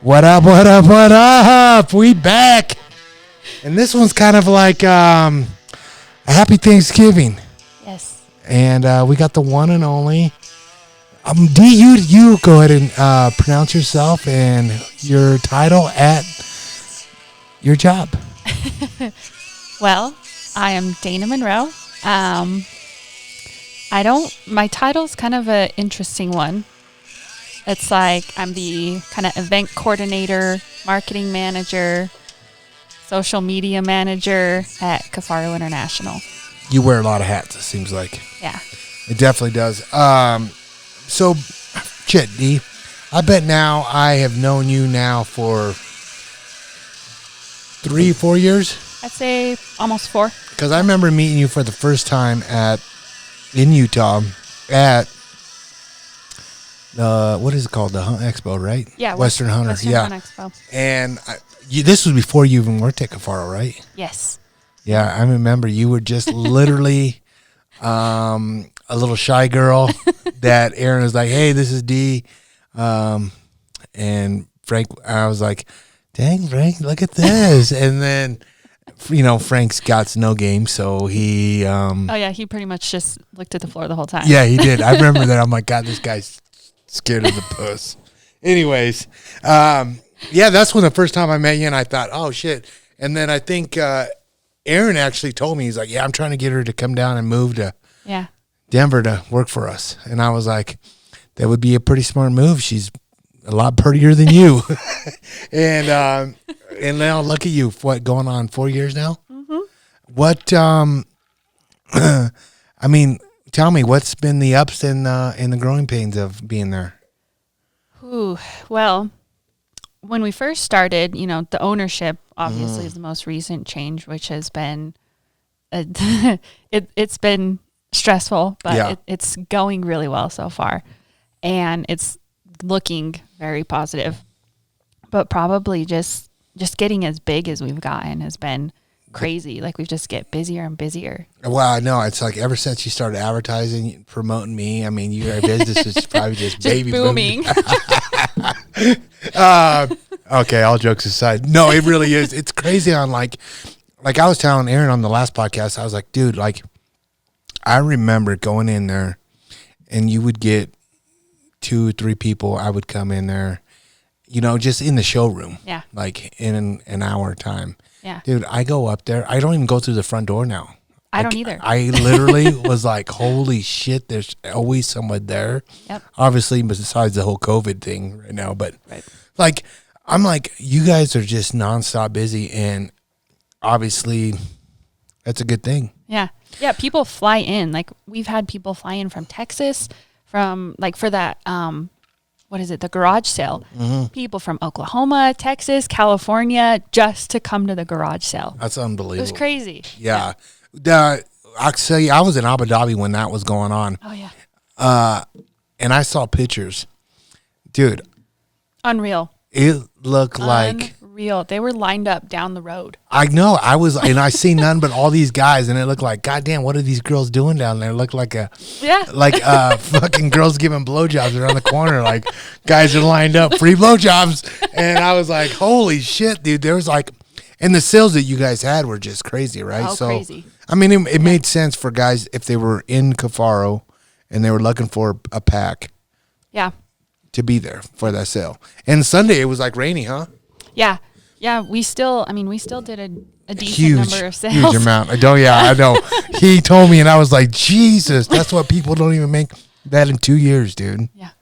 What up, what up, what up? We back. And this one's kind of like a happy Thanksgiving. Yes. And we got the one and only. D, you go ahead and pronounce yourself and your title at your job. Well, I am Dayna Monroe. My title's kind of an interesting one. It's like I'm the kind of event coordinator, marketing manager, social media manager at Cafaro International. You wear a lot of hats, it seems like. Yeah. It definitely does. So, shit, D, I bet now I have known you now for 3-4 years? I'd say almost 4. Because I remember meeting you for the first time in Utah at what is it called? The Hunt Expo, right? Yeah. Western Hunter. Western Hunt Expo. And this was before you even worked at Cafaro, right? Yes. Yeah, I remember you were just literally a little shy girl that Aaron was like, hey, this is D. And Frank, I was like, dang, Frank, look at this. And then, Frank's got no game, so he... he pretty much just looked at the floor the whole time. Yeah, he did. I remember that. I'm like, God, this guy's scared of the puss. Anyways, that's when the first time I met you, and I thought, oh, shit. And then I think Aaron actually told me, he's like, yeah, I'm trying to get her to come down and move to Denver to work for us. And I was like, that would be a pretty smart move. She's a lot prettier than you. And now look at you, going on 4 years now? Mm-hmm. What, tell me, what's been the ups and the growing pains of being there? Ooh, well, when we first started, the ownership obviously is the most recent change, which has been, it's been stressful, but it's going really well so far. And it's looking very positive. But probably just getting as big as we've gotten has been crazy. Like we just get busier and busier. Well, I know it's like ever since you started advertising, promoting me. I mean, your business is probably just baby booming. Okay, all jokes aside, no, it really is. It's crazy. On like I was telling Aaron on the last podcast, I was like, dude, like I remember going in there, and you would get 2 or 3 people. I would come in there, just in the showroom. Yeah, like in an hour time. Yeah. Dude, I go up there. I don't even go through the front door now. I don't either. I literally was like, holy shit, there's always someone there. Yep. Obviously, besides the whole COVID thing right now. But right. I'm like, you guys are just nonstop busy. And obviously, that's a good thing. Yeah. Yeah, people fly in. Like, we've had people fly in from Texas, for that... what is it? The garage sale. Mm-hmm. People from Oklahoma, Texas, California, just to come to the garage sale. That's unbelievable. It was crazy. Yeah. I'll tell you, I was in Abu Dhabi when that was going on. Oh, yeah. And I saw pictures. Dude. Unreal. It looked like... Unreal. They were lined up down the road. I know. I seen none but all these guys, and it looked like, goddamn, what are these girls doing down there? It looked like fucking girls giving blowjobs around the corner. Like guys are lined up, free blowjobs, and I was like, holy shit, dude. There was like, and the sales that you guys had were just crazy, right? Oh, crazy. I mean, it made sense for guys if they were in Cafaro and they were looking for a pack. Yeah. To be there for that sale. And Sunday it was like rainy, huh? Yeah. Yeah, we still did a decent number of sales. Huge amount. I know. He told me, and I was like, Jesus, that's what people don't even make that in 2 years, dude. Yeah.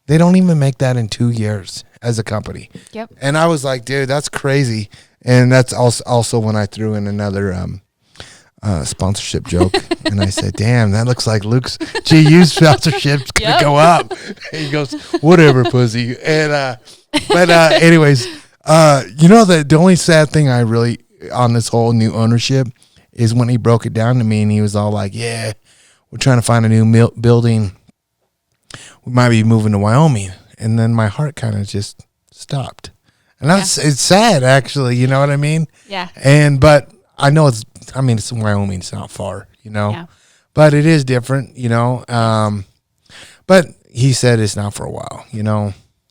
They don't even make that in 2 years as a company. Yep. And I was like, dude, that's crazy. And that's also when I threw in another sponsorship joke. And I said, damn, that looks like Luke's GU sponsorship's going to go up. And he goes, whatever, pussy. And anyways, the only sad thing I really on this whole new ownership is when he broke it down to me, and he was all like, yeah, we're trying to find a new building. We might be moving to Wyoming. And then my heart kind of just stopped. And it's sad, actually. You know what I mean? Yeah. But I know it's in Wyoming. It's not far, Yeah. But it is different, But he said it's not for a while,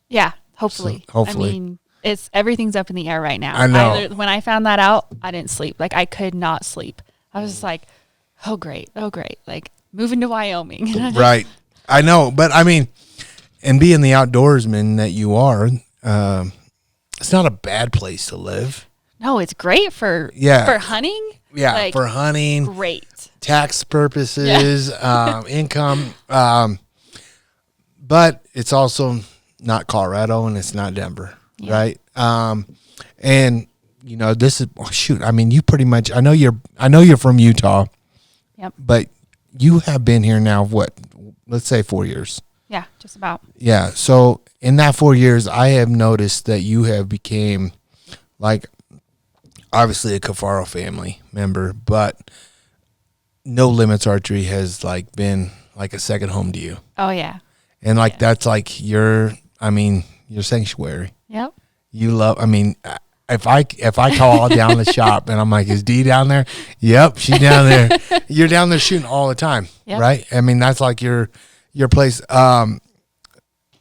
Yeah, hopefully. So, hopefully. I mean, everything's up in the air right now. I know. When I found that out, I didn't sleep. Like, I could not sleep. I was just like, oh great. Like, moving to Wyoming. Right. I know, but I mean, and being the outdoorsman that you are, it's not a bad place to live. No, it's great for hunting. Yeah, like, for hunting. Great. Tax purposes, income. But it's also not Colorado and it's not Denver, right? And you know, this is I mean, you pretty much. I know you're from Utah. Yep. But you have been here now. What? Let's say 4 years. Yeah, just about. Yeah. So in that 4 years, I have noticed that you have became like obviously a Cafaro family member, but No Limits Archery has like been like a second home to you. Oh yeah. And like that's like your sanctuary. Yep. You love. I mean, if I call down the shop and I'm like, is Dee down there? Yep, she's down there. You're down there shooting all the time, right? I mean, that's like your place.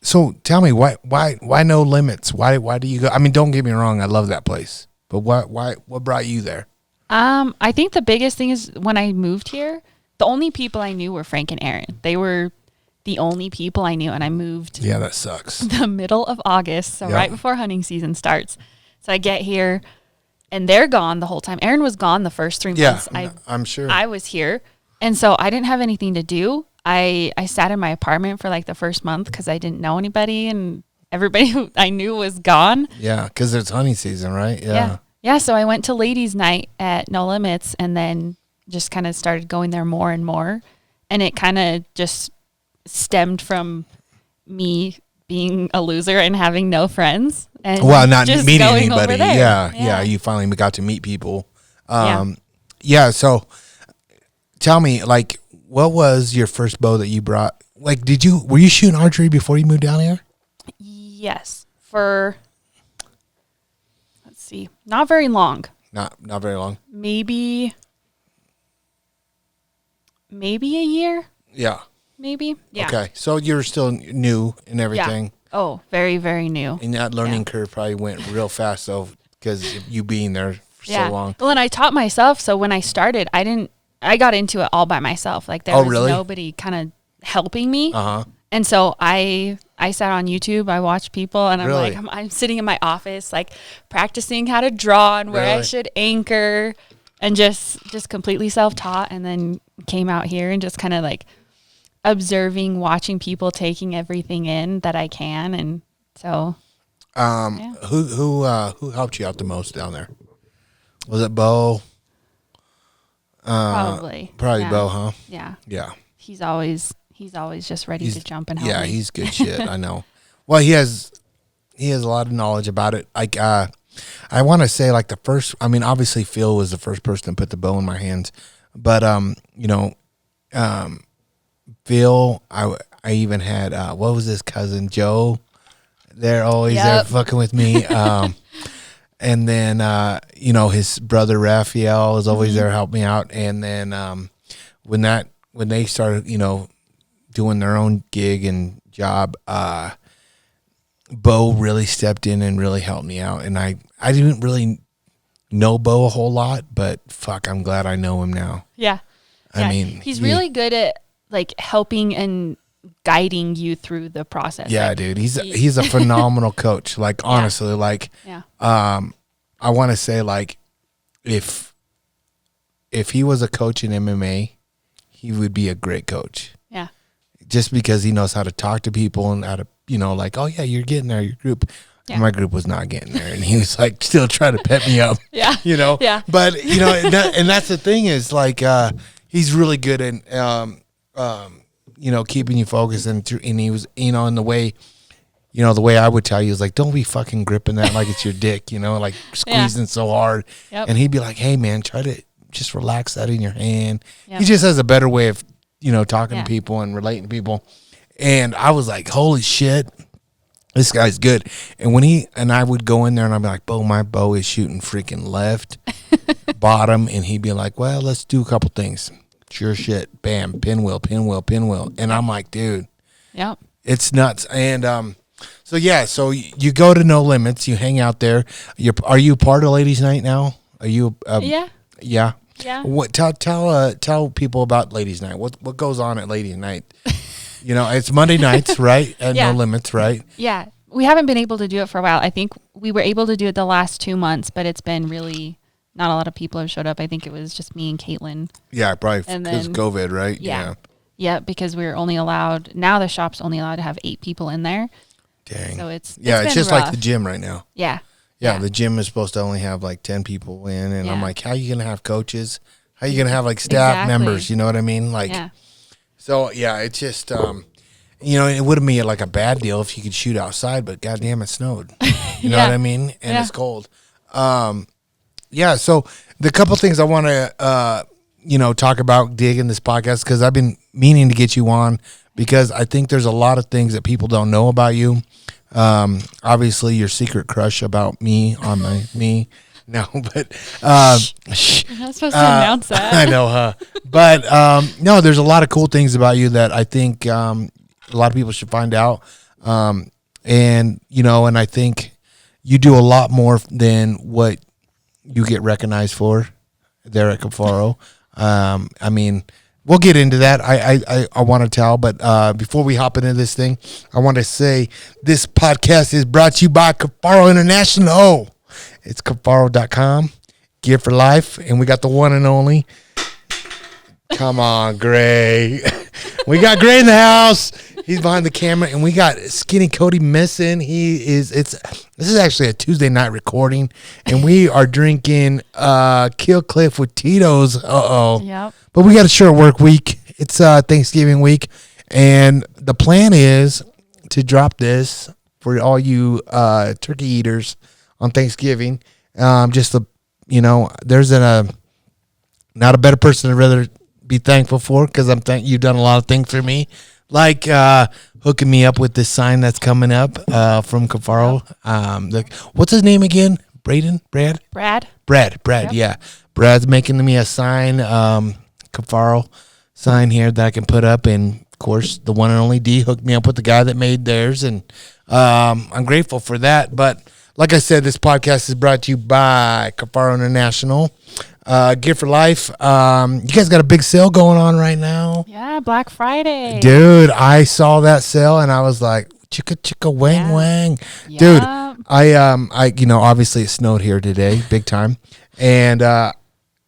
So tell me why No Limits? Why do you go? I mean, don't get me wrong, I love that place, but what brought you there? I think the biggest thing is when I moved here, the only people I knew were Frank and Aaron. They were the only people I knew, and I moved. Yeah, that sucks. The middle of August, so right before hunting season starts. So I get here, and they're gone the whole time. Aaron was gone the first 3 months. I'm sure. I was here, and so I didn't have anything to do. I sat in my apartment for like the first month because I didn't know anybody, and everybody who I knew was gone. Yeah, because it's hunting season, right? Yeah. So I went to ladies' night at No Limits, and then just kind of started going there more and more, and it kind of just stemmed from me being a loser and having no friends. And not just meeting going anybody. Over there. Yeah. You finally got to meet people. So tell me, like, what was your first bow that you brought? Like, were you shooting archery before you moved down here? Yes. For, let's see, not very long. Not very long. Maybe a year. Yeah. Maybe. Yeah. Okay. So you're still new and everything. Yeah. Oh, very, very new. And that learning curve probably went real fast, though, because you being there for so long. Well, and I taught myself. So when I started, I got into it all by myself. Like there was nobody kind of helping me. Uh-huh. And so I sat on YouTube, I watched people, and I'm Really? like, I'm sitting in my office, like practicing how to draw and where I should anchor, and just completely self-taught, and then came out here and just kind of like observing, watching people, taking everything in that I can. And so who helped you out the most down there? Was it Bo? Probably Bo, huh? Yeah. He's always just ready to jump and help me. Yeah, he's good shit. I know. Well, he has a lot of knowledge about it. Like I want to say like the first, I mean, obviously Phil was the first person to put the bow in my hands, but Phil, I even had what was his cousin Joe? They're always there fucking with me. And then his brother Raphael is always there to help me out. And then when they started, doing their own gig and job, Bo really stepped in and really helped me out. And I didn't really know Bo a whole lot, but fuck, I'm glad I know him now. Yeah. I mean, he's really good at like helping and guiding you through the process. Yeah, like, dude, he's a phenomenal coach. Like honestly, I want to say like if he was a coach in MMA, he would be a great coach. Yeah. Just because he knows how to talk to people and how to, like, oh yeah, you're getting there, your group. Yeah. My group was not getting there, and he was like still trying to pep me up. Yeah. Yeah. But and that's the thing is like he's really good at keeping you focused, and he was in the way. The way I would tell you is like, don't be fucking gripping that like it's your dick, like squeezing so hard. Yep. And he'd be like, hey man, try to just relax that in your hand. Yep. He just has a better way of, talking to people and relating to people. And I was like, holy shit, this guy's good. And I would go in there and I'd be like, my bow is shooting freaking left, bottom. And he'd be like, well, let's do a couple things. Sure shit. Bam, pinwheel. And I'm like, dude, yep. It's nuts. And, So yeah, so you go to No Limits, you hang out there. Are you part of Ladies Night now? Are you? Yeah. Yeah. Yeah. What tell people about Ladies Night? What goes on at Ladies Night? It's Monday nights, right? At Yeah. No Limits, right? Yeah. We haven't been able to do it for a while. I think we were able to do it the last 2 months, but it's been really not a lot of people have showed up. I think it was just me and Caitlin. Yeah, probably And because then- COVID, right? Yeah. Yeah, because we're only allowed now. The shop's only allowed to have 8 people in there. Dang. So it's it's just rough. like the gym right now. Yeah. Yeah, the gym is supposed to only have like 10 people in, and I'm Yeah. like, how are you gonna have coaches? How are you gonna have like staff Exactly. members? You know what I mean? Like, Yeah. so yeah, it's just it wouldn't be like a bad deal if you could shoot outside, but goddamn, it snowed. You know Yeah. what I mean? And Yeah. it's cold. Yeah. So the couple things I want to talk about digging this podcast, because I've been meaning to get you on, because I think there's a lot of things that people don't know about you. Obviously your secret crush about me on me. No, but You're not supposed to announce that. I know, huh? But no, there's a lot of cool things about you that I think a lot of people should find out. And I think you do a lot more than what you get recognized for there at Cafaro. I mean, we'll get into that. I want to tell, but before we hop into this thing, I want to say this podcast is brought to you by Cafaro International. It's Cafaro.com, Gear for Life, and we got the one and only. Come on, Gray. We got Gray in the house. He's behind the camera, and we got Skinny Cody missing. This is actually a Tuesday night recording, and we are drinking Kill Cliff with Tito's. Yep. But we got a short work week. It's Thanksgiving week, and the plan is to drop this for all you turkey eaters on Thanksgiving. There's not a better person to rather be thankful for, because you've done a lot of things for me, like hooking me up with this sign that's coming up from Cafaro. What's his name again? Brad. Yep. Yeah, Brad's making me a sign, Cafaro sign here that I can put up, and of course the one and only D hooked me up with the guy that made theirs, and I'm grateful for that. But like I said, this podcast is brought to you by Cafaro International, Gear for Life. You guys got a big sale going on right now. Yeah, Black Friday. Dude, I saw that sale and I was like, chicka chicka wang wang. Yep. Dude, I obviously it snowed here today, big time. And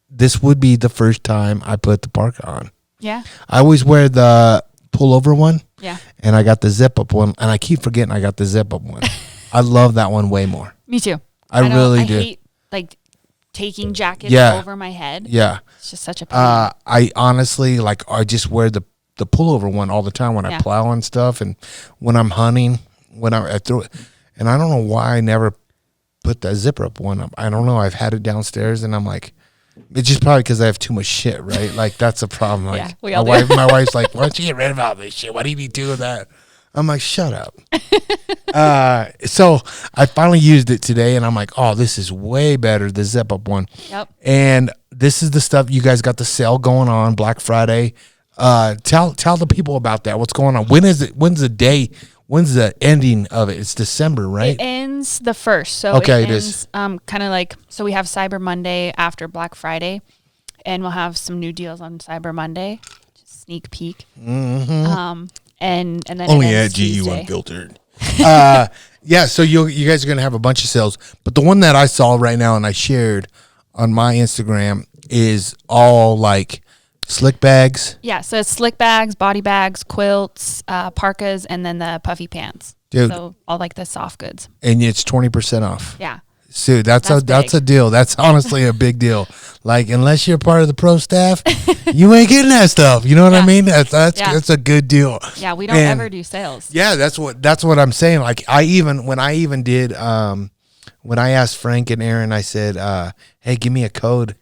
this would be the first time I put the parka on. Yeah. I always wear the pullover one. Yeah. And I got the zip up one, and I keep forgetting I got the zip up one. I love that one way more. Me too. I really do. I hate taking jackets over my head. Yeah. It's just such a pain. I honestly I just wear the pullover one all the time when I plow and stuff, and when I'm hunting, when I throw it, and I don't know why I never put that zipper up one up. I don't know. I've had it downstairs, and I'm like, it's just probably because I have too much shit, right? Like that's a problem. Like we all my wife's like, why don't you get rid of all this shit? What do you need to do with that? I'm like, shut up. So I finally used it today, and I'm like, oh, this is way better, the zip up one. Yep. And this is the stuff you guys got the sale going on, Black Friday. Tell the people about that. What's going on? When is it? When's the day? When's the ending of it? It's December, right? It ends the 1st. So okay, it ends, is. Kind of like, so we have Cyber Monday after Black Friday, and we'll have some new deals on Cyber Monday. Just sneak peek. Mm-hmm. And then only at GU Tuesday. Unfiltered. Yeah, so you guys are gonna have a bunch of sales, but the one that I saw right now and I shared on my Instagram is all like slick bags. Yeah, so it's slick bags, body bags, quilts, parkas, and then the puffy pants. Dude. So all like the soft goods. And it's 20% off. Yeah. Dude, that's a deal. That's honestly a big deal. Like, unless you're part of the pro staff, you ain't getting that stuff. You know what I mean? That's a good deal. Yeah, we don't ever do sales. Yeah, that's what I'm saying. Like, when I asked Frank and Aaron, I said, hey, give me a code.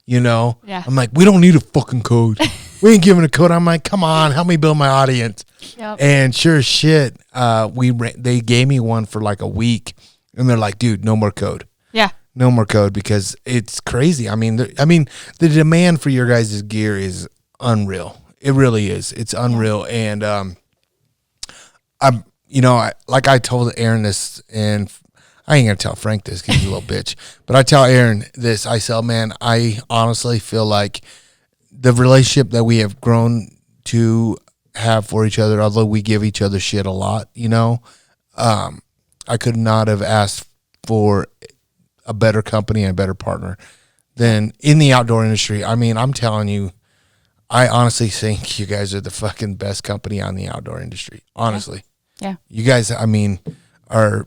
Yeah. I'm like, we don't need a fucking code. We ain't giving a code. I'm like, come on, help me build my audience. Yep. And sure as shit, they gave me one for like a week. And they're like, dude, no more code. Yeah. No more code, because it's crazy. I mean, the demand for your guys' gear is unreal. It really is. It's unreal. And like I told Aaron this, and I ain't gonna tell Frank this because he's a little bitch, but I tell Aaron this. I say, man, I honestly feel like the relationship that we have grown to have for each other, although we give each other shit a lot, I could not have asked for a better company and a better partner than in the outdoor industry. I mean, I'm telling you, I honestly think you guys are the fucking best company on the outdoor industry. Honestly. Yeah. You guys, I mean, are,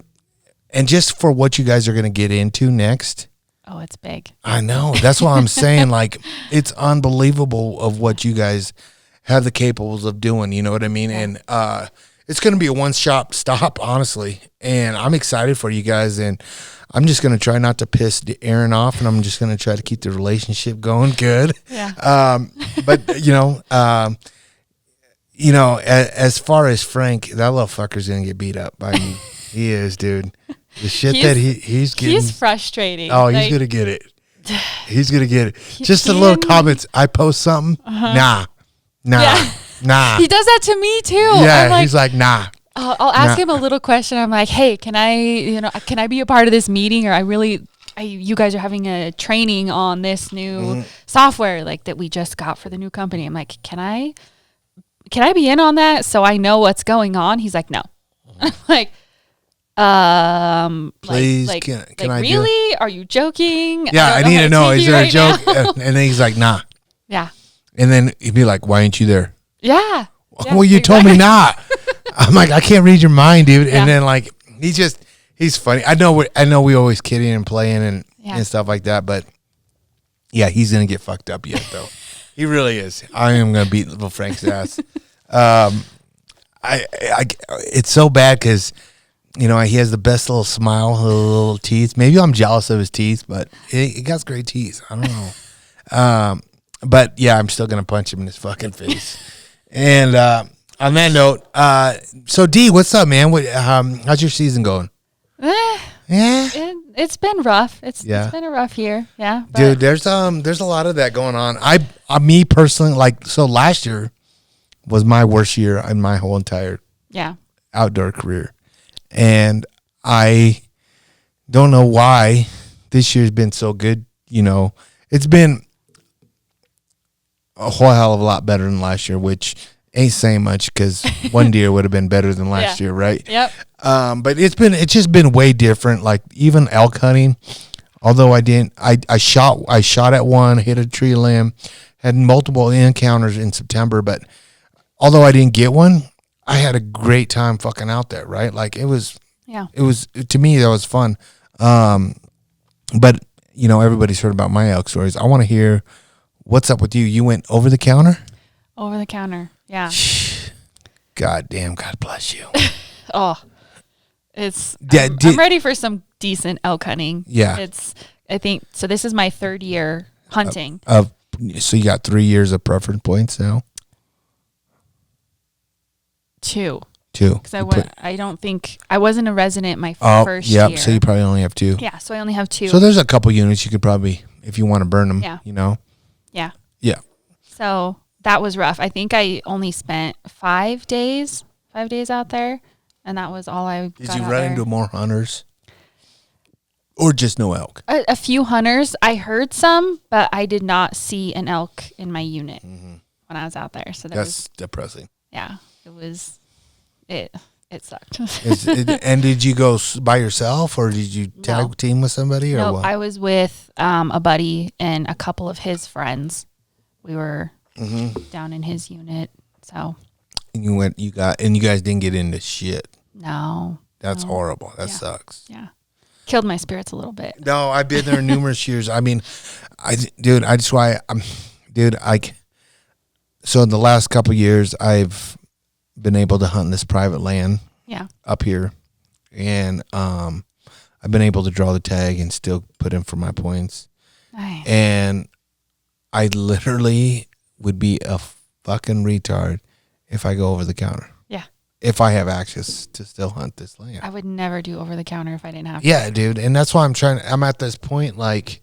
and just for what you guys are going to get into next. Oh, it's big. I know. That's what I'm saying. Like, it's unbelievable of what you guys have the capables of doing. You know what I mean? Yeah. And it's going to be a one-stop stop, honestly. And I'm excited for you guys. And I'm just going to try not to piss Aaron off, and I'm just going to try to keep the relationship going good. Yeah. But, as far as Frank, that little fucker's going to get beat up by me. He is, dude. The shit that he's getting. He's frustrating. Oh, he's going to get it. He's going to get it. Just the little comments. I post something. Nah. Nah. He does that to me, too. Yeah, he's like, nah. I'll ask him a little question. I'm like, hey, can I be a part of this meeting? Or you guys are having a training on this new software like that we just got for the new company. I'm like, can I be in on that so I know what's going on? He's like, no. I'm like, please, can I really? Are you joking? Yeah, I need to know. Is there a joke? And then he's like, nah. Yeah. And then he'd be like, why ain't you there? Yeah. Well, you told me not. I'm like, I can't read your mind, dude. Yeah. And then like, he's funny. I know we always kidding and playing and stuff like that, but yeah, he's going to get fucked up yet though. He really is. I am going to beat little Frank's ass. It's so bad because, he has the best little smile, little teeth. Maybe I'm jealous of his teeth, but he got great teeth. I don't know. But yeah, I'm still going to punch him in his fucking face. And on that note, so D, what's up, man? How's your season going? Yeah. It's been rough. It's been a rough year. Yeah. Dude, there's a lot of that going on. Me personally, so last year was my worst year in my whole entire outdoor career. And I don't know why this year's been so good. It's been a whole hell of a lot better than last year, which ain't saying much because one deer would have been better than last year, right? Yep. But it's just been way different. Like even elk hunting, although I shot at one, hit a tree limb, had multiple encounters in September, but although I didn't get one, I had a great time fucking out there, right? Like it was to me, that was fun. But everybody's heard about my elk stories. I want to hear what's up with you. You went over the counter? Over the counter. Yeah. God damn, God bless you. Oh, I'm ready for some decent elk hunting. Yeah. I think, so this is my third year hunting. So you got 3 years of preference points now? 2. Because I wasn't a resident my first year. Yeah, so you probably only have 2. Yeah, so I only have 2. So there's a couple units you could probably, if you want to burn them, Yeah. Yeah. So that was rough. I think I only spent 5 days out there, and that was all I got. Did you run into more hunters? Or just no elk? A few hunters. I heard some, but I did not see an elk in my unit when I was out there. So that's depressing. Yeah, it was. It sucked. And did you go by yourself, or did you tag team with somebody, or what? I was with a buddy and a couple of his friends. We were down in his unit. So. And you guys didn't get into shit. No. That's horrible. That sucks. Yeah. Killed my spirits a little bit. No, I've been there numerous years. I mean, so in the last couple of years, I've been able to hunt this private land up here. And I've been able to draw the tag and still put in for my points. Nice. And I literally would be a fucking retard if I go over the counter. Yeah. If I have access to still hunt this land. I would never do over the counter if I didn't have to. Yeah, dude. And that's why I'm at this point, like,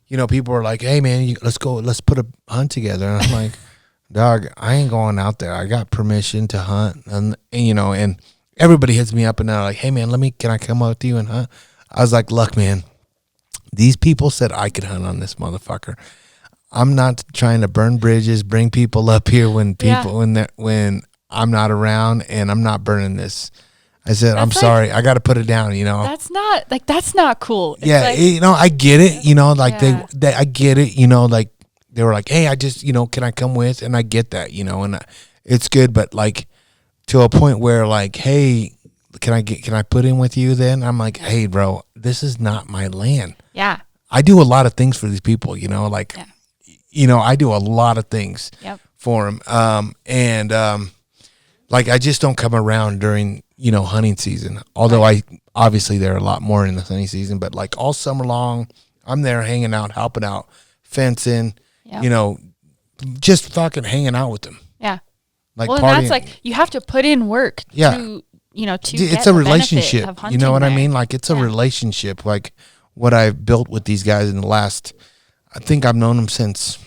people are like, hey, man, let's put a hunt together. And I'm like, dog, I ain't going out there. I got permission to hunt. And everybody hits me up and they're like, hey man, can I come out with you and hunt? I was like, look, man, these people said I could hunt on this motherfucker. I'm not trying to burn bridges, bring people up here when I'm not around, and I'm not burning this. I said, I'm sorry, I got to put it down, you know. That's not cool. It's I get it, I get it, they were like, hey, I just, can I come with? And I get that, and it's good, but like to a point where like, hey, can I put in with you then? I'm like, hey, bro, this is not my land. Yeah. I do a lot of things for these people, I do a lot of things for them. Like I just don't come around during, hunting season. Although obviously there are a lot more in the hunting season, but like all summer long, I'm there hanging out, helping out, fencing, just fucking hanging out with them. Yeah. Like and that's like, you have to put in work to it's a relationship. You know what I mean? Like it's a relationship. Like what I've built with these guys in the last, I think I've known them since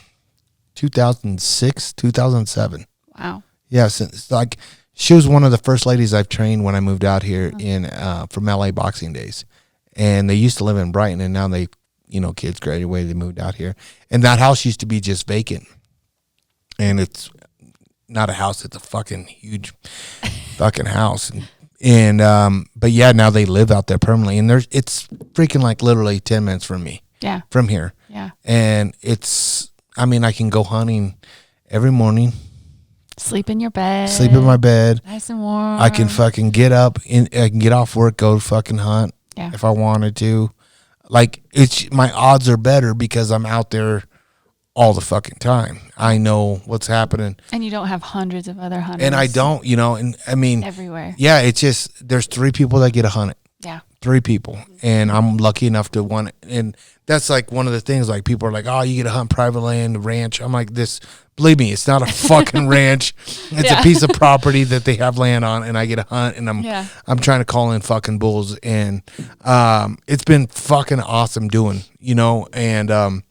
2006, 2007. Wow. Yeah. Since like she was one of the first ladies I've trained when I moved out here from LA boxing days. And they used to live in Brighton and now they, kids graduated, they moved out here. And that house used to be just vacant. And it's not a house, it's a fucking huge fucking house. But yeah, now they live out there permanently. And it's freaking like literally 10 minutes from me. Yeah. From here. Yeah. And I can go hunting every morning. Sleep in your bed. Sleep in my bed. Nice and warm. I can fucking get up and I can get off work, go fucking hunt if I wanted to. Like my odds are better because I'm out there all the fucking time. I know what's happening. And you don't have hundreds of other hunters. And I don't, and I mean everywhere. Yeah, it's just there's 3 people that get to hunt it. Yeah. 3 people. And I'm lucky enough to want it. And that's like one of the things, like people are like, oh, you get to hunt private land, ranch. I'm like, believe me, it's not a fucking ranch. It's a piece of property that they have land on, and I get to hunt, and I'm trying to call in fucking bulls, and it's been fucking awesome doing, and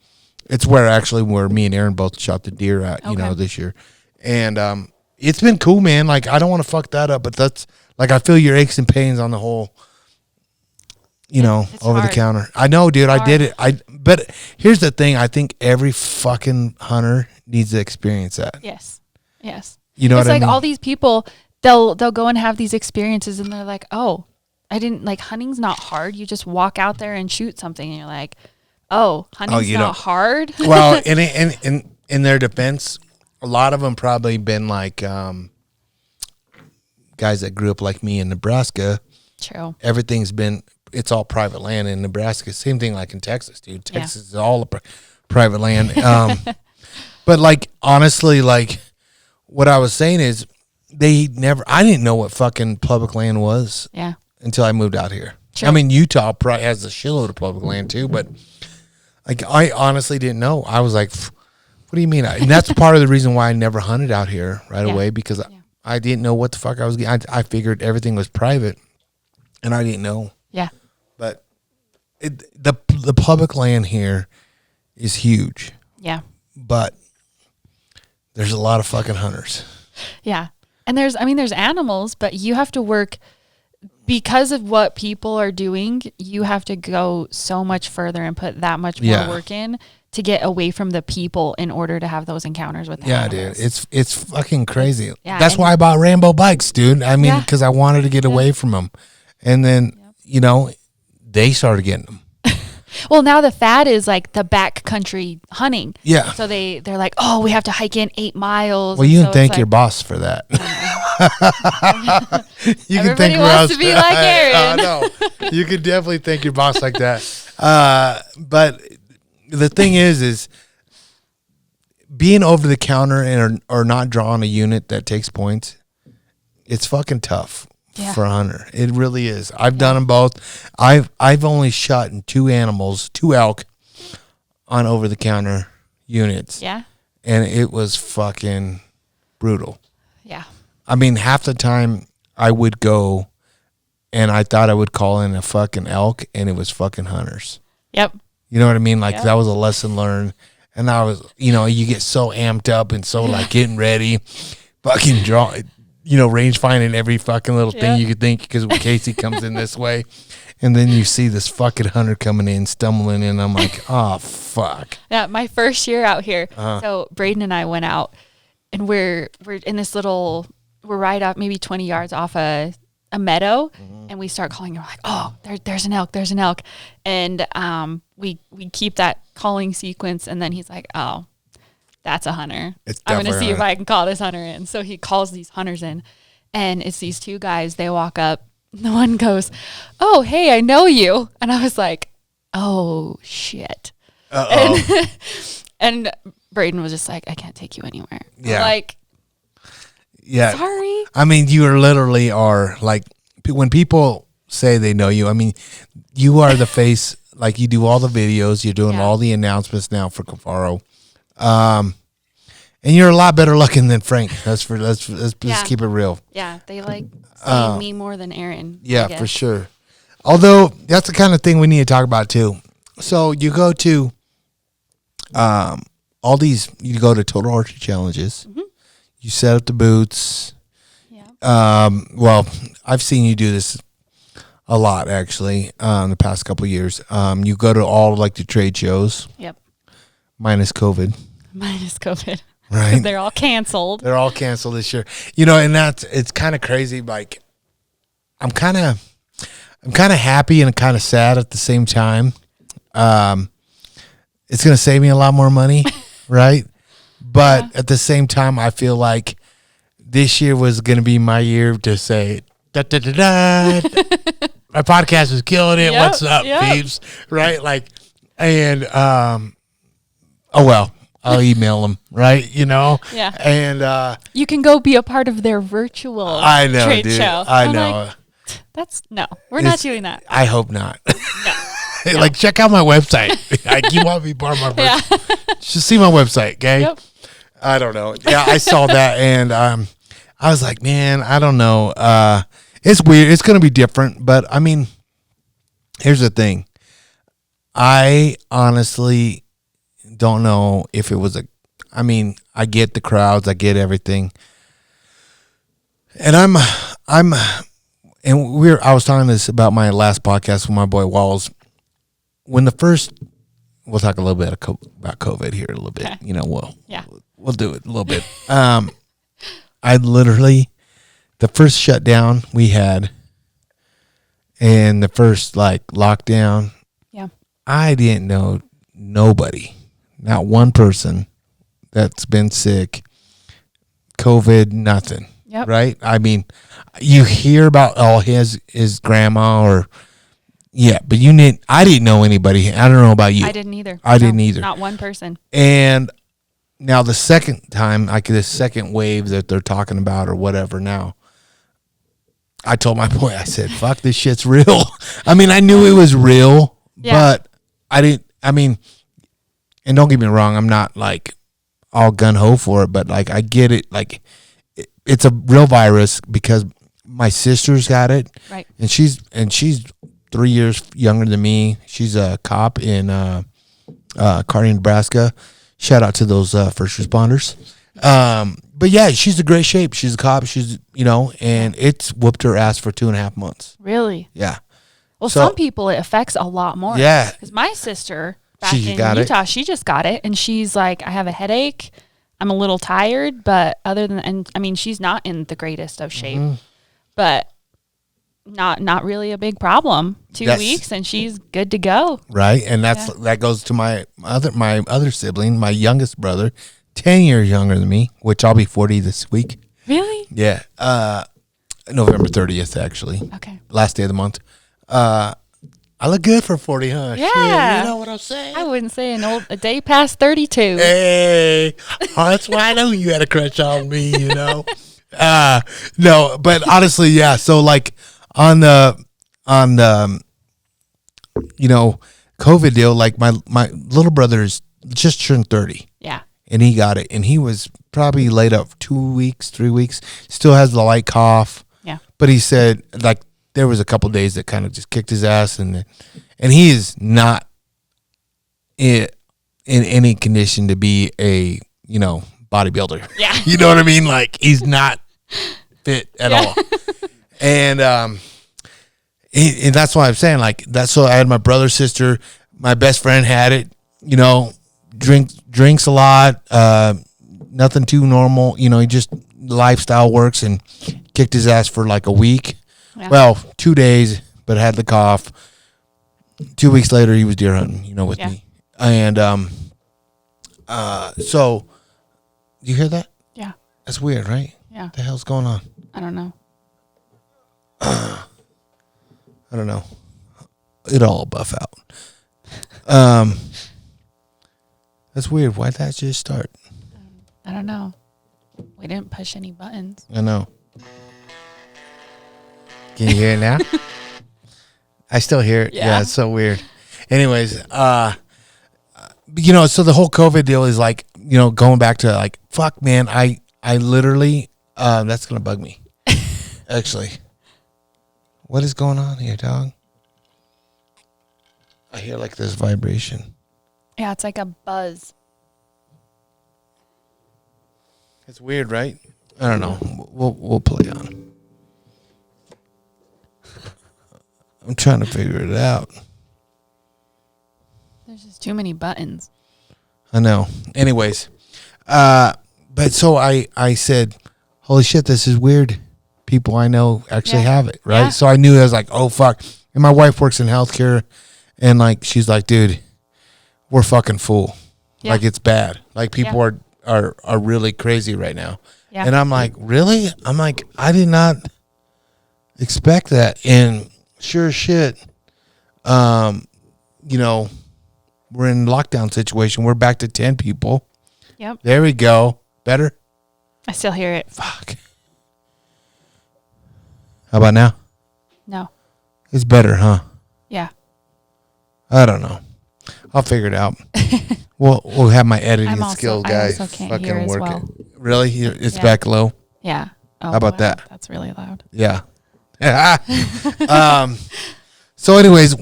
it's where me and Aaron both shot the deer at, this year, and it's been cool, man. Like I don't want to fuck that up, but that's like I feel your aches and pains on the whole. Over the counter. I know, dude. I did it. But here's the thing. I think every fucking hunter needs to experience that. Yes. You know what I mean? It's like all these people, they'll go and have these experiences, and they're like, oh, I didn't like hunting's not hard. You just walk out there and shoot something, and you're like, oh, hunting's not hard. Well, in their defense, a lot of them probably been like guys that grew up like me in Nebraska. True. It's all private land in Nebraska. Same thing like in Texas, dude. Texas is all private land. But like, honestly, like what I was saying is I didn't know what fucking public land was until I moved out here. True. I mean, Utah probably has a shitload of public land too, but like, I honestly didn't know. I was like, what do you mean? And that's part of the reason why I never hunted out here right away, because I didn't know what the fuck I was getting. I figured everything was private and I didn't know. Yeah. But the public land here is huge. Yeah. But there's a lot of fucking hunters. Yeah. And there's animals, but you have to work because of what people are doing. You have to go so much further and put that much more work in to get away from the people in order to have those encounters with the animals. Dude. It's fucking crazy. Yeah, that's why I bought Rambo bikes, dude. I mean, because I wanted to get away from them. And then, they started getting them. Well, now the fad is like the backcountry hunting. Yeah. So they're like, oh, we have to hike in 8 miles. Well, you can thank your boss for that. Everybody wants to be like Aaron. No, you can definitely thank your boss like that. But the thing is being over the counter or not drawing a unit that takes points, it's fucking tough. For a hunter, it really is. I've done them both. I've only shot 2 elk on over the counter units. Yeah, and it was fucking brutal. Yeah, I mean, half the time I would go, and I thought I would call in a fucking elk, and it was fucking hunters. Yep. You know what I mean? Like that was a lesson learned, and I was, you get so amped up and so like getting ready, fucking range finding every fucking little thing you could think because Casey comes in this way. And then you see this fucking hunter coming in, stumbling in. I'm like, oh, fuck. Yeah, my first year out here. So Braden and I went out, and we're in this little, we're right up maybe 20 yards off a meadow, and we start calling. We're like, oh, there's an elk. And we keep that calling sequence, and then he's like, oh, that's a hunter. I'm going to see if I can call this hunter in. So he calls these hunters in, and it's these two guys. They walk up. The one goes, oh, hey, I know you. And I was like, oh, shit. And Braden was just like, I can't take you anywhere. Yeah. Like, yeah. Sorry. I mean, you literally are like, when people say they know you, I mean, you are the face, like you do all the videos, you're doing all the announcements now for Cafaro. And you're a lot better looking than Frank. Let's keep it real. Yeah, they like seeing me more than Aaron. Yeah, for sure. Although that's the kind of thing we need to talk about too. So you go to you go to Total Archery Challenges. Mm-hmm. You set up the booths. Yeah. Well, I've seen you do this a lot actually in the past couple of years. You go to all like the trade shows. Yep. Minus COVID. Right. They're all canceled. They're all canceled this year. And it's kind of crazy. Like, I'm kind of happy and kind of sad at the same time. It's going to save me a lot more money, right? But at the same time, I feel like this year was going to be my year to say, da, da, da, da. My podcast is killing it. What's up, peeps? Right? Like, and, oh, well. I'll email them, right? Yeah. And you can go be a part of their virtual trade show. I know. Like, we're not doing that. I hope not. No. Like, check out my website. Like, you want to be part of my virtual? Just see my website, okay? Yep. I don't know. Yeah, I saw that, and I was like, man, I don't know. It's weird. It's going to be different, but I mean, here's the thing. I honestly don't know if it was I get the crowds, I get everything. And I was talking this about my last podcast with my boy Walls. We'll talk a little bit about COVID here a little bit. Okay. We'll do it a little bit. I literally, the first shutdown we had and the first like lockdown, I didn't know nobody. Not one person that's been sick, COVID, nothing. Yep. Right? I mean, you hear about his grandma but I didn't know anybody. I don't know about you. I didn't either. I didn't either. Not one person. And now the second time, like the second wave that they're talking about or whatever now, I told my boy, I said, fuck, this shit's real. I mean, I knew it was real, but and don't get me wrong, I'm not like all gun-ho for it, but like I get it. Like it's a real virus because my sister's got it. Right. And she's 3 years younger than me. She's a cop in Kearney, Nebraska. Shout out to those first responders. But yeah, she's in great shape. She's a cop. She's, and it's whooped her ass for 2.5 months. Really? Yeah. Well, some people it affects a lot more. Yeah. Because my sister back in Utah, she just got it, and she's like, I have a headache. I'm a little tired, but she's not in the greatest of shape, but not really a big problem. 2 weeks and she's good to go. Right. And that goes to my other sibling, my youngest brother, 10 years younger than me, which I'll be 40 this week. Really? Yeah. November 30th, actually. Okay. Last day of the month. I look good for 40, huh? Yeah. Shit, you know what I'm saying? I wouldn't say a day past 32. Hey, that's why I know you had a crush on me, No, but honestly, yeah. So like on the COVID deal, like my little brother's just turned 30. Yeah. And he got it, and he was probably laid up 2 weeks, 3 weeks. Still has the light cough. Yeah. But he said like there was a couple days that kind of just kicked his ass, and he is not in any condition to be a bodybuilder. Yeah. You know what I mean? Like he's not fit at all. And that's why I'm saying, like, that's so I had my brother, sister, my best friend had it, you know, drinks a lot, nothing too normal, you know, he just lifestyle works, and kicked his ass for like a week. Yeah. Well, 2 days, but had the cough. 2 weeks later, he was deer hunting, you know, with me. And so, you hear that? Yeah. That's weird, right? Yeah. What the hell's going on? I don't know. I don't know. It'll all buff out. That's weird. Why'd that just start? I don't know. We didn't push any buttons. I know. Can you hear it now? I still hear it. Yeah, it's so weird. Anyways, you know, so the whole COVID deal is like, you know, going back to like, fuck, man, I literally, that's going to bug me. Actually. What is going on here, dog? I hear like this vibration. Yeah, it's like a buzz. It's weird, right? I don't know. We'll play on. I'm trying to figure it out. There's just too many buttons. I know. Anyways, but so I said, holy shit, this is weird. People I know actually have it, right? Yeah. So I knew, I was like, oh, fuck. And my wife works in healthcare, and like, she's like, dude, we're fucking full. Yeah. Like, it's bad. Like, people are really crazy right now. Yeah. And I'm like, really? I'm like, I did not expect that. And sure as shit, you know, we're in lockdown situation. We're back to 10 people. Yep. There we go. Better? I still hear it. Fuck. How about now? No. It's better, huh? Yeah. I don't know. I'll figure it out. We'll have my editing skill guy fucking work it. Really? It's back low? Yeah. Oh, how about that? That's really loud. Yeah. So anyways,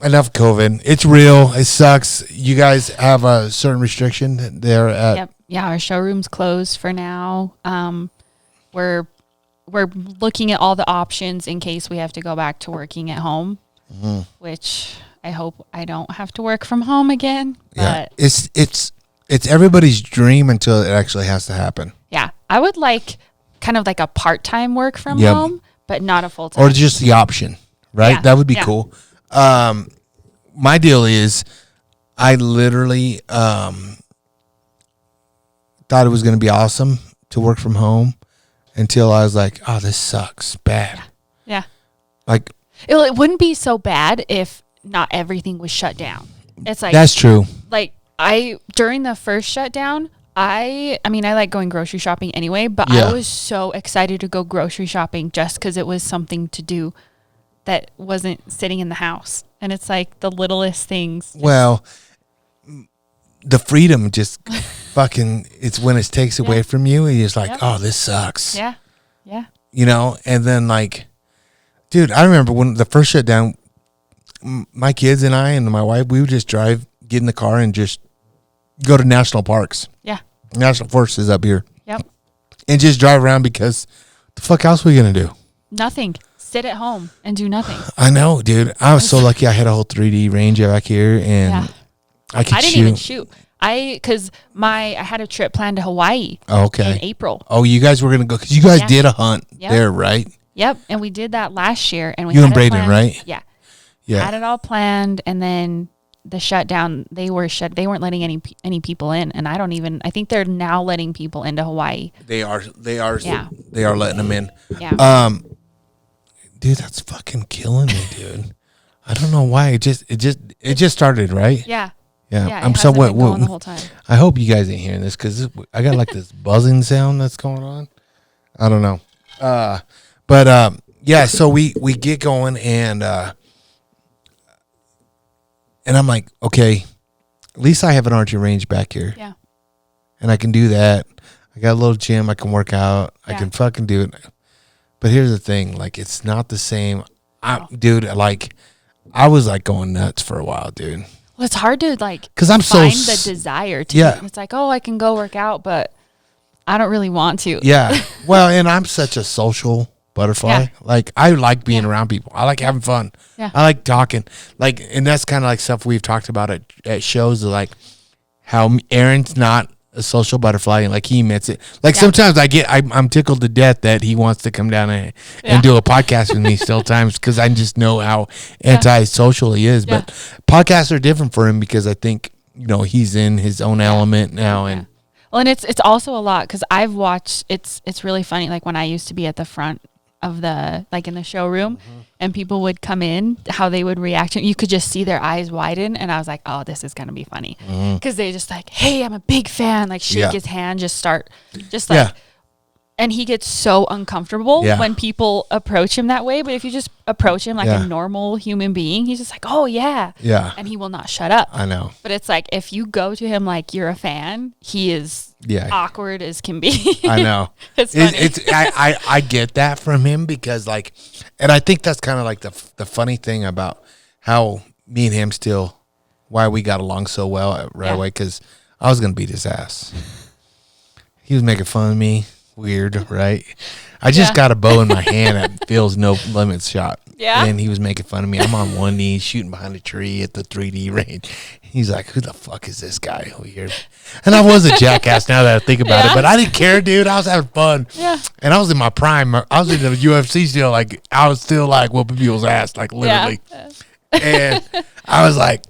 enough COVID. It's real. It sucks. You guys have a certain restriction there at... Yep. Yeah, our showroom's closed for now. We're looking at all the options in case we have to go back to working at home, which I hope I don't have to work from home again. Yeah, but it's everybody's dream until it actually has to happen. Yeah, I would like kind of like a part-time work from home, but not a full-time. Or just the option, right? Yeah. That would be cool. My deal is I literally thought it was going to be awesome to work from home until I was like, oh, this sucks bad. Yeah. Like, it wouldn't be so bad if not everything was shut down. It's like, that's true. Like, during the first shutdown, I mean, I like going grocery shopping anyway, but I was so excited to go grocery shopping just because it was something to do that wasn't sitting in the house. And it's like the littlest things. Well, the freedom just fucking, it's when it takes away from you and you're just like, oh, this sucks. Yeah. Yeah. You know, and then like, dude, I remember when the first shutdown, my kids and I and my wife, we would just get in the car and just go to national parks. Yeah. National Forest is up here. Yep. And just drive around because the fuck else are we going to do? Nothing. Sit at home and do nothing. I know, dude. I was so lucky I had a whole 3D range back here and I didn't even shoot. Because I had a trip planned to Hawaii. Okay. In April. Oh, you guys were going to go, because you guys did a hunt there, right? Yep. And we did that last year. And you and Braden, right? Yeah. Yeah. Had it all planned, and then the shutdown, they weren't letting any people in, and I think they're now letting people into Hawaii. They are they are letting them in. Yeah. Dude, that's fucking killing me, dude. I don't know why. It just started, right? Yeah. Yeah. I'm somewhat the whole time. I hope you guys ain't hearing this because I got like this buzzing sound that's going on. I don't know. But yeah, so we get going and I'm like, okay, at least I have an archery range back here. Yeah. And I can do that. I got a little gym. I can work out. I can fucking do it. But here's the thing. Like, it's not the same. Dude, like, I was, like, going nuts for a while, dude. Well, it's hard to, like, find the desire to. Yeah. It's like, oh, I can go work out, but I don't really want to. Yeah. Well, and I'm such a social butterfly. Yeah. Like, I like being around people. I like having fun. Yeah. I like talking. Like, and that's kind of like stuff we've talked about at shows, like how Aaron's not a social butterfly, and like he admits it. Like sometimes I'm tickled to death that he wants to come down and do a podcast with me still times, because I just know how antisocial he is. But podcasts are different for him, because I think, you know, he's in his own element now. And well, and it's also a lot, because I've watched, it's really funny, like when I used to be at the front of the, like in the showroom, and people would come in, how they would react, and you could just see their eyes widen, and I was like, oh, this is gonna be funny, because they just like, hey, I'm a big fan, like shake his hand, just like and he gets so uncomfortable when people approach him that way. But if you just approach him like a normal human being, he's just like, oh yeah, and he will not shut up. I know. But it's like, if you go to him like you're a fan, he is awkward as can be. I know. It's funny. I get that from him, because like, and I think that's kind of like the funny thing about how me and him still, why we got along so well right away, because I was gonna beat his ass. He was making fun of me. Weird, right? I just got a bow in my hand at Phil's No Limits shot. Yeah. And he was making fun of me. I'm on one knee shooting behind a tree at the 3D range. He's like, who the fuck is this guy over here? And I was a jackass now that I think about it, but I didn't care, dude. I was having fun. Yeah. And I was in my prime. I was in the UFC still. Like, I was still like whooping people's ass, like literally. Yeah. And I was like,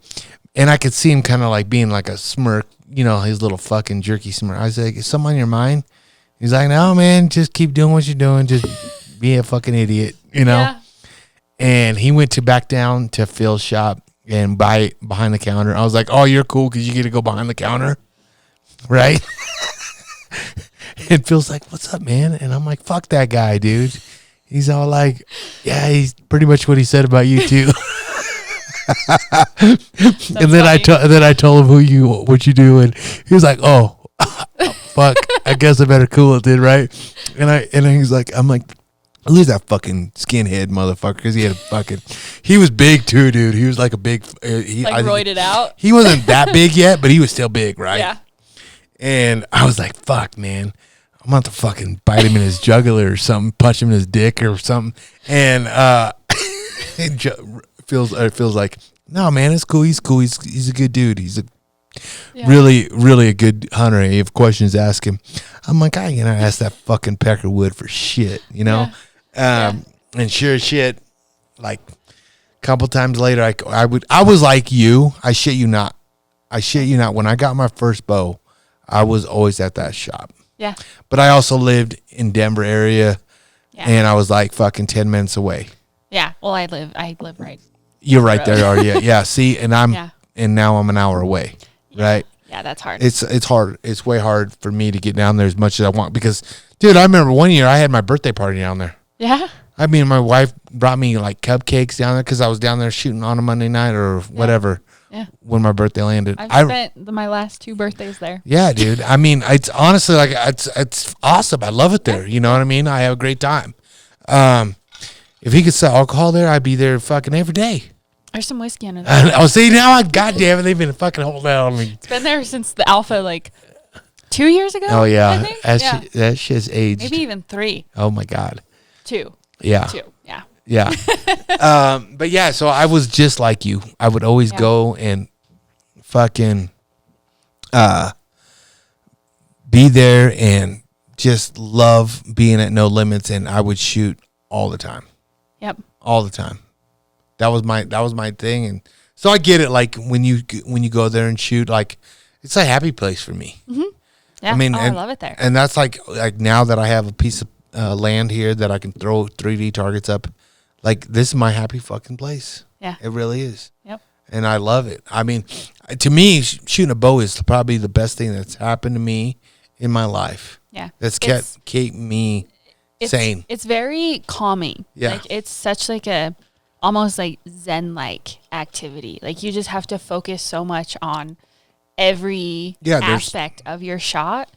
and I could see him kind of like being like a smirk, you know, his little fucking jerky smirk. I was like, is something on your mind? He's like, no, man, just keep doing what you're doing. Just be a fucking idiot, you know? Yeah. And he went back down to Phil's shop and buy behind the counter. I was like, oh, you're cool because you get to go behind the counter, right? And Phil's like, what's up, man? And I'm like, fuck that guy, dude. He's all like, yeah, he's pretty much what he said about you, too. And then I told him what you do, and he was like, oh. Fuck, I guess I better cool it, then, right? And he's like, I'm like, lose that fucking skinhead motherfucker, because he was big too, dude. He was like a big, roided out. He wasn't that big yet, but he was still big, right? Yeah. And I was like, fuck, man, I'm about to fucking bite him in his jugular or something, punch him in his dick or something. And feels like, no, man, it's cool. He's cool. He's a good dude. He's a really, really a good hunter. If you have questions, ask him. I'm like, I ain't gonna ask that fucking Peckerwood for shit, you know? And sure as shit, like a couple times later, I was like you. I shit you not. When I got my first bow, I was always at that shop. Yeah. But I also lived in Denver area, and I was like fucking 10 minutes away. Yeah. Well, I live right. You're right there, are you? Yeah. See, and and now I'm an hour away. Right. Yeah, that's hard. It's hard. It's way hard for me to get down there as much as I want, because, dude, I remember one year I had my birthday party down there. Yeah. I mean, my wife brought me like cupcakes down there because I was down there shooting on a Monday night or whatever. Yeah. When my birthday landed, I've spent my last 2 birthdays there. Yeah, dude. I mean, it's honestly like it's awesome. I love it there. You know what I mean? I have a great time. If he could sell alcohol there, I'd be there fucking every day. There's some whiskey in it. Oh, see, now, goddamn it, they've been fucking holding out on me. It's been there since the Alpha, like 2 years ago. Oh, yeah. That shit's aged. Maybe even 3. Oh, my God. 2. Yeah. 2. Yeah. Yeah. But yeah, so I was just like you. I would always go and fucking be there and just love being at No Limits, and I would shoot all the time. Yep. All the time. That was my thing, and so I get it. Like when you go there and shoot, like it's a happy place for me. Mm-hmm. Yeah, I mean, I love it there. And that's like now that I have a piece of land here that I can throw 3D targets up, like this is my happy fucking place. Yeah, it really is. Yep. And I love it. I mean, to me, shooting a bow is probably the best thing that's happened to me in my life. Yeah, that's kept me sane. It's very calming. Yeah, like it's such like a almost like Zen-like activity. Like you just have to focus so much on every aspect of your shot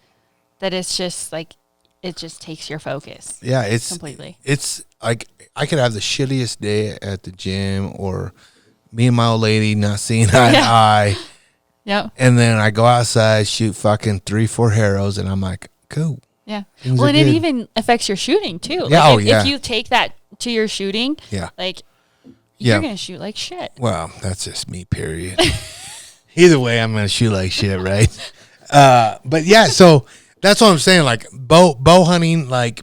that it's just like it just takes your focus. Yeah, it's completely. It's like I could have the shittiest day at the gym, or me and my old lady not seeing eye to eye. Yep. And then I go outside, shoot fucking 3-4 arrows, and I'm like, cool. Yeah. Things Well, are and it good. even affects your shooting too. Yeah, Like if you take that to your shooting, like you're going to shoot like shit. Well, that's just me, period. Either way, I'm going to shoot like shit, right? But yeah, so that's what I'm saying. Like bow hunting, like,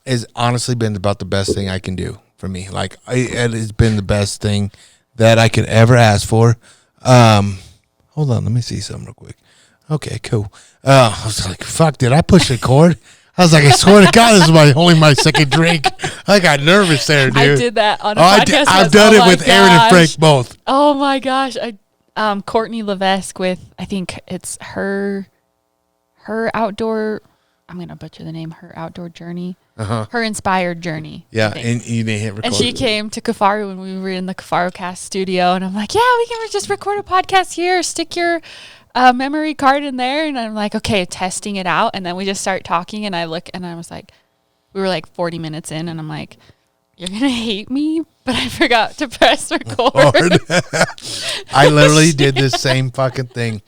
has honestly been about the best thing I can do for me. Like it has been the best thing that I could ever ask for. Hold on, let me see something real quick. Okay, cool. I was like, fuck, did I push record? I was like, I swear to God, this is only my second drink. I got nervous there, dude. I did that on a podcast. I've done it with Aaron and Frank both. Oh my gosh. Courtney Levesque with, I think it's her outdoor, I'm going to butcher the name, her outdoor journey. Her inspired journey. Yeah, and you didn't hit record. And she came to Kifaru when we were in the Cafaro cast studio, and I'm like, yeah, we can just record a podcast here. Stick your memory card in there, and I'm like, okay, testing it out, and then we just start talking, and I look, and I was like, we were like 40 minutes in, and I'm like, you're gonna hate me, but I forgot to press record. I literally did the same fucking thing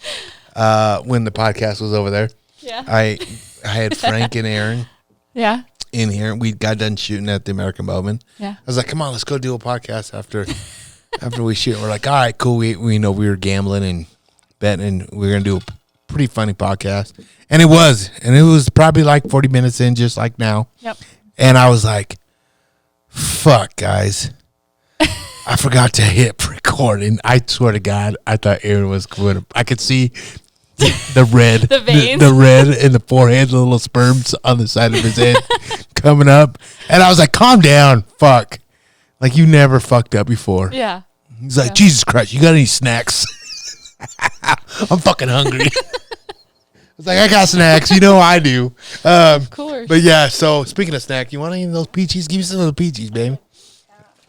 when the podcast was over there. Yeah, I had Frank and Aaron. Yeah. In here, we got done shooting at the American Bowman. Yeah, I was like, "Come on, let's go do a podcast after we shoot." We're like, "All right, cool." We know we were gambling and betting, and we were gonna do a pretty funny podcast, and it was probably like 40 minutes in, just like now. Yep. And I was like, "Fuck, guys, I forgot to hit record." And I swear to God, I thought Aaron was going. I could see the red, the veins, the red in the forehead, the little sperms on the side of his head coming up, and I was like, "Calm down, fuck! Like you never fucked up before." Yeah. He's like, "Jesus Christ, you got any snacks?" I'm fucking hungry. I was like, "I got snacks, you know I do." Of course. But yeah, so speaking of snack, you want any of those peaches? Give me some of those peaches, baby.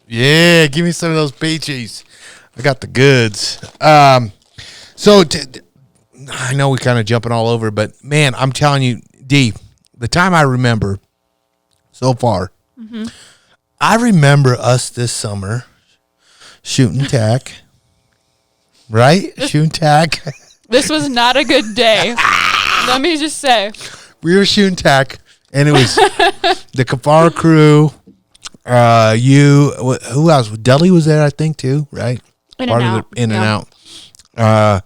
Yeah, give me some of those peaches. I got the goods. So. I know we kind of jumping all over, but man, I'm telling you, D, the time I remember so far, I remember us this summer shooting tack, right? Shooting tack. This was not a good day. Let me just say. We were shooting tack, and it was the Cafaro crew. Who else? Deli was there, I think, too, right? In and out.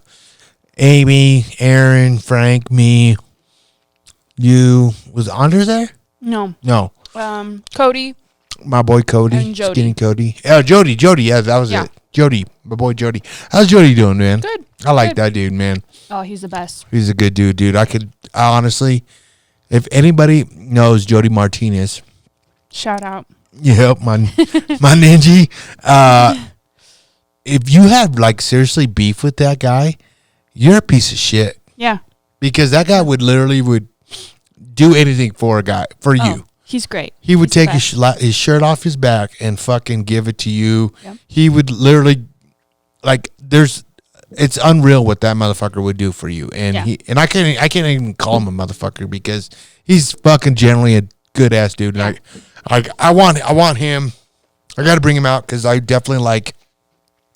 Amy, Aaron, Frank, me, you. Was Anders there? No. Cody. My boy Cody. And Jody. Skinny Cody. Jody. Yeah, that was it. Jody, my boy Jody. How's Jody doing, man? Good. I like that dude, man. Oh, he's the best. He's a good dude. I honestly, if anybody knows Jody Martinez. Shout out. Yep, my ninja. If you have like seriously beef with that guy, you're a piece of shit. Yeah. Because that guy would do anything for you. He's great. He would take his shirt off his back and fucking give it to you. Yep. He would literally, it's unreal what that motherfucker would do for you. And I can't even call him a motherfucker because he's fucking generally a good ass dude. And I want him. I got to bring him out because I definitely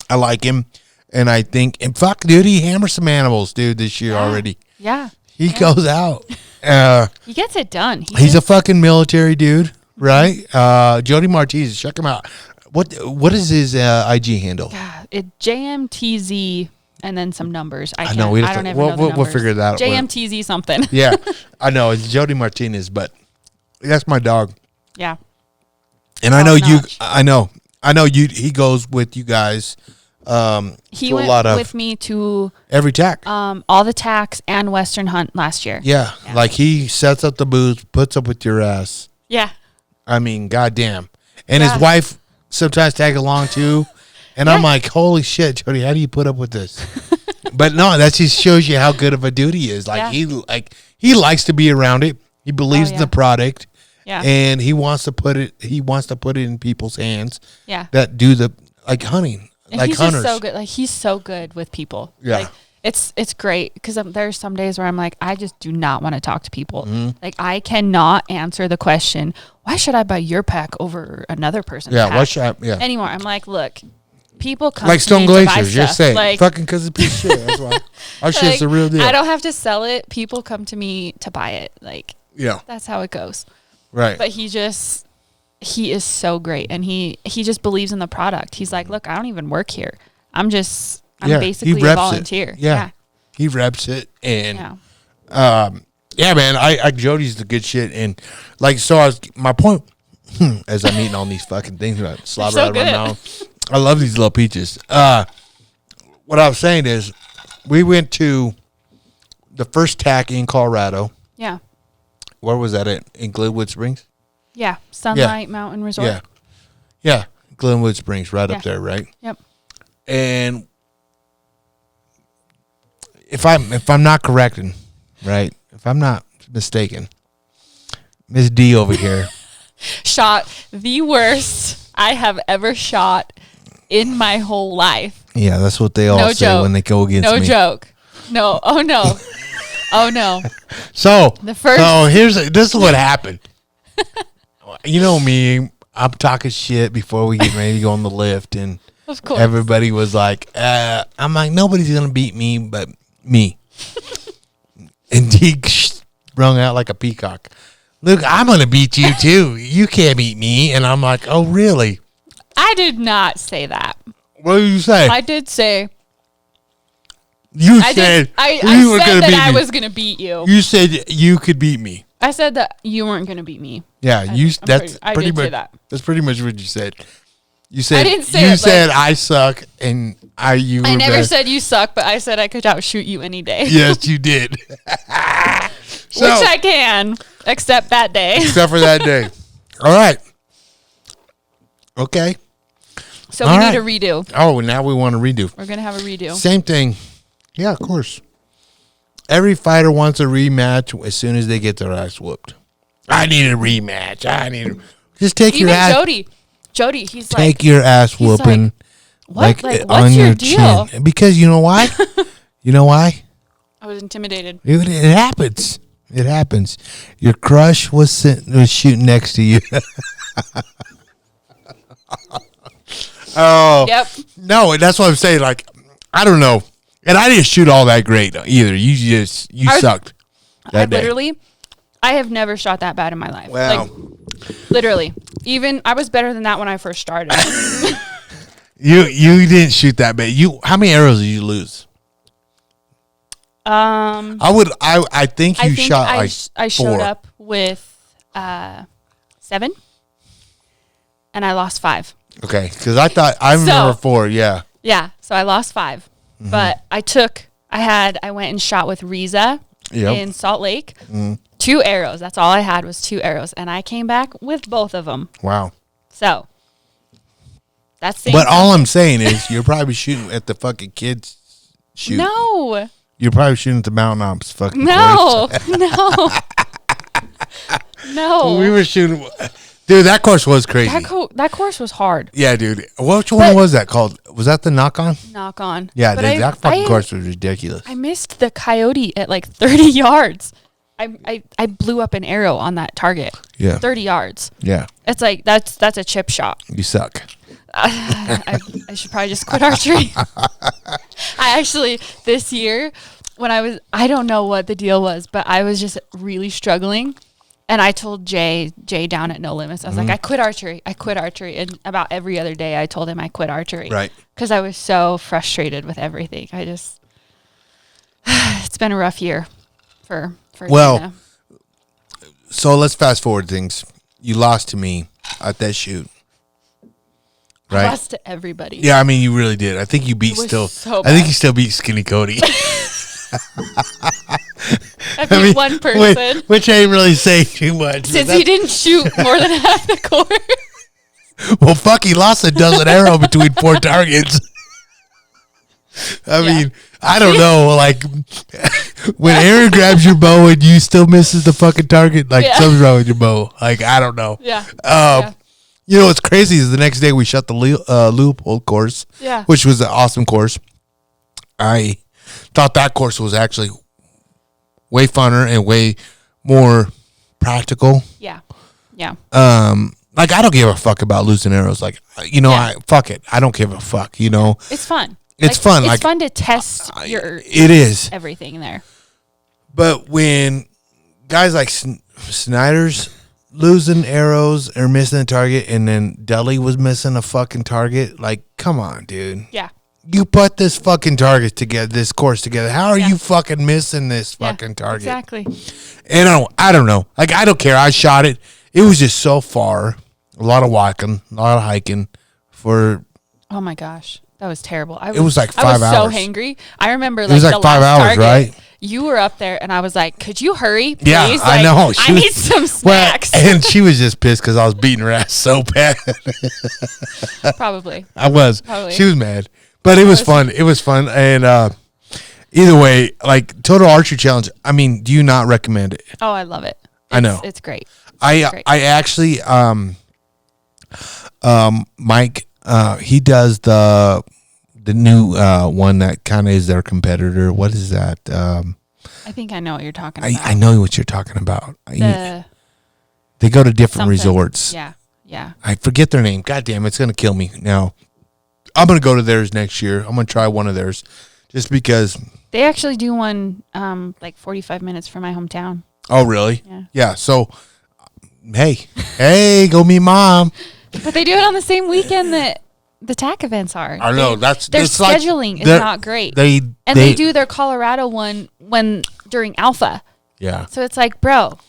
I like him. And I think, and fuck, dude, he hammers some animals, dude, this year already. Yeah. He goes out. He gets it done. He's a fucking military dude, right? Jody Martinez, check him out. What is his IG handle? JMTZ and then some numbers. I don't even know the numbers. We'll figure that out. JMTZ something. Yeah, I know. It's Jody Martinez, but that's my dog. Yeah. And I know you. I know you. He goes with you guys. He went with me to every tack, all the tacks and Western Hunt last year. Yeah, like he sets up the booth, puts up with your ass. Yeah, I mean, goddamn, and his wife sometimes tag along too, and I'm like, holy shit, Jody, how do you put up with this? But no, that just shows you how good of a dude he is. He likes to be around it. He believes in the product. Yeah, and he wants to put it. He wants to put it in people's hands. Yeah, that do the hunting. And he's hunters. Just so good. He's so good with people. Yeah. It's great because there's some days where I'm like, I just do not want to talk to people. Mm-hmm. I cannot answer the question, why should I buy your pack over another person's pack? Why should I? Yeah. Anymore. I'm like, look, people come like Stone Glaciers, just say fucking because it's a piece of shit. That's why. Our shit's the real deal. I don't have to sell it. People come to me to buy it. Yeah. That's how it goes. Right. But he is so great. And he just believes in the product. He's like, look, I don't even work here. I'm basically a volunteer. Yeah. He reps it. And, man, Jody's the good shit. And like, so my point, as I'm eating all these fucking things, slobber out of my mouth. I love these little peaches. What I was saying is, we went to the first tack in Colorado. Yeah. Where was that at? In Glenwood Springs? Yeah. Sunlight Mountain Resort. Yeah. Yeah. Glenwood Springs, right up there, right? Yep. And if I'm not correcting, right? If I'm not mistaken, Miss D over here shot the worst I have ever shot in my whole life. Yeah, that's what they all say when they go against me. No joke. No. Oh no. Oh no. So this is what happened. You know me, I'm talking shit before we get ready to go on the lift, and of course everybody was like, I'm like, nobody's gonna beat me but me. And he sprung out like a peacock. Look, I'm gonna beat you too. You can't beat me. And I'm like, oh really? I did not say that. What did you say? I did say. I said that I was going to beat you. You said you could beat me. I said that you weren't going to beat me. Yeah, that's pretty much that's pretty much what you said. You said I didn't say you said I suck and I never said you suck, but I said I could outshoot you any day. Yes, you did. So, which I can, except that day. Except for that day. All right. Okay. So we need a redo. Oh, now we want a redo. We're going to have a redo. Same thing. Yeah, of course. Every fighter wants a rematch as soon as they get their ass whooped. I need a rematch. Just take your ass. Jody, he's like. Take your ass whooping. What? Like, what's your deal? Chin. Because you know why? You know why? I was intimidated. It happens. It happens. Your crush was shooting next to you. Oh. Yep. No, that's what I'm saying. Like, I don't know. And I didn't shoot all that great either. You sucked. I have never shot that bad in my life. Wow. Like, literally. Even, I was better than that when I first started. You didn't shoot that bad. How many arrows did you lose? I think you shot like 4. I showed up with 7, and I lost 5. Okay, because I remember 4. Yeah. Yeah, so I lost 5, but I went and shot with Riza in Salt Lake. 2 arrows. That's all I had was 2 arrows, and I came back with both of them. Wow. So that's. But all I'm saying is, you're probably shooting at the fucking kids. Shoot. No. You're probably shooting at the Mountain Ops fucking. No. No. We were shooting. Dude, that course was crazy. That course was hard. Yeah, dude. Which one was that called? Was that the Knock On? Knock On. Yeah, dude, that fucking course was ridiculous. I missed the coyote at like 30 yards. I blew up an arrow on that target. Yeah. 30 yards. Yeah. It's like, that's a chip shot. You suck. I should probably just quit archery. I actually, this year, when I don't know what the deal was, but I was just really struggling. And I told Jay down at No Limits, I was like, I quit archery. And about every other day, I told him I quit archery. Right. Because I was so frustrated with everything. It's been a rough year for Dayna. So let's fast forward things. You lost to me at that shoot. Right? I lost to everybody. Yeah, I mean, you really did. I think you beat so I think you still beat Skinny Cody. I beat one person. Which ain't really saying too much. Since he didn't shoot more than half the course. Well, fuck, he lost a dozen arrow between 4 targets. I mean, I don't know. Like, when Aaron grabs your bow and you still misses the fucking target, like, something's wrong with your bow. Like, I don't know. Yeah. You know what's crazy is the next day we shot the Leupold course, which was an awesome course. I thought that course was actually way funner and way more practical. Yeah. Yeah. Like, I don't give a fuck about losing arrows. Like, fuck it. I don't give a fuck, you know. It's fun. It's fun. It's fun to test it is everything there. But when guys like Snyder's losing arrows or missing a target, and then Dudley was missing a fucking target. Like, come on, dude. Yeah. You put this fucking target together, this course together. How are you fucking missing this fucking target? Exactly. And I don't know. Like, I don't care. I shot it. It was just so far. A lot of walking, a lot of hiking for. Oh my gosh. That was terrible. It was like 5 hours. I was so hangry. I remember it was like the 5 last hours, target, right? You were up there, and I was like, "Could you hurry, please? Yeah, like, I know. I need some snacks." Well, and she was just pissed because I was beating her ass so bad. Probably. I was. Probably. She was mad, but it was fun. It was fun, and either way, like Total Archery Challenge. I mean, do you not recommend it? Oh, I love it. I know it's great. I actually Mike he does the new one that kind of is their competitor. What is that? I think I know what you're talking about. I know what you're talking about. They go to different resorts. Yeah. I forget their name. God damn, it's gonna kill me now. I'm gonna go to theirs next year. I'm gonna try one of theirs, just because they actually do one like 45 minutes from my hometown. Oh, really? Yeah. So, hey, go meet Mom. But they do it on the same weekend that the TAC events are. I know their scheduling is not great. They do their Colorado one during Alpha. Yeah. So it's like, bro,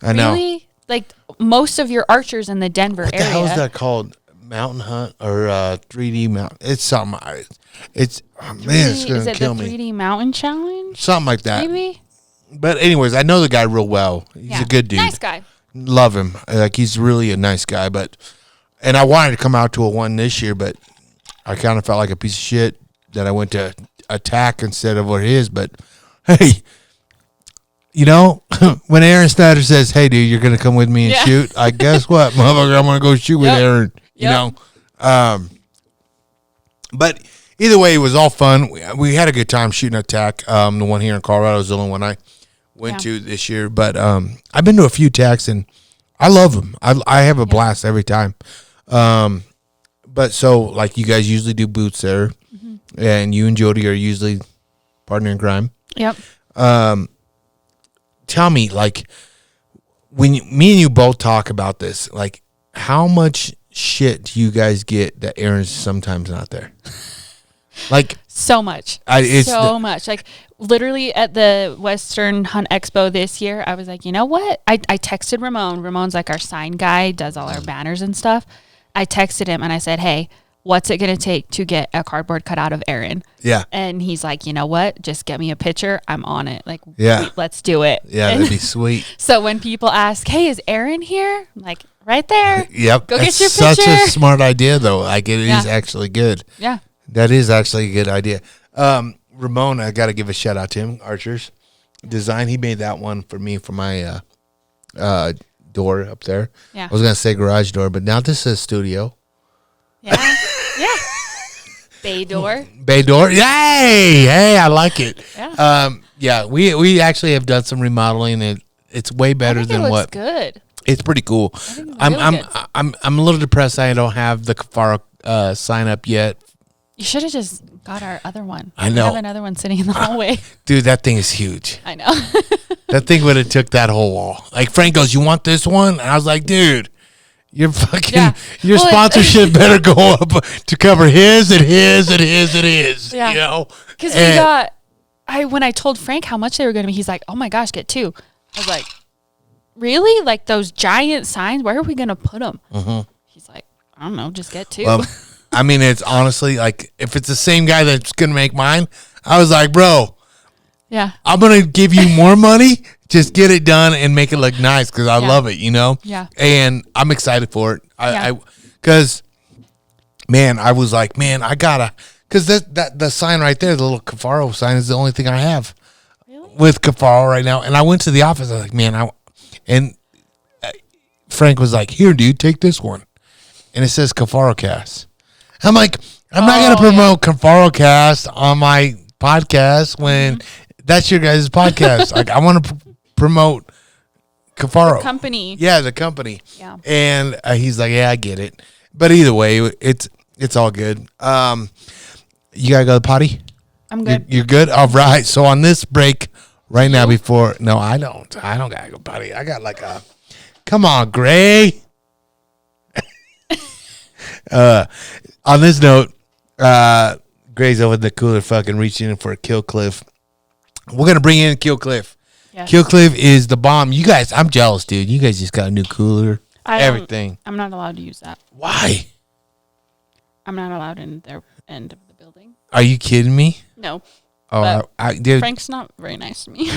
I know. Really? Like most of your archers in the Denver area. What the hell is that called? Mountain Hunt or 3D Mountain? It's something. It's is it kill the me. 3D Mountain Challenge? Something like that. Maybe. But anyways, I know the guy real well. He's a good dude. Nice guy. Love him. Like, he's really a nice guy. And I wanted to come out to a one this year, but I kind of felt like a piece of shit that I went to attack instead of what it is. But hey, when Aaron Snyder says, "Hey, dude, you're gonna come with me and shoot," I guess what, motherfucker, I'm gonna go shoot with Aaron. But either way, it was all fun. We had a good time shooting attack. The one here in Colorado is the only one I went to this year. But I've been to a few tacks, and I love them. I have a blast every time. But so, like, you guys usually do boots there, and you and Jody are usually partner in crime. Yep. Tell me, like, when me and you both talk about this, like, how much shit do you guys get that Aaron's sometimes not there? Like, so much. Much. Like, literally at the Western Hunt Expo this year, I was like, you know what? I texted Ramon. Ramon's like our sign guy, does all our banners and stuff. I texted him and I said, hey, what's it going to take to get a cardboard cutout of Aaron? Yeah. And he's like, you know what? Just get me a picture. I'm on it. Like, let's do it. Yeah, that'd be sweet. So when people ask, hey, is Aaron here? I'm like, right there. Yep. Go get your picture. Such a smart idea, though. Like, it is actually good. Yeah. That is actually a good idea. Ramon, I got to give a shout out to him. Archers Design. He made that one for me for my door up there. Yeah. I was going to say garage door, but now this is studio. Yeah. Yeah. Bay door. Bay door. Yay! Hey, I like it. Yeah. We actually have done some remodeling, and it's way better than what. It's good. It's pretty cool. I'm a little depressed I don't have the Cafaro sign up yet. You should have just got our other one. I know. We have another one sitting in the hallway. Dude, that thing is huge. I know. That thing would have took that whole wall. Like, Frank goes, "You want this one?" And I was like, "Dude, your sponsorship better go up to cover his and his and his and his." Yeah. Because when I told Frank how much they were going to be, he's like, "Oh my gosh, get two." I was like, "Really? Like those giant signs? Where are we going to put them?" He's like, "I don't know, just get two." Well, I mean, it's honestly like, if it's the same guy that's going to make mine, I was like, "Bro, yeah, I'm going to give you more money. Just get it done and make it look nice, because I love it, Yeah. And I'm excited for it. Because, man, I was like, man, I gotta, because that the sign right there, the little Cafaro sign, is the only thing I have with Cafaro right now. And I went to the office. I was like, man, and Frank was like, "Here, dude, take this one," and it says Cafaro Cast. I'm like, I'm not gonna promote Cafaro Cast on my podcast when that's your guys' podcast. Like, I want to promote Cafaro. The company. Yeah, the company. Yeah. And he's like, "Yeah, I get it." But either way, it's all good. You gotta go to the potty? I'm good. You're good? All right. So on this break, right now before. No, I don't. I don't gotta go potty. I got like a. Come on, Gray. On this note, Gray's over the cooler, fucking reaching in for a Kill Cliff. We're gonna bring in Kill Cliff. Yes. Kill Cliff is the bomb. You guys, I'm jealous, dude. You guys just got a new cooler. Everything. I'm not allowed to use that. Why? I'm not allowed in their end of the building. Are you kidding me? No. Oh, dude. Frank's not very nice to me.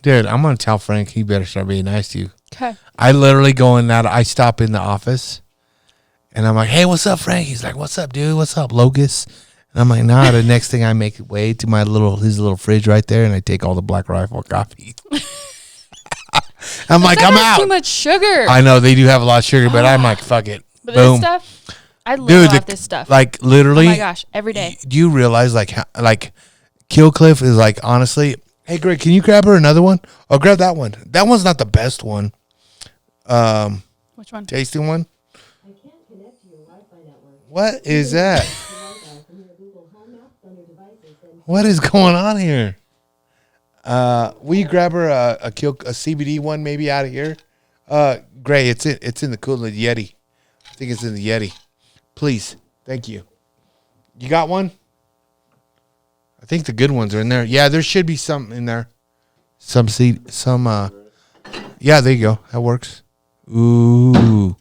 Dude, I'm gonna tell Frank he better start being nice to you. Okay. I literally go in that. I stop in the office, and I'm like, "Hey, what's up, Frank?" He's like, "What's up, dude? What's up, Locust?" And I'm like, "Nah." The next thing I make way to my his little fridge right there, and I take all the Black Rifle coffee. I'm like, I'm out. Too much sugar. I know they do have a lot of sugar, but I'm like, fuck it. But boom. This stuff, I love this stuff. Like literally. Oh my gosh, every day. Do you realize like Kill Cliff is like honestly? Hey, Greg, can you grab her another one? Oh, grab that one. That one's not the best one. Which one? Tasting one. I can't connect to your Wi-Fi network. What is that? What is going on here? Will you grab her a CBD one maybe out of here? Gray, it's in the cooler Yeti. I think it's in the Yeti. Please, thank you. You got one? I think the good ones are in there. Yeah, there should be some in there. Yeah, there you go. That works. Ooh,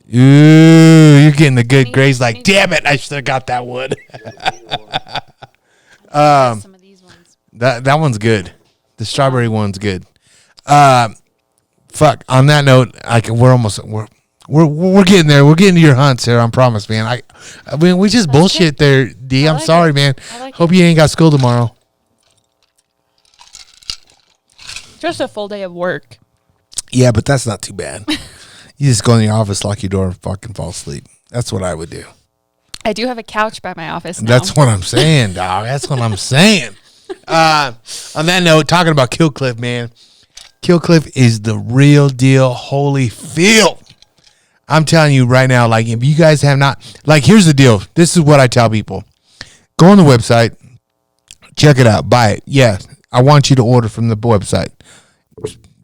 you're getting the good. Gray's like, damn it, I should have got that one. Some of these ones. That one's good. The strawberry one's good. Fuck. On that note, we're getting there. We're getting to your hunts here. I promise, man. I mean, we just bullshit there, D. I'm sorry, man. Hope you ain't got school tomorrow. Just a full day of work. Yeah, but that's not too bad. You just go in the office, lock your door, and fucking fall asleep. That's what I would do. I do have a couch by my office now. That's what I'm saying, dog. That's what I'm saying. On that note, talking about Kill Cliff, man. Kill Cliff is the real deal. Holyfield. I'm telling you right now, like, if you guys have not, like, here's the deal. This is what I tell people. Go on the website. Check it out. Buy it. Yeah, I want you to order from the website.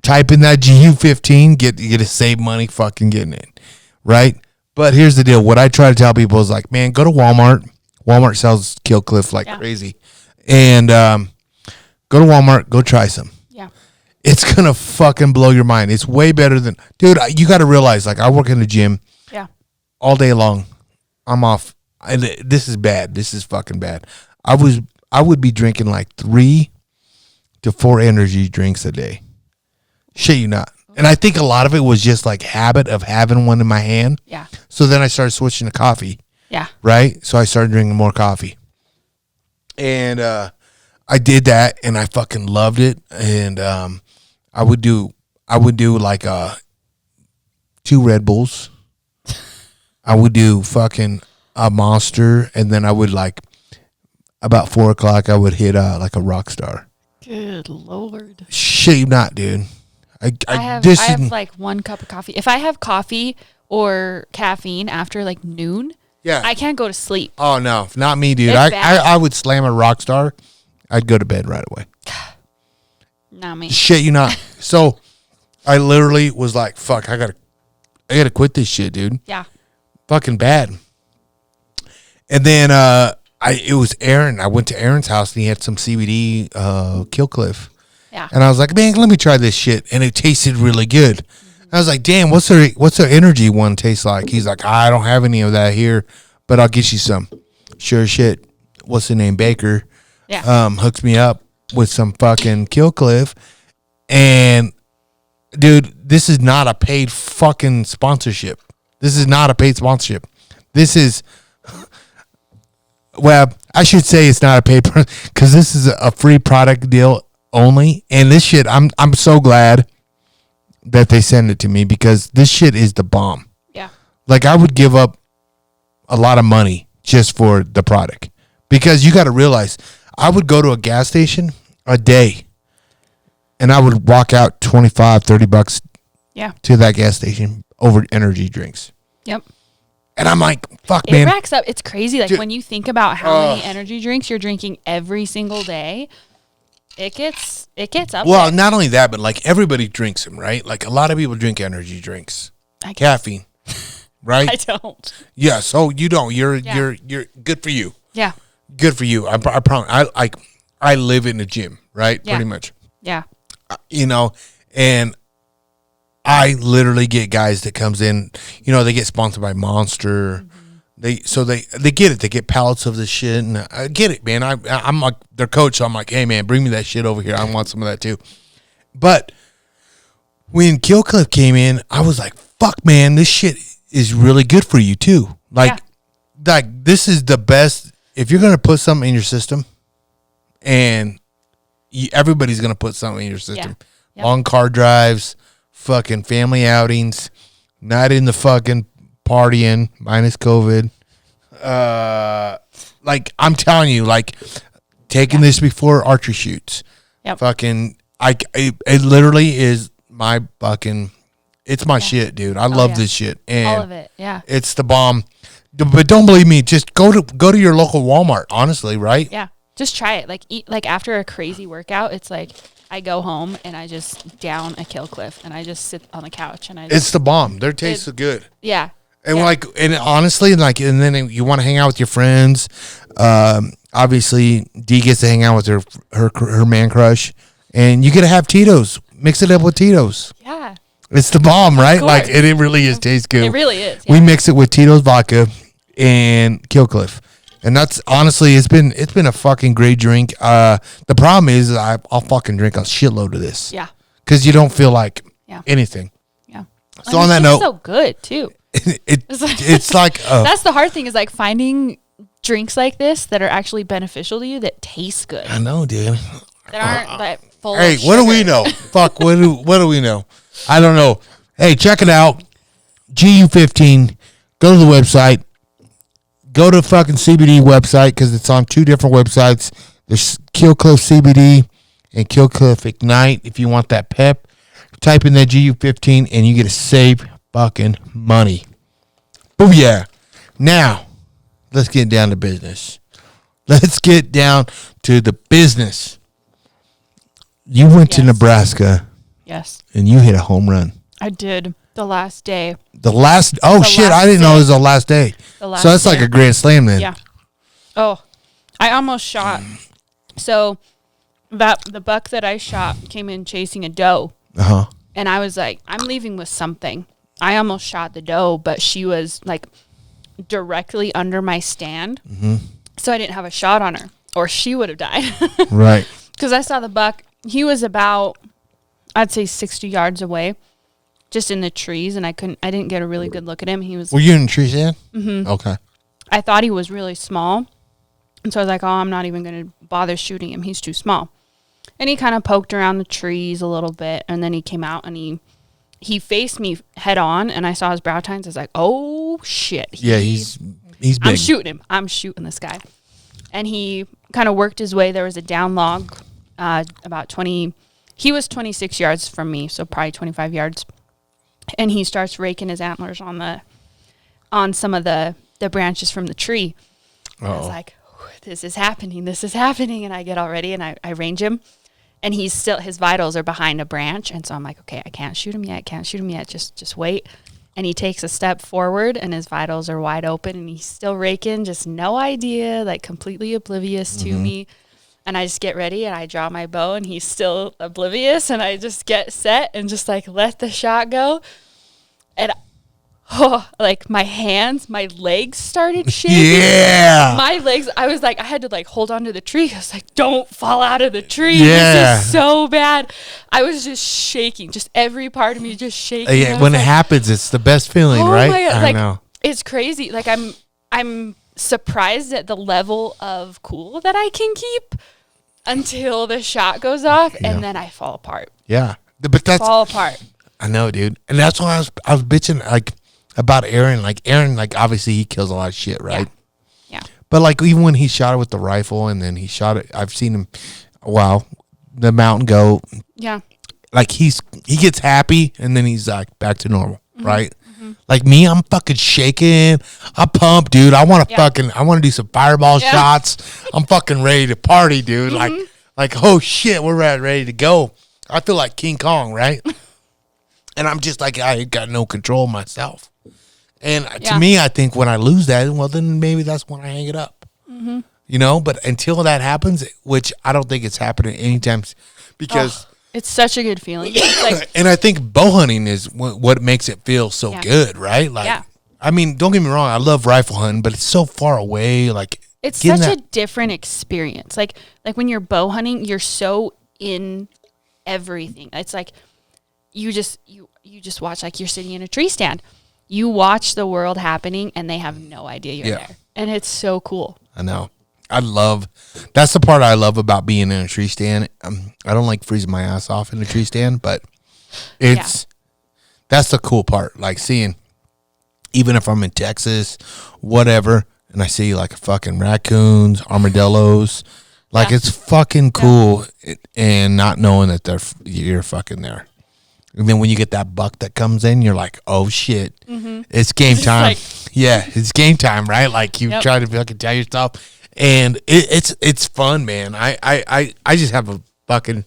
Type in that GU15. Get to save money fucking getting it. Right? But here's the deal. What I try to tell people is like, man, go to Walmart. Walmart sells Kill Cliff like crazy. And go to Walmart. Go try some. Yeah. It's going to fucking blow your mind. It's way better than... Dude, you got to realize, like, I work in the gym. Yeah. All day long. I'm off. And this is bad. This is fucking bad. I would be drinking like 3 to 4 energy drinks a day. Shit you not. And I think a lot of it was just like habit of having one in my hand. Yeah. So then I started switching to coffee. Yeah. Right? So I started drinking more coffee. And I did that and I fucking loved it. And I would do like 2 Red Bulls. I would do fucking a Monster, and then I would like about 4 o'clock I would hit like a Rockstar. Good Lord. Shit you not, dude. I have like 1 cup of coffee. If I have coffee or caffeine after like noon, I can't go to sleep. Oh no, not me, dude. I would slam a Rockstar. I'd go to bed right away. Not me. Shit you not. So I literally was like, fuck, I gotta quit this shit, dude. Yeah. Fucking bad. And then it was Aaron. I went to Aaron's house and he had some CBD Kill Cliff. Yeah. And I was like, man, let me try this shit. And it tasted really good. Mm-hmm. I was like, damn, what's their energy one taste like? He's like, I don't have any of that here, but I'll get you some. Sure shit. What's the name? Baker. Yeah. Hooks me up with some fucking Kill Cliff. And dude, this is not a paid fucking sponsorship. This is not a paid sponsorship. This is, well, I should say it's not a paid, because this is a free product deal only. And this shit, I'm so glad that they send it to me, because this shit is the bomb. Yeah. Like, I would give up a lot of money just for the product, because you got to realize, I would go to a gas station a day and I would walk out $25-$30 to that gas station over energy drinks. Yep. And I'm like, fuck, man. It racks up. It's crazy. Like, dude, when you think about how many energy drinks you're drinking every single day, it gets up Well, there. not only that, but like everybody drinks them, right? Like a lot of people drink energy drinks, caffeine, right? I don't. Yeah, so you don't. You're good for you. Yeah. Good for you. I promise. I live in the gym, right? Yeah. Pretty much. Yeah. You know, and I literally get guys that comes in. You know, they get sponsored by Monster. They get it. They get pallets of this shit, and I get it, man. I'm like their coach, so I'm like, hey, man, bring me that shit over here. I want some of that too. But when Killcliff came in, I was like, fuck, man, this shit is really good for you too. Like this is the best. If you're gonna put something in your system, and everybody's gonna put something in your system, long car drives, fucking family outings, not in the fucking partying minus COVID. Like I'm telling you, like taking this before archery shoots. Yep. Fucking, it literally is my fucking. It's my shit, dude. I love this shit, and all of it. Yeah, it's the bomb. But don't believe me. Just go to your local Walmart. Honestly, right? Yeah, just try it. Like after a crazy workout, it's like I go home and I just down a Killcliff and I just sit on the couch and it's the bomb. Their taste is good. Yeah. And and honestly, like, and then you want to hang out with your friends. Obviously, Dee gets to hang out with her man crush, and you get to have Tito's. Mix it up with Tito's. Yeah. It's the bomb, right? Like, it really is tastes good. It really is. Yeah. We mix it with Tito's vodka and Killcliff, and that's honestly, it's been a fucking great drink. The problem is, I'll fucking drink a shitload of this. Yeah. Because you don't feel like anything. Yeah. So on that note, so good too. It's like that's the hard thing is like finding drinks like this that are actually beneficial to you that taste good. I know, dude. That aren't like full. Hey, of what do sugar. we know? Fuck, what do we know? I don't know. Hey, check it out. GU15. Go to the website. Go to fucking CBD website because it's on two different websites. There's Killcliff CBD and Killcliff Ignite. If you want that pep, type in that GU15 and you get to save fucking money. Booyah. Now, let's get down to business. Let's get down to the business. You went to Nebraska. Yes. And you hit a home run. I did the last day. I didn't know it was the last day. So that's like a grand slam then. Yeah. Oh, I almost shot. So the buck that I shot came in chasing a doe. Uh-huh. And I was like, I'm leaving with something. I almost shot the doe, but she was like directly under my stand. Mm-hmm. So I didn't have a shot on her or she would have died. Right. Because I saw the buck. He was about, I'd say 60 yards away, just in the trees, and I didn't get a really good look at him. Were you in the trees then? Mm-hmm. Okay. I thought he was really small, and so I was like, oh, I'm not even going to bother shooting him. He's too small. And he kind of poked around the trees a little bit, and then he came out, and he faced me head on, and I saw his brow tines. I was like, oh, shit. He's big. I'm shooting him. I'm shooting this guy. And he kind of worked his way. There was a down log about 20. He was 26 yards from me, so probably 25 yards. And he starts raking his antlers on some of the branches from the tree. And I was like, this is happening. And I get all ready and I range him. And his vitals are behind a branch. And so I'm like, okay, I can't shoot him yet. Just wait. And he takes a step forward and his vitals are wide open and he's still raking, just no idea, like completely oblivious to me. And I just get ready and I draw my bow and he's still oblivious and I just get set and just like let the shot go. And like my legs started shaking. Yeah. My legs, I was like, I had to like hold on to the tree. I was like, don't fall out of the tree. Yeah. This is so bad. I was just shaking, just every part of me just shaking. Yeah, when it happens, it's the best feeling, right? My God. I know. It's crazy. Like I'm surprised at the level of cool that I can keep until the shot goes off and then I fall apart. Yeah. But that's fall apart. I know, dude. And that's why I was bitching like about Aaron. Like Aaron, like obviously he kills a lot of shit, right? Yeah. But like even when he shot it with the rifle and then he shot it, I've seen him the mountain goat. Yeah. Like he gets happy and then he's like back to normal, right? Mm-hmm. Like me, I'm fucking shaking. I'm pumped, dude. I want to do some fireball shots. I'm fucking ready to party, dude. Like, oh shit, we're ready to go. I feel like King Kong, right? And I'm just like, I got no control of myself. And to me, I think when I lose that, well, then maybe that's when I hang it up. Mm-hmm. You know, but until that happens, which I don't think it's happening anytime, because it's such a good feeling. It's like, and I think bow hunting is what makes it feel so good, right? Like, I mean, don't get me wrong, I love rifle hunting, but it's so far away. Like, it's such a different experience. Like when you're bow hunting, you're so in everything. It's like you just watch, like you're sitting in a tree stand. You watch the world happening, and they have no idea you're there, and it's so cool. I know. That's the part I love about being in a tree stand. I don't like freezing my ass off in a tree stand, but that's the cool part. Like seeing, even if I'm in Texas, whatever, and I see like fucking raccoons, armadillos, like it's fucking cool, and not knowing that you're fucking there. And then when you get that buck that comes in, you're like, oh shit, it's game time. It's game time, right? Like you try to fucking tell yourself. And it's fun, man. I just have a fucking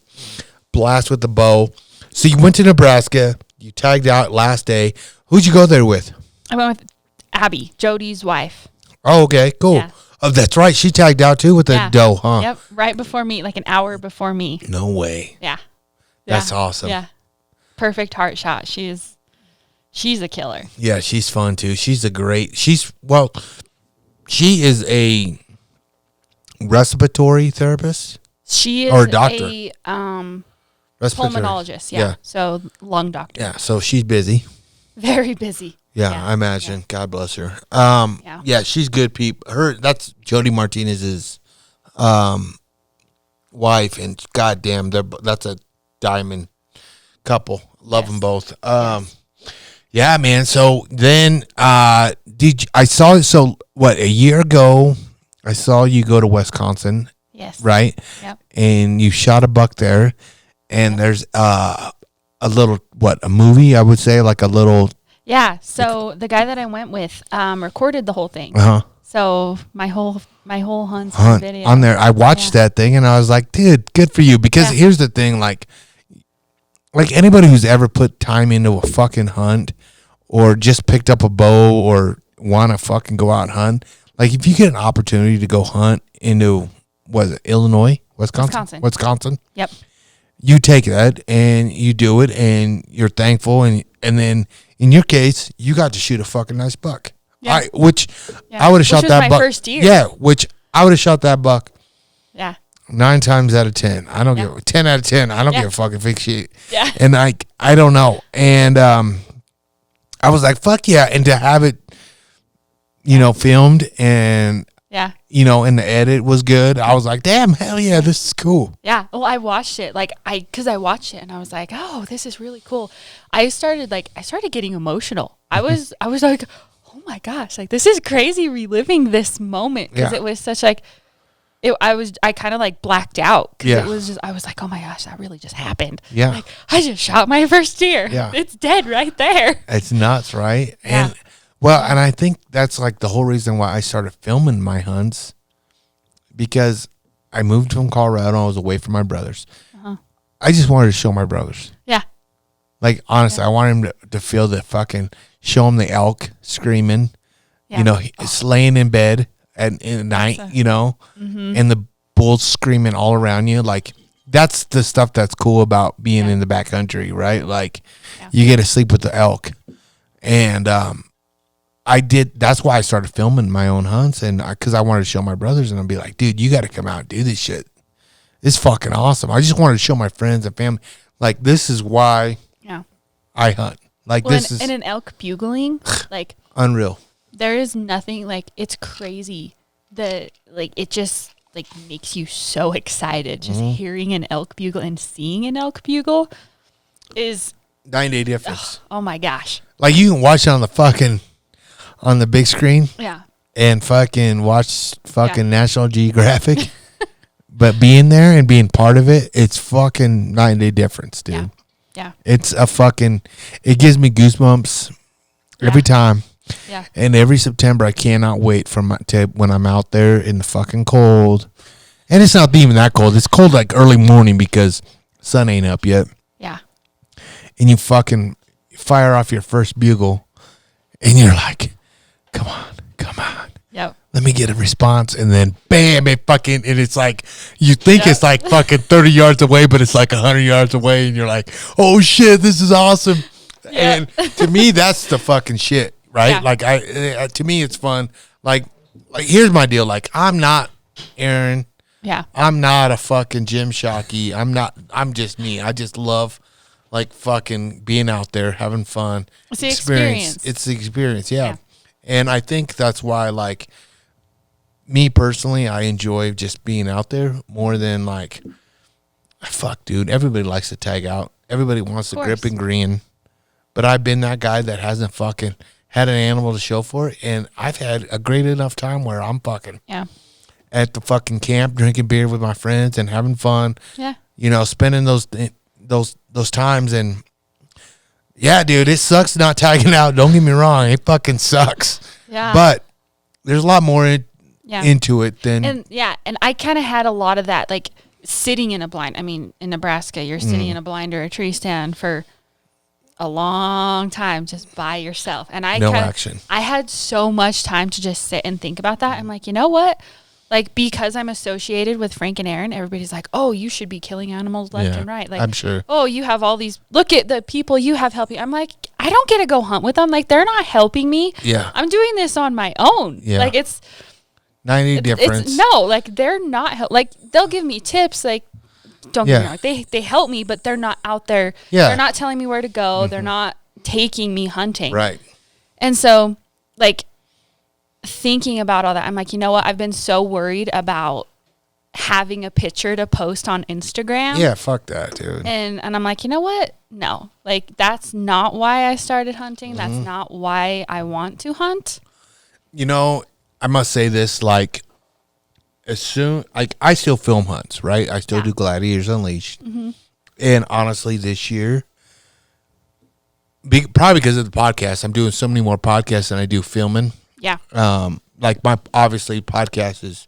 blast with the bow. So you went to Nebraska. You tagged out last day. Who'd you go there with? I went with Abby, Jody's wife. Oh, okay, cool. Yeah. Oh, that's right. She tagged out too with the doe, huh? Yep, right before me, like an hour before me. No way. Yeah. That's awesome. Yeah. Perfect heart shot. She's a killer. Yeah, she's fun too. She is a respiratory therapist. She is or a doctor. A pulmonologist. Yeah. So lung doctor. Yeah. So she's busy. Very busy. Yeah, I imagine. Yeah. God bless her. Yeah, she's good people. That's Jody Martinez's wife, and goddamn, that's a diamond couple. Love them both. Yeah, man. So then, I saw it. So what? A year ago, I saw you go to Wisconsin. Yes. Right. Yep. And you shot a buck there, and there's a little a movie, I would say, like a little. Yeah. So the guy that I went with recorded the whole thing. So my whole hunt video on there. I watched that thing, and I was like, dude, good for you. Because here's the thing, like anybody who's ever put time into a fucking hunt, or just picked up a bow, or want to fucking go out and hunt, like if you get an opportunity to go hunt into Illinois, Wisconsin. Yep. You take that and you do it, and you're thankful, and then in your case, you got to shoot a fucking nice buck. Yeah. I would have shot that buck. First year. Yeah, which I would have shot that buck. Yeah. 9 times out of 10. I don't give 10 out of 10. I don't give a fucking fig shit. Yeah. And I don't know. And I was like, fuck yeah. And to have it, filmed, and and the edit was good. I was like, damn, hell yeah, this is cool. Yeah. Well, I watched it because I watched it and I was like, oh, this is really cool. I started getting emotional. I was like, oh my gosh, like this is crazy reliving this moment, because it was such like. I kind of like blacked out, because it was just, I was like, oh my gosh, that really just happened. Yeah. Like, I just shot my first deer. Yeah. It's dead right there. It's nuts, right? Yeah. And I think that's like the whole reason why I started filming my hunts, because I moved from Colorado. I was away from my brothers. I just wanted to show my brothers. Yeah. Like, honestly, I wanted them to feel show them the elk screaming, it's laying in bed in the night, and the bulls screaming all around you. Like, that's the stuff that's cool about being in the backcountry, right? Like, you get to sleep with the elk. And that's why I started filming my own hunts, and because I wanted to show my brothers, and I'd be like, dude, you got to come out and do this shit. It's fucking awesome. I just wanted to show my friends and family, like, this is why I hunt. Like, this is. And an elk bugling, like. Unreal. There is nothing, like, it's crazy that, like, it just, like, makes you so excited. Just hearing an elk bugle and seeing an elk bugle is 9-day difference. Oh my gosh. Like, you can watch it on the big screen. Yeah. And fucking watch National Geographic. But being there and being part of it, it's fucking 9-day difference, dude. Yeah. It's it gives me goosebumps every time. Yeah. And every September, I cannot wait to when I'm out there in the fucking cold And it's not even that cold. It's cold like early morning because sun ain't up yet. Yeah. And you fucking fire off your first bugle, and you're like, come on. Yep. Let me get a response, and then bam, and it's like, you think it's like fucking 30 yards away, but it's like 100 yards away, and you're like, oh shit, this is awesome. And to me, that's the fucking shit, right? Yeah. Like, to me, it's fun. Like, here's my deal. Like, I'm not Aaron. Yeah. I'm not a fucking Jim Shockey. I'm just me. I just love, like, fucking being out there, having fun. It's the experience. It's the experience, yeah. And I think that's why, like, me personally, I enjoy just being out there more than, like, fuck, dude. Everybody likes to tag out. Everybody wants to grip and green. But I've been that guy that hasn't fucking had an animal to show for it. And I've had a great enough time where I'm fucking at the fucking camp, drinking beer with my friends and having fun. Yeah. You know, spending those times. And yeah, dude, it sucks not tagging out. Don't get me wrong. It fucking sucks. Yeah. But there's a lot more into it than. And I kind of had a lot of that, like sitting in a blind. I mean, in Nebraska, you're sitting in a blind or a tree stand for a long time just by yourself. And action. I had so much time to just sit and think about that. I'm like, you know what? Like, because I'm associated with Frank and Aaron, everybody's like, oh, you should be killing animals left and right. Like, I'm sure. Oh, you have all these, look at the people you have helping. I'm like, I don't get to go hunt with them. Like, they're not helping me. Yeah. I'm doing this on my own. Yeah. Like, it's 90 difference. Like, they're not, like, they'll give me tips. Like, don't get me wrong. They help me, but they're not out there. Yeah. They're not telling me where to go. They're not taking me hunting. Right. And so, like, thinking about all that, I'm like, you know what? I've been so worried about having a picture to post on Instagram. Yeah, fuck that, dude. And I'm like, you know what? No. Like, that's not why I started hunting. That's not why I want to hunt. You know, I must say this, like, I still film hunts, right? I still do Gladiators Unleashed. And honestly, this year, probably because of the podcast, I'm doing so many more podcasts than I do filming. Yeah. Like, my obviously podcast has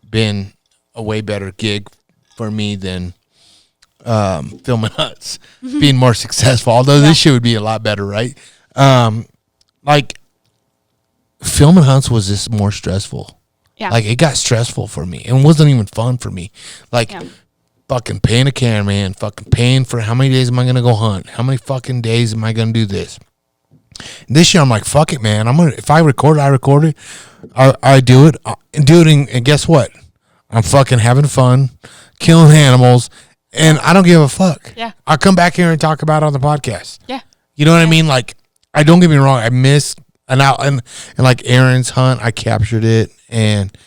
been a way better gig for me than filming hunts, being more successful. Although this shit would be a lot better, right? Like, filming hunts was just more stressful. Yeah. Like, it got stressful for me. It wasn't even fun for me. Like, fucking paying a cameraman, fucking paying for how many days am I going to go hunt? How many fucking days am I going to do this? This year, I'm like, fuck it, man. If I record it, I record it. I do it. And guess what? I'm fucking having fun, killing animals, and I don't give a fuck. Yeah. I'll come back here and talk about it on the podcast. Yeah. You know what I mean? Like, I don't get me wrong. I miss and like Aaron's hunt, I captured it, and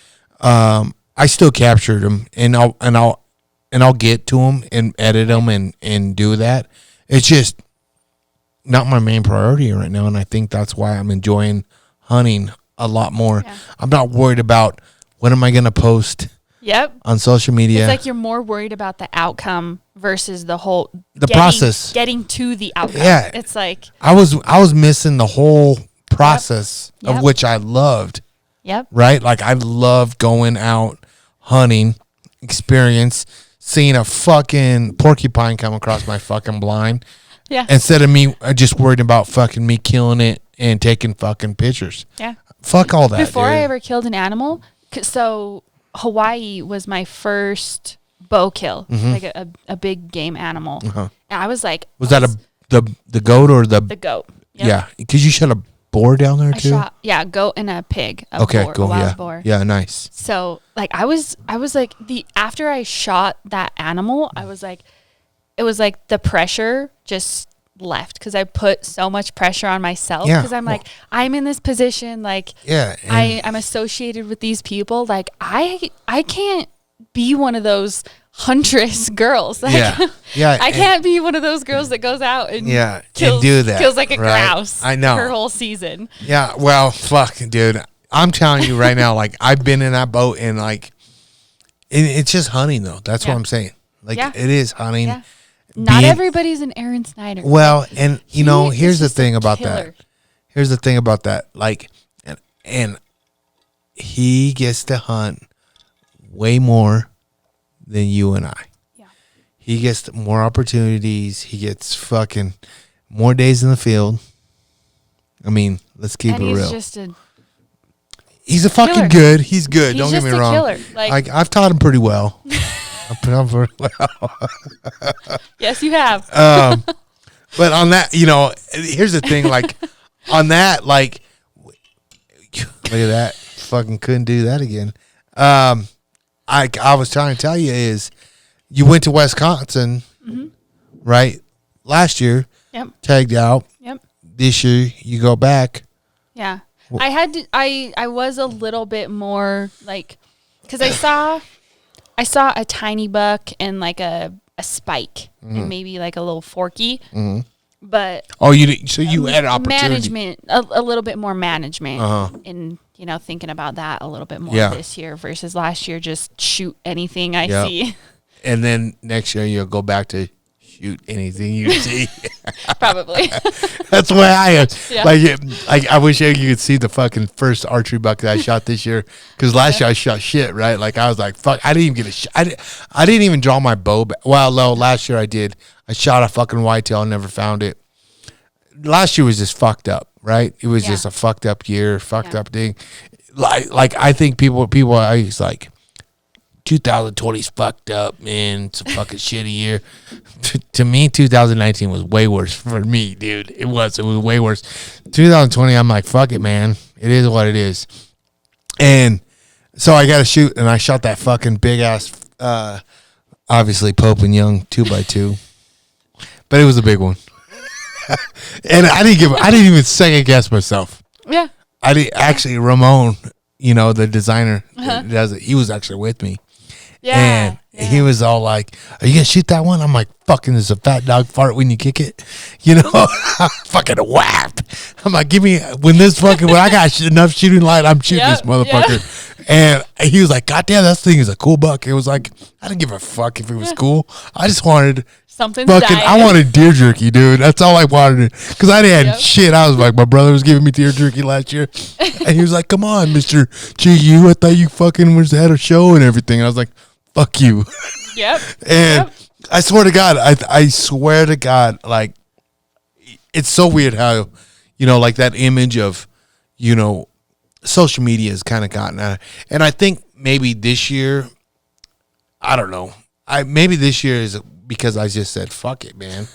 I still captured him, and I'll get to him and edit them and do that. It's just not my main priority right now, and I think that's why I'm enjoying hunting a lot more. Yeah. I'm not worried about what am I going to post on social media. It's like you're more worried about the outcome versus the process. Getting to the outcome. Yeah. It's like I was missing the whole process of which I loved. Yep. Right? Like, I love going out hunting, experience, seeing a fucking porcupine come across my fucking blind. Yeah. Instead of me just worried about fucking me killing it and taking fucking pictures. Yeah. Fuck all that. Before I ever killed an animal, so Hawaii was my first bow kill, like a big game animal. And I was like, was that the goat or the goat? Yep. Yeah, because you shot a boar down there too. A goat and a pig. A wild boar. Yeah, nice. So like I was like after I shot that animal, I was like, it was like the pressure just left because I put so much pressure on myself because I'm like, I'm in this position, like I'm associated with these people, like I can't be one of those huntress girls. Like, I can't be one of those girls that goes out and kills like a grouse. I know her whole season. Yeah, well, fuck, dude. I'm telling you right now, like I've been in that boat and like it's just hunting though. That's what I'm saying. Like it is hunting. Yeah. Not everybody's an Aaron Snyder. Well, and you know, here's the thing about that. Here's the thing about that. Like, and he gets to hunt way more than you and I. Yeah. He gets more opportunities. He gets fucking more days in the field. I mean, let's keep it real. He's a fucking good. He's good. Don't get me wrong. Killer. Like, I've taught him pretty well. I've taught him pretty well. Yes, you have. But on that, here's the thing. Like, on that, like, look at that. Fucking couldn't do that again. I was trying to tell you is you went to Wisconsin, right? Last year. Yep. Tagged out. Yep. This year you go back. Yeah. I had to, I was a little bit more like, because I saw a tiny buck and like a spike and maybe like a little forky, but you had opportunity. Management, a little bit more management, and thinking about that a little bit more this year versus last year. Just shoot anything I see, and then next year you'll go back to shoot anything you see. Probably. That's the way I am. Yeah. Like I wish you could see the fucking first archery buck that I shot this year. Because last year I shot shit, right? Like I was like, fuck, I didn't even get a shot. I didn't even draw my bow back. Well, no, last year I did. I shot a fucking whitetail and never found it. Last year was just fucked up, right? It was just a fucked up year, fucked up thing. Like I think people I was like, 2020's fucked up, man. It's a fucking shitty year. To me, 2019 was way worse for me, dude. It was way worse. 2020, I'm like, fuck it, man. It is what it is. And so I got to shoot, and I shot that fucking big ass, obviously Pope and Young 2x2, but it was a big one. And I didn't even second guess myself. Yeah. Actually, Ramon, the designer, that does it, he was actually with me. Yeah. And he was all like, are you going to shoot that one? I'm like, fucking, there's a fat dog fart when you kick it. Fucking whap. I'm like, when I got enough shooting light, I'm shooting this motherfucker. And he was like, God damn, that thing is a cool buck. It was like, I didn't give a fuck if it was cool. I just wanted something fucking, I wanted deer jerky, dude. That's all I wanted. Because I didn't have shit. I was like, my brother was giving me deer jerky last year. And he was like, come on, Mr. GU. I thought you fucking had a show and everything. And I was like, fuck you. Yep. And I swear to God, I swear to God, like, it's so weird how, like that image of, social media has kind of gotten out. And I think maybe this year, I don't know. Maybe this year is because I just said, fuck it, man.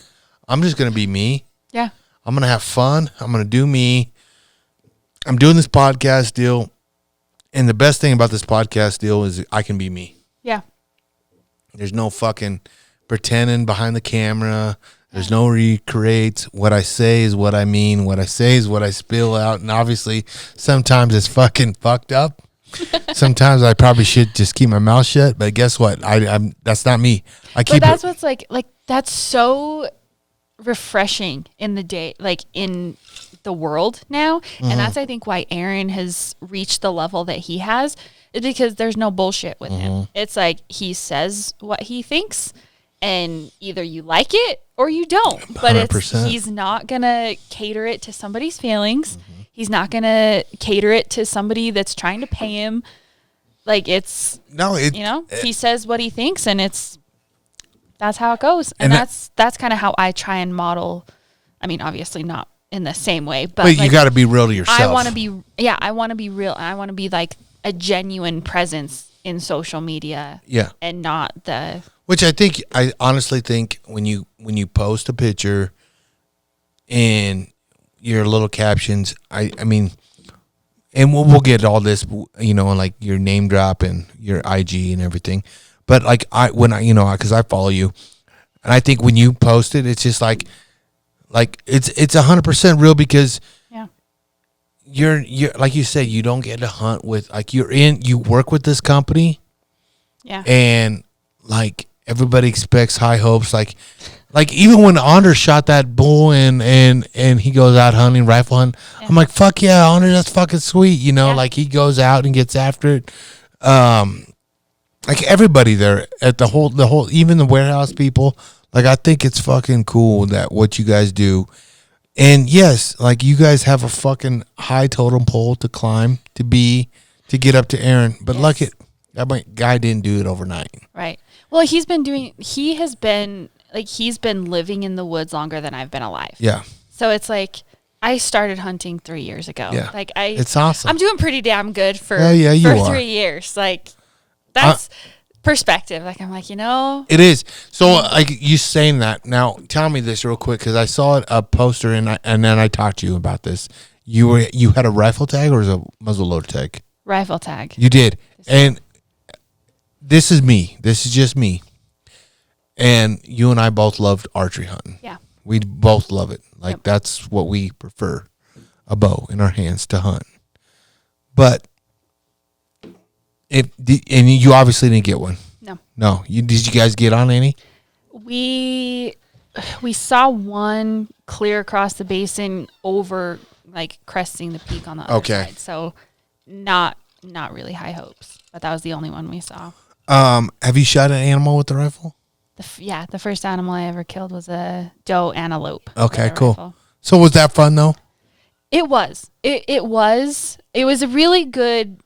I'm just going to be me. Yeah. I'm going to have fun. I'm going to do me. I'm doing this podcast deal. And the best thing about this podcast deal is I can be me. Yeah. There's no fucking pretending behind the camera. There's no recreates. What I say is what I mean. What I say is what I spill out. And obviously, sometimes it's fucking fucked up. Sometimes I probably should just keep my mouth shut. But guess what? I'm that's not me. But that's what's like that's so refreshing in the day, like in the world now. And that's, I think, why Aaron has reached the level that he has. Because there's no bullshit with him. It's like he says what he thinks, and either you like it or you don't. But he's not going to cater it to somebody's feelings. He's not going to cater it to somebody that's trying to pay him. Like he says what he thinks, and that's how it goes. And that's kind of how I try and model. I mean, obviously not in the same way, but you got to be real to yourself. I want to be real. I want to be like a genuine presence in social media. Yeah. And not which I honestly think when you post a picture and your little captions, I mean, and we'll get all this, like your name drop and your IG and everything. But like cause I follow you, and I think when you post it, it's just like it's 100% real because you're like you said, you don't get to hunt with, like, you work with this company. Yeah. And like everybody expects high hopes. Like even when Anders shot that bull and he goes out hunting, rifle hunt, I'm like, fuck yeah, Anders, that's fucking sweet. Like he goes out and gets after it. Like everybody there at the whole, even the warehouse people, like, I think it's fucking cool that what you guys do. And yes, like you guys have a fucking high totem pole to climb to get up to Aaron. But look, that guy didn't do it overnight. Right. Well, he has been living in the woods longer than I've been alive. Yeah. So it's like I started hunting 3 years ago. Yeah. Like it's awesome. I'm doing pretty damn good for, you for are. 3 years. Like that's perspective. Like I'm like, It is. So like you saying that now, tell me this real quick because I saw a poster and then I talked to you about this. You had a rifle tag or was it a muzzleloader tag? Rifle tag. You did, and this is me. This is just me. And you and I both loved archery hunting. Yeah. We both love it. Like that's what we prefer, a bow in our hands to hunt. But and you obviously didn't get one. No. Did you guys get on any? We saw one clear across the basin over like cresting the peak on the other side. So not really high hopes, but that was the only one we saw. Have you shot an animal with the rifle? The first animal I ever killed was a doe antelope. Okay, cool. Rifle. So was that fun though? It was. It was a really good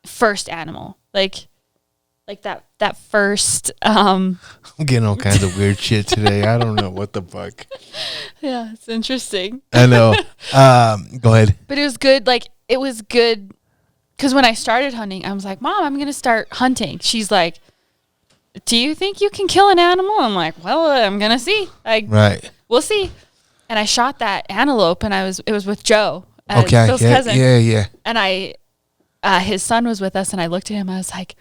first animal. Like that first I'm getting all kinds of weird shit today. I don't know what the fuck. Yeah, it's interesting. I know. Go ahead. But it was good. Like it was good because when I started hunting, I was like, Mom, I'm gonna start hunting. She's like, do you think you can kill an animal? I'm like, well, I'm gonna see. Right. We'll see. And I shot that antelope, and it was with Joe, okay, Phil's cousin. Yeah. And his son was with us, and I looked at him. I was like,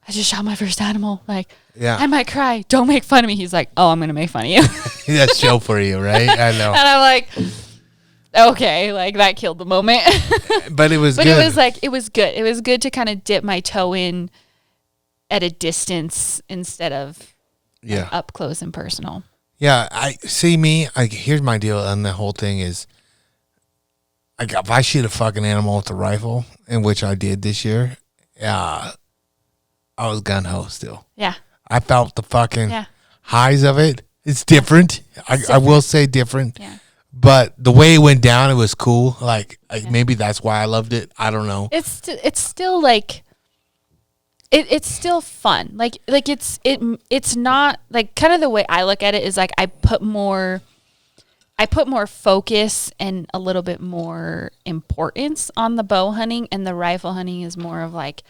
I just shot my first animal. Like, I might cry. Don't make fun of me. He's like, oh, I'm gonna make fun of you. That's Joe for you, right? I know. And I'm like, okay, like that killed the moment. But it was. But good. it was like it was good. It was good to kind of dip my toe in at a distance instead of up close and personal. Yeah, I see me. Here's my deal on the whole thing is, if I shoot a fucking animal with a rifle, in which I did this year, I was gun ho still. Yeah, I felt the fucking highs of it. It's different. I will say different. Yeah. But the way it went down, it was cool. Like maybe that's why I loved it. I don't know. It's still like. It's still fun. Like it's not like kind of the way I look at it is like I put more focus and a little bit more importance on the bow hunting, and the rifle hunting is more of like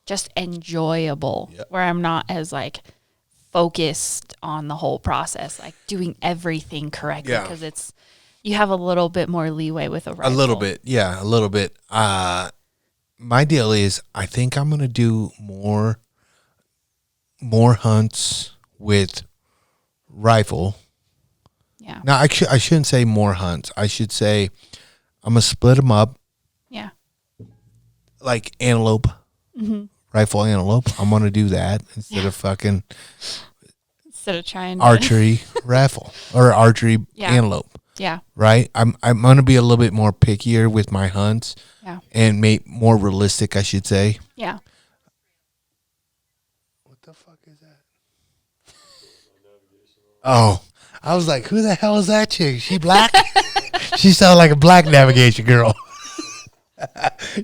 just enjoyable, where I'm not as like focused on the whole process, like doing everything correctly, because you have a little bit more leeway with a rifle. A little bit. My deal is I think I'm going to do more hunts with rifle. Yeah. Now, I shouldn't say more hunts. I should say I'm going to split them up. Yeah. Like antelope. Mm-hmm. Rifle antelope. I'm going to do that instead of fucking... Instead of trying archery rifle or archery antelope. Yeah. Right? I'm going to be a little bit more pickier with my hunts. Yeah. And make more realistic, I should say. Yeah. What the fuck is that? Oh, I was like, who the hell is that chick? She black? She sounded like a black navigation girl.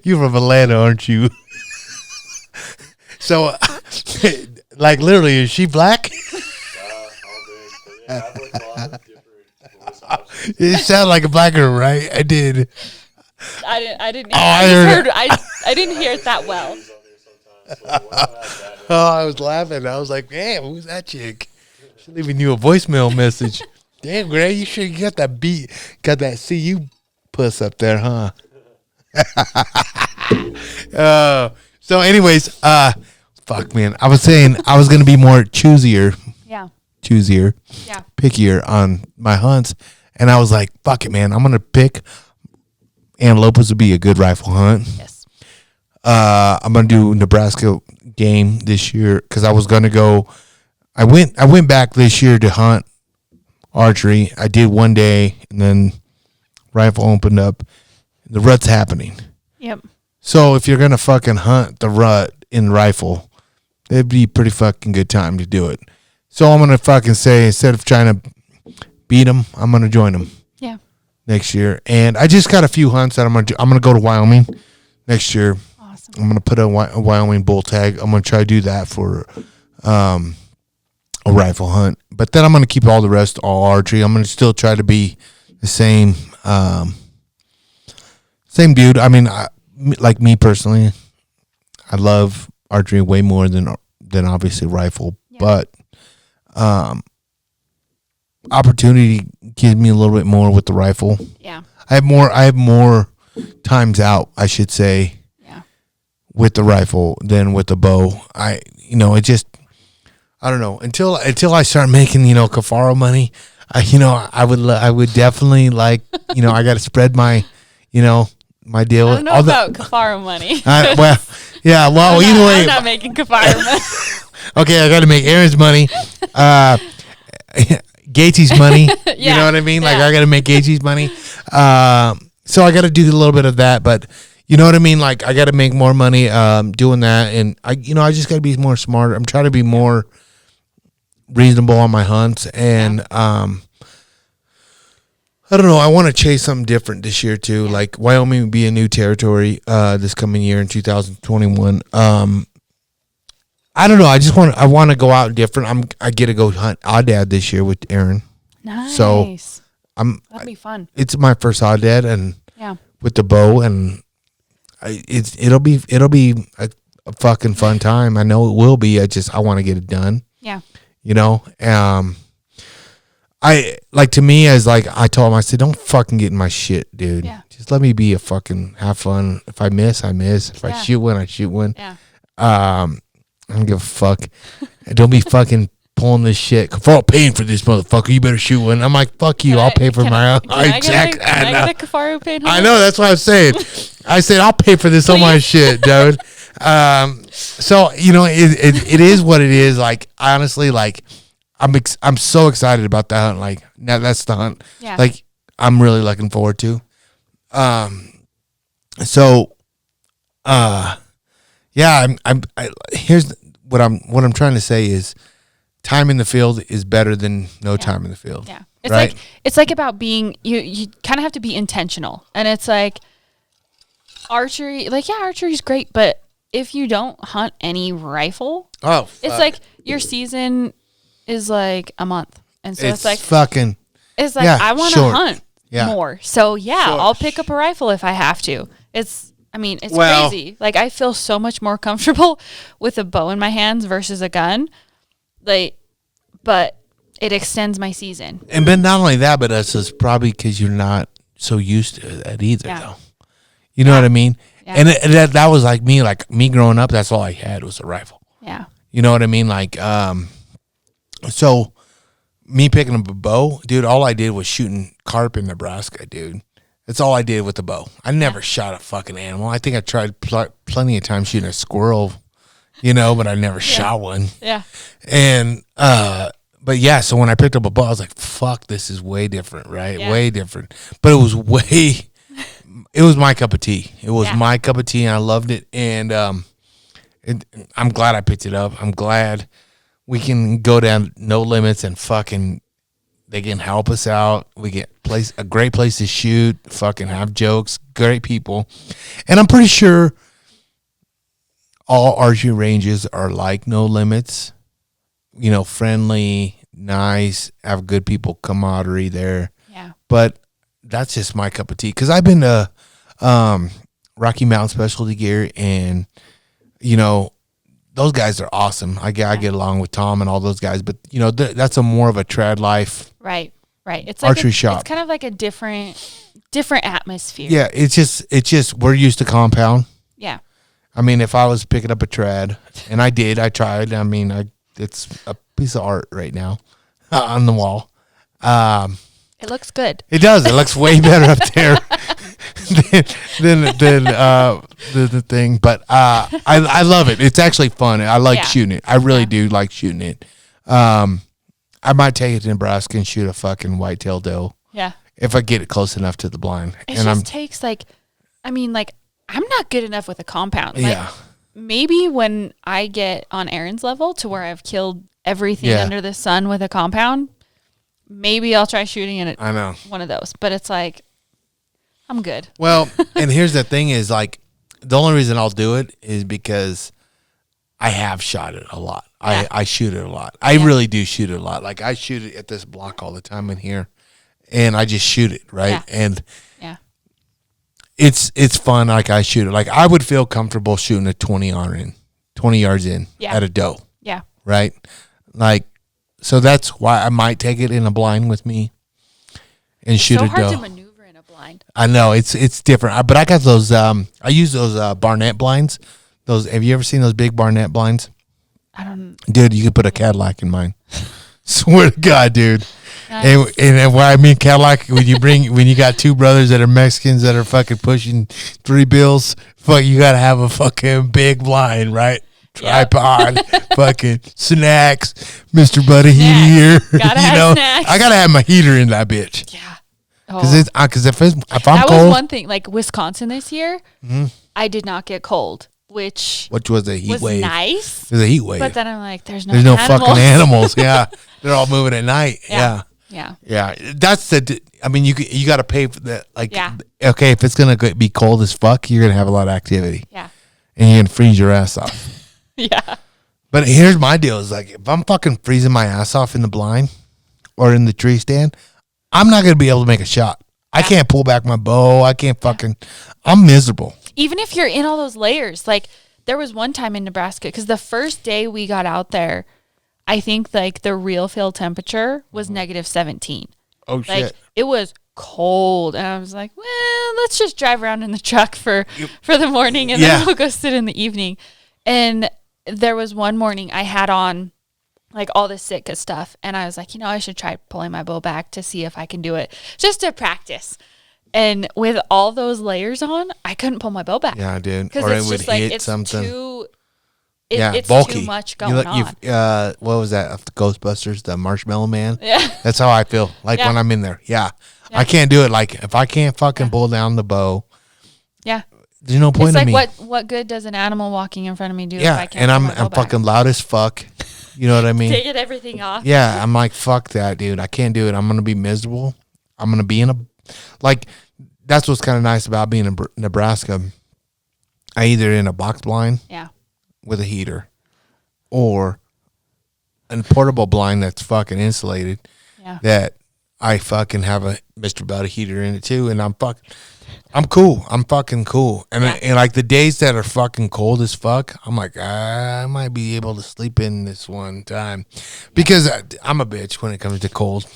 You're from Atlanta, aren't you? So, like, literally, is she black? It sounded like a black girl, right? I did. I didn't. I didn't hear it that well. Oh, I was laughing. I was like, "Damn, who's that chick?" She's leaving you a voicemail message. Damn, Gray, you sure you got that CU puss up there, huh? So, anyways, fuck, man. I was saying I was gonna be more choosier, pickier on my hunts, and I was like, "Fuck it, man. I'm gonna pick." Antelopes would be a good rifle hunt. Yes. I'm gonna do Nebraska game this year because I was gonna go. I went back this year to hunt archery. I did one day, and then rifle opened up. The rut's happening. Yep. So if you're gonna fucking hunt the rut in rifle, it'd be a pretty fucking good time to do it. So I'm gonna fucking say instead of trying to beat them, I'm gonna join them. Yeah. Next year, and I just got a few hunts that I'm gonna do. I'm gonna go to Wyoming next year. Awesome. I'm gonna put a Wyoming bull tag. I'm gonna try to do that for a rifle hunt. But then I'm going to keep all the rest all archery. I'm going to still try to be the same dude. I mean, like me personally, I love archery way more than obviously rifle. Yeah. But opportunity gives me a little bit more with the rifle. Yeah. I have more times out, I should say. Yeah. With the rifle than with the bow. I don't know, until I start making, Cafaro money, I would definitely like, I got to spread my, my deal. I don't know about Cafaro money. Either way. I'm not making Cafaro money. Okay, I got to make Aaron's money. Gatesy's money. Yeah, you know what I mean? Like, I got to make Gatesy's money. So I got to do a little bit of that, but you know what I mean? Like, I got to make more money doing that. And I just got to be more smart. I'm trying to be more reasonable on my hunts. And I don't know. I want to chase something different this year too. Yeah. Like, Wyoming would be a new territory this coming year in 2021. I don't know. I want to go out different. I get to go hunt Aoudad this year with Aaron. Nice. So that'd be fun. It's my first Aoudad, and with the bow, and it'll be a fucking fun time. I know it will be. I want to get it done. Yeah. To me, as like I told him, I said, don't fucking get in my shit, dude. Yeah. Just let me be a fucking have fun. If I miss, I miss. If I shoot one, I shoot one. Yeah. I don't give a fuck. Don't be fucking pulling this shit. Cafaro paying for this motherfucker. You better shoot one. I'm like, fuck you. I'll pay for my own. Can I get a Cafaro paid home? I know. That's what I'm saying. I said, I'll pay for this on my shit, dude. So, it is what it is. Like, honestly, like, I'm so excited about that hunt. Like, now that's the hunt. Yeah. Like, I'm really looking forward to. Here's what I'm trying to say is, time in the field is better than no time in the field. Yeah. It's like about being, you kind of have to be intentional. And it's like archery, archery is great, but if you don't hunt any rifle, it's like your season is like a month. And so it's like fucking, it's like, I want to hunt more. So I'll pick up a rifle if I have to. It's crazy. Like, I feel so much more comfortable with a bow in my hands versus a gun. But it extends my season. And but not only that, but it's probably because you're not so used to that either, though. You know what I mean? Yeah. And that was like me growing up. That's all I had was a rifle. Yeah. You know what I mean? Like, so me picking up a bow, dude. All I did was shooting carp in Nebraska, dude. That's all I did with the bow. I never shot a fucking animal. I think I tried plenty of times shooting a squirrel, but I never shot one. Yeah. And, so when I picked up a bow, I was like, fuck, this is way different, right? Yeah. Way different. But it was my cup of tea. It was my cup of tea, and I loved it. And I'm glad I picked it up. I'm glad we can go down No Limits and fucking, they can help us out. We get a great place to shoot, fucking have jokes, great people. And I'm pretty sure all archery ranges are like No Limits, friendly, nice, have good people, camaraderie there. Yeah. But that's just my cup of tea. Because I've been to Rocky Mountain Specialty Gear, and, those guys are awesome. I get along with Tom and all those guys, but that's a more of a trad life. Right. It's like archery shop. It's kind of like a different atmosphere. Yeah, it's just we're used to compound. Yeah. I mean, if I was picking up a trad, and I tried. I mean, it's a piece of art right now on the wall. It looks good. It does. It looks way better up there than the thing. But I love it. It's actually fun. I like shooting it. I really do like shooting it. I might take it to Nebraska and shoot a fucking whitetail doe. Yeah. If I get it close enough to the blind. Takes I'm not good enough with a compound. Maybe when I get on Aaron's level to where I've killed everything under the sun with a compound, maybe I'll try shooting in one of those. But it's like, I'm good. Well, and here's the thing is, like, the only reason I'll do it is because I have shot it a lot. I shoot it a lot. I really do shoot it a lot. Like I shoot it at this block all the time in here, and I just shoot it right. And it's fun. Like I shoot it. Like I would feel comfortable shooting a 20 yards in at a doe. Yeah. Right. Like so that's why I might take it in a blind with me and shoot a doe. It's so hard to maneuver in a blind. I know it's different, but I got those. I use those Barnett blinds. Those. Have you ever seen those big Barnett blinds? I don't. Dude, you could put a Cadillac in mine. Swear to God, dude. Nice. And what I mean Cadillac, when you got two brothers that are Mexicans that are fucking pushing 3 bills, fuck, you gotta have a fucking big blind, right? Tripod, fucking snacks, Mr. Buddy here. Gotta have snacks. I gotta have my heater in that bitch. Yeah. Because if I'm that cold, was one thing. Like Wisconsin this year, I did not get cold, which was a heat wave. Nice. It was a heat wave. But then I'm like, there's no fucking animals. Yeah, they're all moving at night. Yeah. That's I mean, you got to pay for that. Like, okay, if it's gonna be cold as fuck, you're gonna have a lot of activity. Yeah. And you're gonna freeze your ass off. Yeah. But here's my deal: is like if I'm fucking freezing my ass off in the blind or in the tree stand, I'm not gonna be able to make a shot. I can't pull back my bow. I can't fucking. I'm miserable. Even if you're in all those layers, like there was one time in Nebraska, because the first day we got out there, I think like the real field temperature was negative 17. Oh shit! Like it was cold, and I was like, well, let's just drive around in the truck for the morning, and then we'll go sit in the evening. And there was one morning I had on like all this Sitka stuff, and I was like, I should try pulling my bow back to see if I can do it, just to practice. And with all those layers on, I couldn't pull my bow back. Yeah, dude. Because or it's it would just like hit it's something. it's bulky. too much going on. What was that? The Ghostbusters, the Marshmallow Man. Yeah, that's how I feel. Like when I'm in there. Yeah, I can't do it. Like if I can't fucking pull down the bow. Yeah. There's no point in me. It's like what good does an animal walking in front of me do if I can't? And I'm fucking loud as fuck. You know what I mean? Taking everything off. Yeah, I'm like, fuck that, dude. I can't do it. I'm gonna be miserable. I'm gonna be in that's what's kind of nice about being in Nebraska. I either in a box blind, with a heater, or a portable blind that's fucking insulated. Yeah. That I fucking have a Mr. Buddy heater in it too, and I'm cool. I'm fucking cool. And and like the days that are fucking cold as fuck, I'm like, I might be able to sleep in this one time, because I'm a bitch when it comes to cold.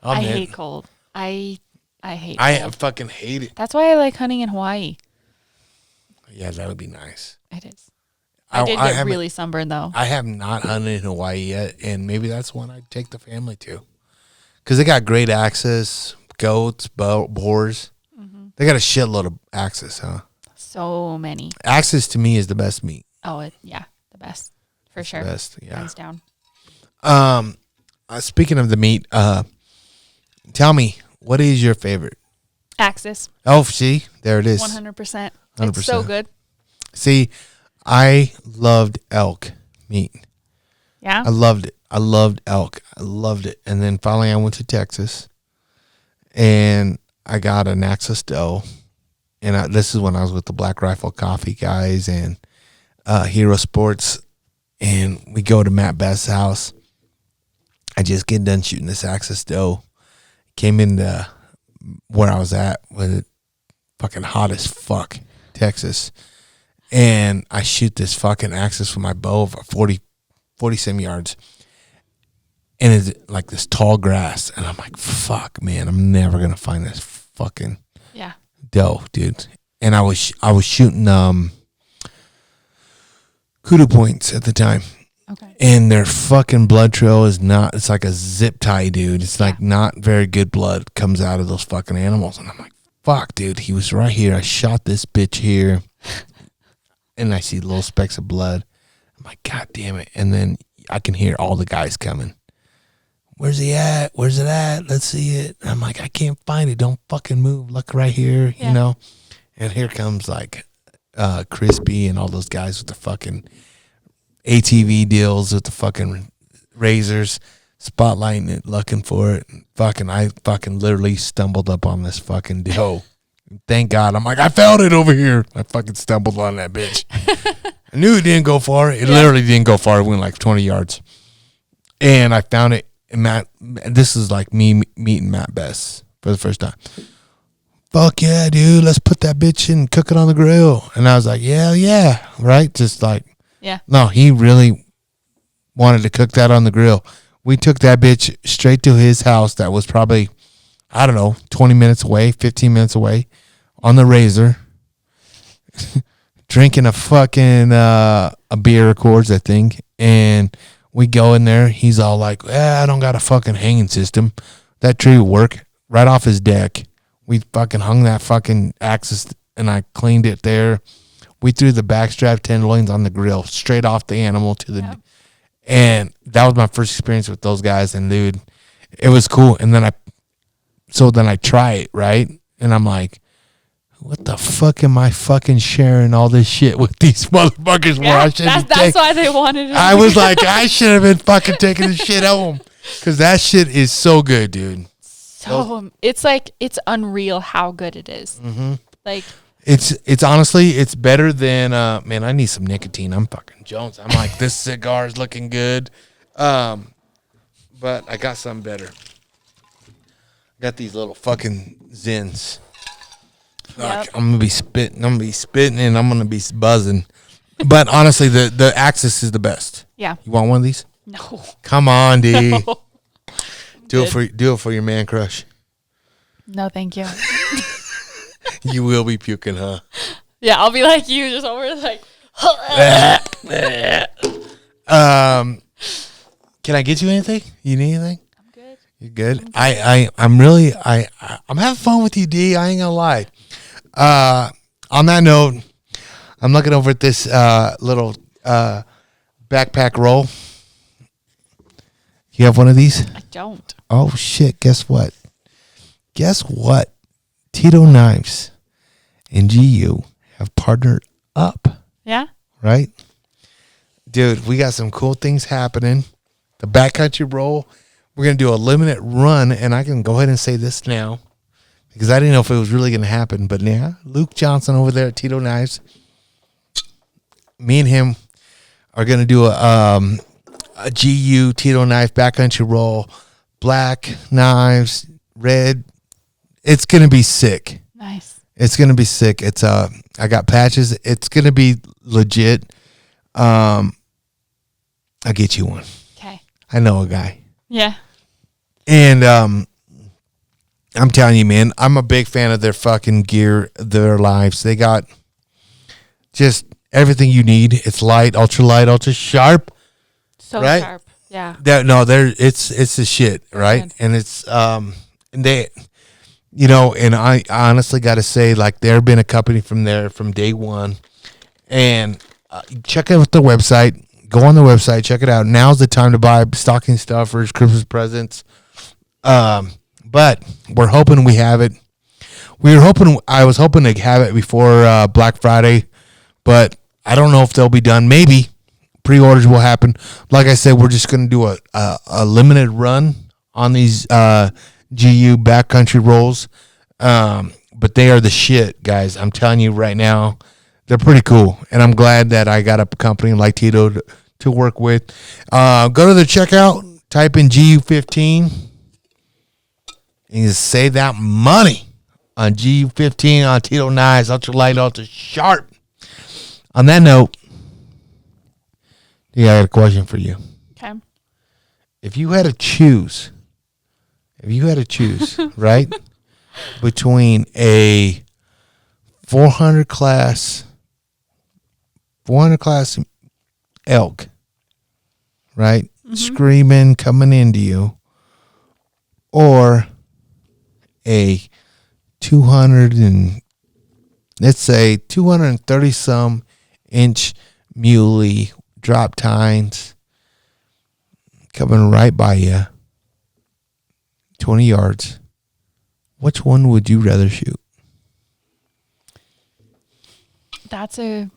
I hate cold. I hate. I fucking hate it. That's why I like hunting in Hawaii. Yeah, that would be nice. It is. I did get really sunburned though. I have not hunted in Hawaii yet, and maybe that's one I'd take the family to, because they got great access, goats, boars. They got a shitload of axes, huh? So many. Axes to me is the best meat. Oh, the best for sure. The best, yeah. Hands down. Speaking of the meat, tell me, what is your favorite? Axis. Oh, see, there it is. 100%. It's so good. See, I loved elk meat. Yeah. I loved it. I loved elk. I loved it. And then finally, I went to Texas, and I got an Axis doe, and this is when I was with the Black Rifle Coffee guys and Hero Sports, and we go to Matt Best's house. I just get done shooting this Axis doe. Came into where I was at when it fucking hot as fuck, Texas, and I shoot this fucking Axis with my bow for 40 some yards. And it's like this tall grass, and I'm like, fuck, man, I'm never gonna find this fucking doe, dude. And I was shooting kudu points at the time. Okay. And their fucking blood trail is not, it's like a zip tie, dude. It's like not very good blood comes out of those fucking animals. And I'm like, fuck, dude, he was right here. I shot this bitch here, and I see little specks of blood. I'm like, God damn it. And then I can hear all the guys coming. Where's he at? Where's it at? Let's see it. I'm like, I can't find it. Don't fucking move. Look right here, you know? And here comes like Crispy and all those guys with the fucking ATV deals with the fucking razors, spotlighting it, looking for it. I fucking literally stumbled up on this fucking doe. Thank God. I'm like, I found it over here. I fucking stumbled on that bitch. I knew it didn't go far. It literally didn't go far. It went like 20 yards. And I found it. And Matt, this is like me meeting Matt Best for the first time. Fuck yeah, dude. Let's put that bitch in and cook it on the grill. And I was like, yeah. Right? Just like, no, he really wanted to cook that on the grill. We took that bitch straight to his house that was probably, I don't know, 20 minutes away, 15 minutes away on the Razor. Drinking a fucking a beer, of course, I think. And we go in there. He's all like, I don't got a fucking hanging system. That tree would work right off his deck. We fucking hung that fucking axis and I cleaned it there. We threw the backstrap tenderloins on the grill straight off the animal to the, and that was my first experience with those guys. And dude, it was cool. And then I try it, right? And I'm like, what the fuck am I fucking sharing all this shit with these motherfuckers? Yeah, that's why they wanted it. I was like, I should have been fucking taking this shit home because that shit is so good, dude. So it's like it's unreal how good it is. Mm-hmm. Like it's honestly it's better than man. I need some nicotine. I'm fucking Jones. I'm like this cigar is looking good, but I got something better. Got these little fucking Zins. Yep. I'm gonna be spitting. And I'm gonna be buzzing. But honestly, the Axis is the best. Yeah. You want one of these? No. Come on, D. No. Do it for your man crush. No, thank you. You will be puking, huh? Yeah, I'll be like you, just over like. Can I get you anything? You need anything? I'm good. You're good. I'm having fun with you, D. I ain't gonna lie. On that note, I'm looking over at this little backpack roll. You have one of these? I don't. Oh shit! Guess what? Tito Knives and GU have partnered up. Yeah. Right, dude. We got some cool things happening. The backcountry roll. We're gonna do a limited run, and I can go ahead and say this now because I didn't know if it was really gonna happen. But yeah, Luke Johnson over there at Tito Knives. Me and him are gonna do a GU Tito Knife backcountry roll, black knives, red. It's gonna be sick. Nice. It's gonna be sick. It's I got patches. It's gonna be legit. I'll get you one. Okay. I know a guy. Yeah. And I'm telling you, man, I'm a big fan of their fucking gear, their lives. They got just everything you need. It's light, ultra sharp. So right? sharp. Yeah. It's the shit, right? Good. And it's they, you know, and I honestly got to say, like, they've been a company from day one, and check out the website. Go on the website, check it out. Now's the time to buy stocking stuffers, Christmas presents. But we're hoping we have it. I was hoping to have it before Black Friday, but I don't know if they'll be done. Maybe. Pre-orders will happen. Like I said, we're just going to do a limited run on these GU backcountry rolls. But they are the shit, guys. I'm telling you right now, they're pretty cool. And I'm glad that I got a company like Tito to work with. Go to the checkout, type in GU15, and you save that money on GU15 on Tito Knives, ultra light, ultra sharp. On that note, yeah, I got a question for you. Okay. If you had to choose, right, between a 400 class elk, right, screaming, coming into you, or a 230 some inch muley drop tines coming right by you, 20 yards. Which one would you rather shoot? That's a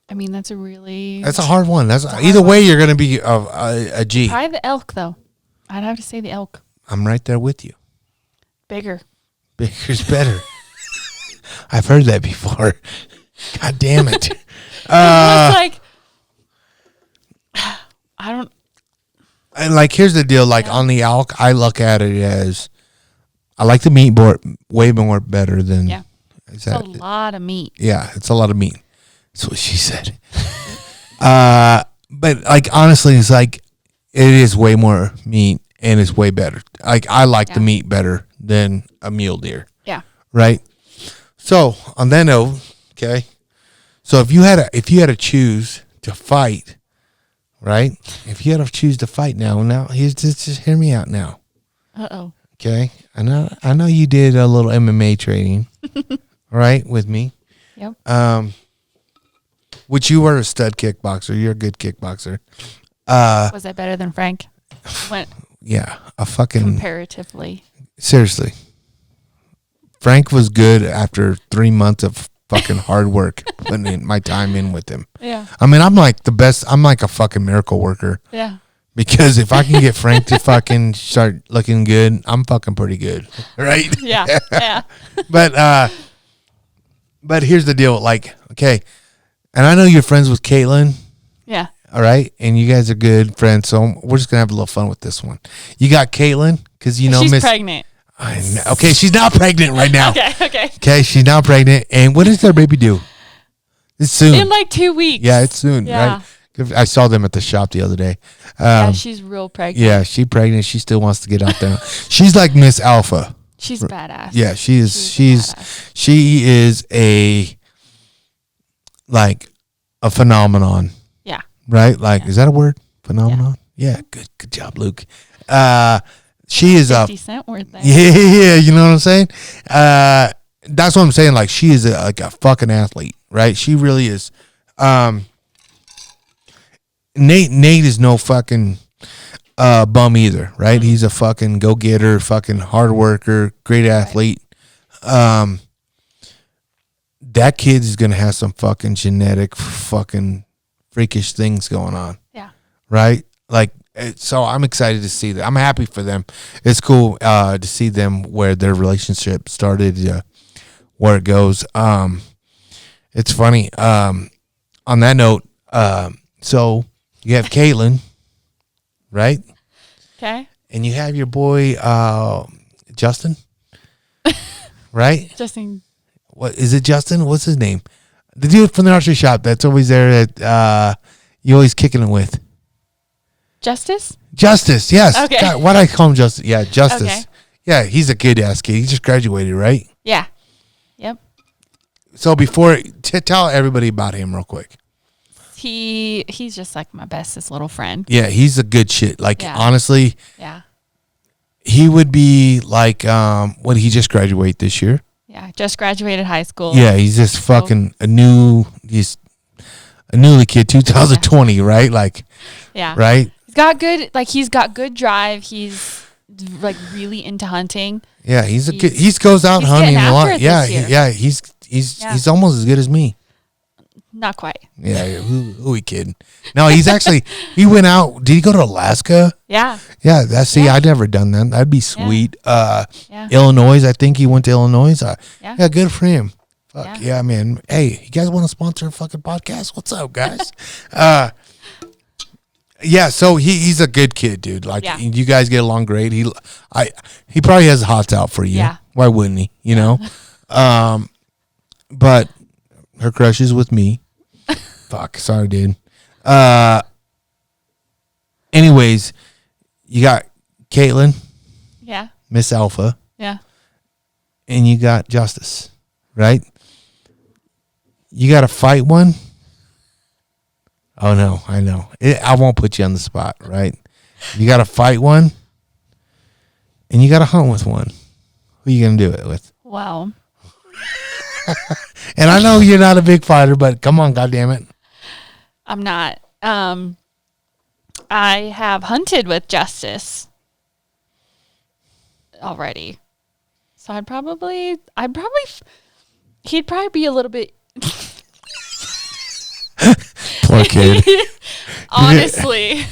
hard one. Either way, you're going to be a G. Probably the elk, though. I'd have to say the elk. I'm right there with you. Bigger's better. I've heard that before. God damn it. It's like, I don't. And like, here's the deal. Like on the elk, I look at it as I like the meat way more better than. Yeah. It's a lot of meat. Yeah, it's a lot of meat. That's what she said. But like honestly, it's like it is way more meat and it's way better. Like I like the meat better than a mule deer. Yeah. Right. So on that note, okay. So if you had to choose to fight, right? If you had to choose to fight now just hear me out now. Uh-oh. Okay. I know you did a little MMA training, right, with me. Yep. Which you were a stud kickboxer. You're a good kickboxer. Was I better than Frank? Yeah, a fucking comparatively. Seriously. Frank was good after 3 months of fucking hard work, putting in my time in with him. Yeah. I mean, I'm like the best. I'm like a fucking miracle worker. Yeah. Because if I can get Frank to fucking start looking good, I'm fucking pretty good, right? Yeah. Yeah. But here's the deal. Like, okay, and I know you're friends with Caitlin. Yeah. All right, and you guys are good friends, so we're just gonna have a little fun with this one. You got Caitlin because you know she's pregnant. I know. Okay, she's not pregnant right now. Okay, she's not pregnant. And when does their baby due? It's soon. In like 2 weeks. Yeah, it's soon. Yeah. Right? I saw them at the shop the other day. Yeah, she's real pregnant. Yeah, she's pregnant. She still wants to get out there. She's like Miss Alpha. She's badass. Yeah, she is. She is a phenomenon. Yeah. Right? Like, is that a word? Phenomenon? Yeah. Good job, Luke. She is 50 cent worth there. Yeah, you know what I'm saying? That's what I'm saying. Like, she is a fucking athlete, right? She really is. Nate is no fucking bum either, right? He's a fucking go-getter, fucking hard worker, great athlete. That kid is going to have some fucking genetic fucking freakish things going on. Yeah. Right? Like, so I'm excited to see that. I'm happy for them. It's cool to see them where their relationship started, where it goes. It's funny. On that note, so you have Caitlin, right? Okay. And you have your boy Justin, right? Justin. What is it? Justin? What's his name? The dude from the archery shop that's always there that you always kicking it with. Justice, yes. Okay. God, why do I call him Justice? Yeah, Justice. Okay. Yeah, he's a good ass kid. He just graduated, right? Yeah. Yep. So tell everybody about him real quick. He's just like my bestest little friend. Yeah, he's a good shit. Like, honestly. Yeah. He would be like, he just graduated this year? Yeah, just graduated high school. Yeah, he's just fucking he's a newly kid, 2020, right? Like, yeah. Right? He's got good drive. He's like really into hunting. Yeah, he goes out hunting a lot. Yeah, he's almost as good as me. Not quite. Yeah, who we kidding? No, he went out. Did he go to Alaska? Yeah. Yeah, I'd never done that. That'd be sweet. Yeah. Illinois, I think he went to Illinois. Yeah, good for him. Fuck yeah, man. Hey, you guys want to sponsor a fucking podcast? What's up, guys? Yeah, so he's a good kid, dude. Like, you guys get along great. He probably has hots out for you. Yeah. Why wouldn't he? You know? But her crush is with me. Fuck, sorry, dude. Anyways, you got Caitlin. Yeah. Miss Alpha. Yeah. And you got Justice, right? You got to fight one. Oh, no, I know. I won't put you on the spot, right? You got to fight one, and you got to hunt with one. Who are you going to do it with? Wow. And I know you're not a big fighter, but come on, goddammit. I'm not. I have hunted with Justice already. So he'd probably be a little bit... Poor kid. Honestly.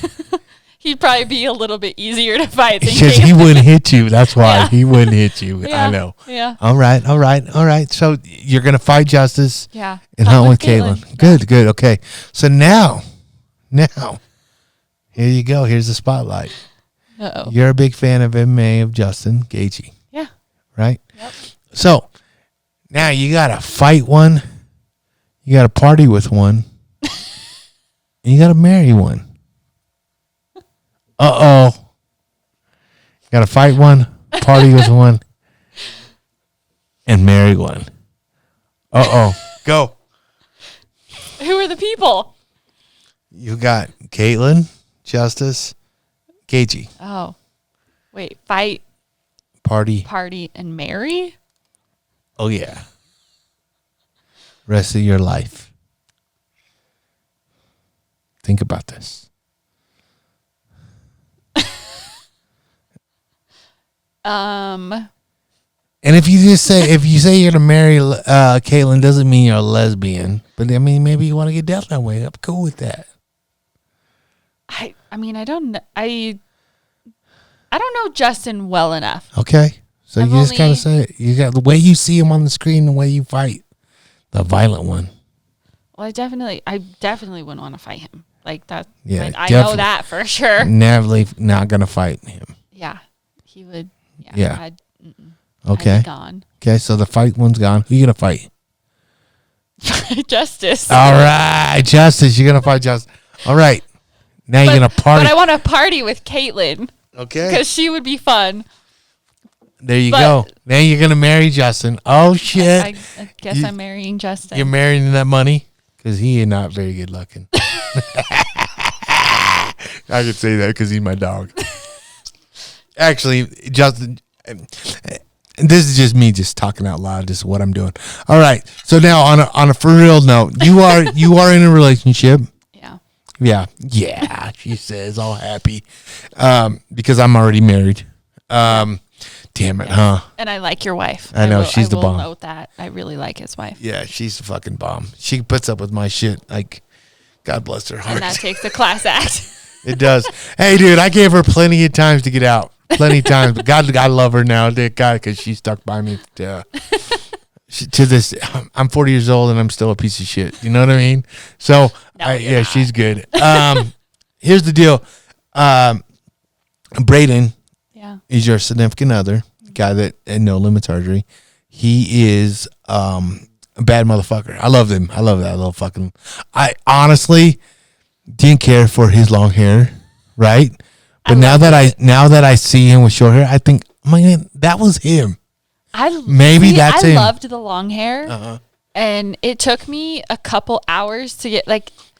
He'd probably be a little bit easier to fight than because he wouldn't hit you. That's why he wouldn't hit you. Yeah. I know. Yeah. All right. So you're gonna fight Justice. Yeah. And hunt with Caitlin. Yeah. Good. Okay. So now, here you go. Here's the spotlight. Uh-oh. You're a big fan of MMA of Justin Gaethje. Yeah. Right. Yep. So now you gotta fight one. You gotta party with one. And you gotta marry one. You gotta fight one, party with one, and marry one. Go. Who are the people? You got Caitlin, Justice, Gaethje. Oh. Wait, fight, Party, and marry? Oh, yeah. Rest of your life. Think about this. And if you say you're gonna marry Caitlin, doesn't mean you're a lesbian. But I mean, maybe you want to get down that way. I'm cool with that. I mean, I don't know. I don't know Justin well enough. Okay, so you just gotta say it. You got the way you see him on the screen, the way you fight, the violent one. Well, I definitely wouldn't want to fight him like that. Yeah, I know that for sure. Never, not gonna fight him. Yeah, he would. Yeah. Okay. I'd be gone. Okay, so the fight one's gone. Who you gonna fight? Justice. All right, Justice. You're gonna fight Justice. All right. Now you're gonna party. But I want to party with Caitlin. Okay. Because she would be fun. There you go. Now you're gonna marry Justin. Oh shit! I guess I'm marrying Justin. You're marrying that money because he is not very good looking. I could say that because he's my dog. Actually, Justin. This is just me just talking out loud. This is what I'm doing. All right. So now on a for real note, you are in a relationship. Yeah. She says all happy, because I'm already married. Damn it, huh? And I like your wife. I know she's the bomb. I will note that. I really like his wife. Yeah, she's the fucking bomb. She puts up with my shit. Like, God bless her heart. And that takes a class act. It does. Hey, dude, I gave her plenty of times to get out. Plenty of times. But God, I love her now, because she stuck by me. To this, I'm 40 years old and I'm still a piece of shit. You know what I mean? So, she's good. Here's the deal. Braden is your significant other, guy that at No Limits Archery. He is a bad motherfucker. I love him. I love that little fucking. I honestly didn't care for his long hair, right? But now that I see him with short hair, I think, man, that was him. I loved the long hair, and it took me a couple hours to get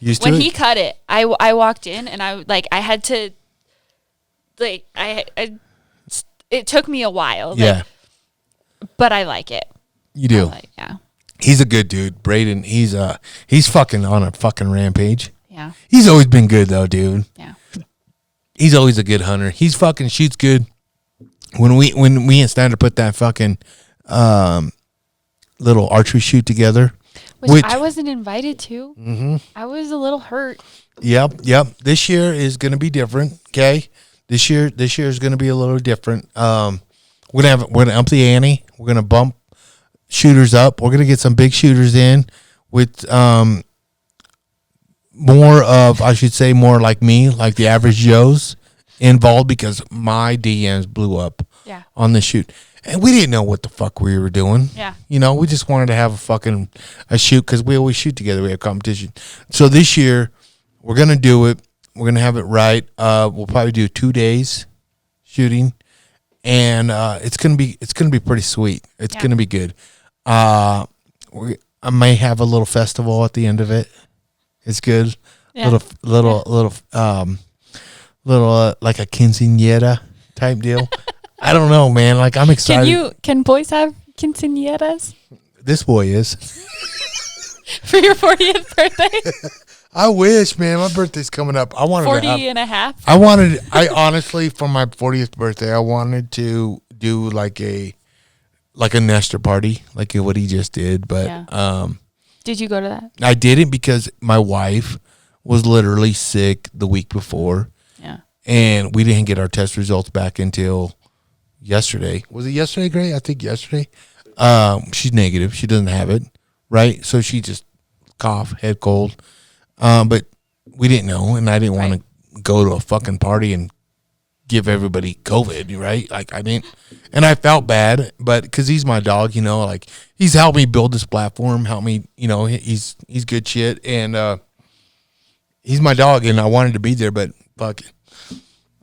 used to when it? he cut it. I walked in and I had to it took me a while. But I like it. You do. He's a good dude, Braden. He's fucking on a fucking rampage. Yeah. He's always been good though, dude. Yeah. He's always a good hunter. He's fucking shoots good. When we and Standard put that fucking little archery shoot together, which I wasn't invited to. Mm-hmm. I was a little hurt. Yep. This year is going to be different. Okay, this year is going to be a little different. We're gonna up the ante. We're gonna bump shooters up. We're gonna get some big shooters in with more like me, like the average Joes involved, because my DMs blew up on the shoot. And we didn't know what the fuck we were doing. Yeah. You know, we just wanted to have a shoot because we always shoot together. We have competition. So this year, we're going to do it. We're going to have it right. We'll probably do 2 days shooting. And it's going to be pretty sweet. It's going to be good. I may have a little festival at the end of it. It's good. Yeah. Little like a quinceañera type deal. I don't know, man. Like, I'm excited. Can boys have quinceañeras? This boy is. For your 40th birthday? I wish, man. My birthday's coming up. I wanted 40 and a half. I honestly, for my 40th birthday, I wanted to do like a Nestor party, like what he just did. But did you go to that? I didn't because my wife was literally sick the week before. Yeah. and we didn't get our test results back until yesterday. Was it yesterday, Gray? I think yesterday. She's negative. She doesn't have it, right? So she just cough, head cold. But we didn't know, and I didn't want to go to a fucking party and give everybody COVID, right? Like I didn't, and I felt bad, but because he's my dog, you know, like he's helped me build this platform, helped me, you know, he's good shit, and he's my dog, and I wanted to be there, but fuck it.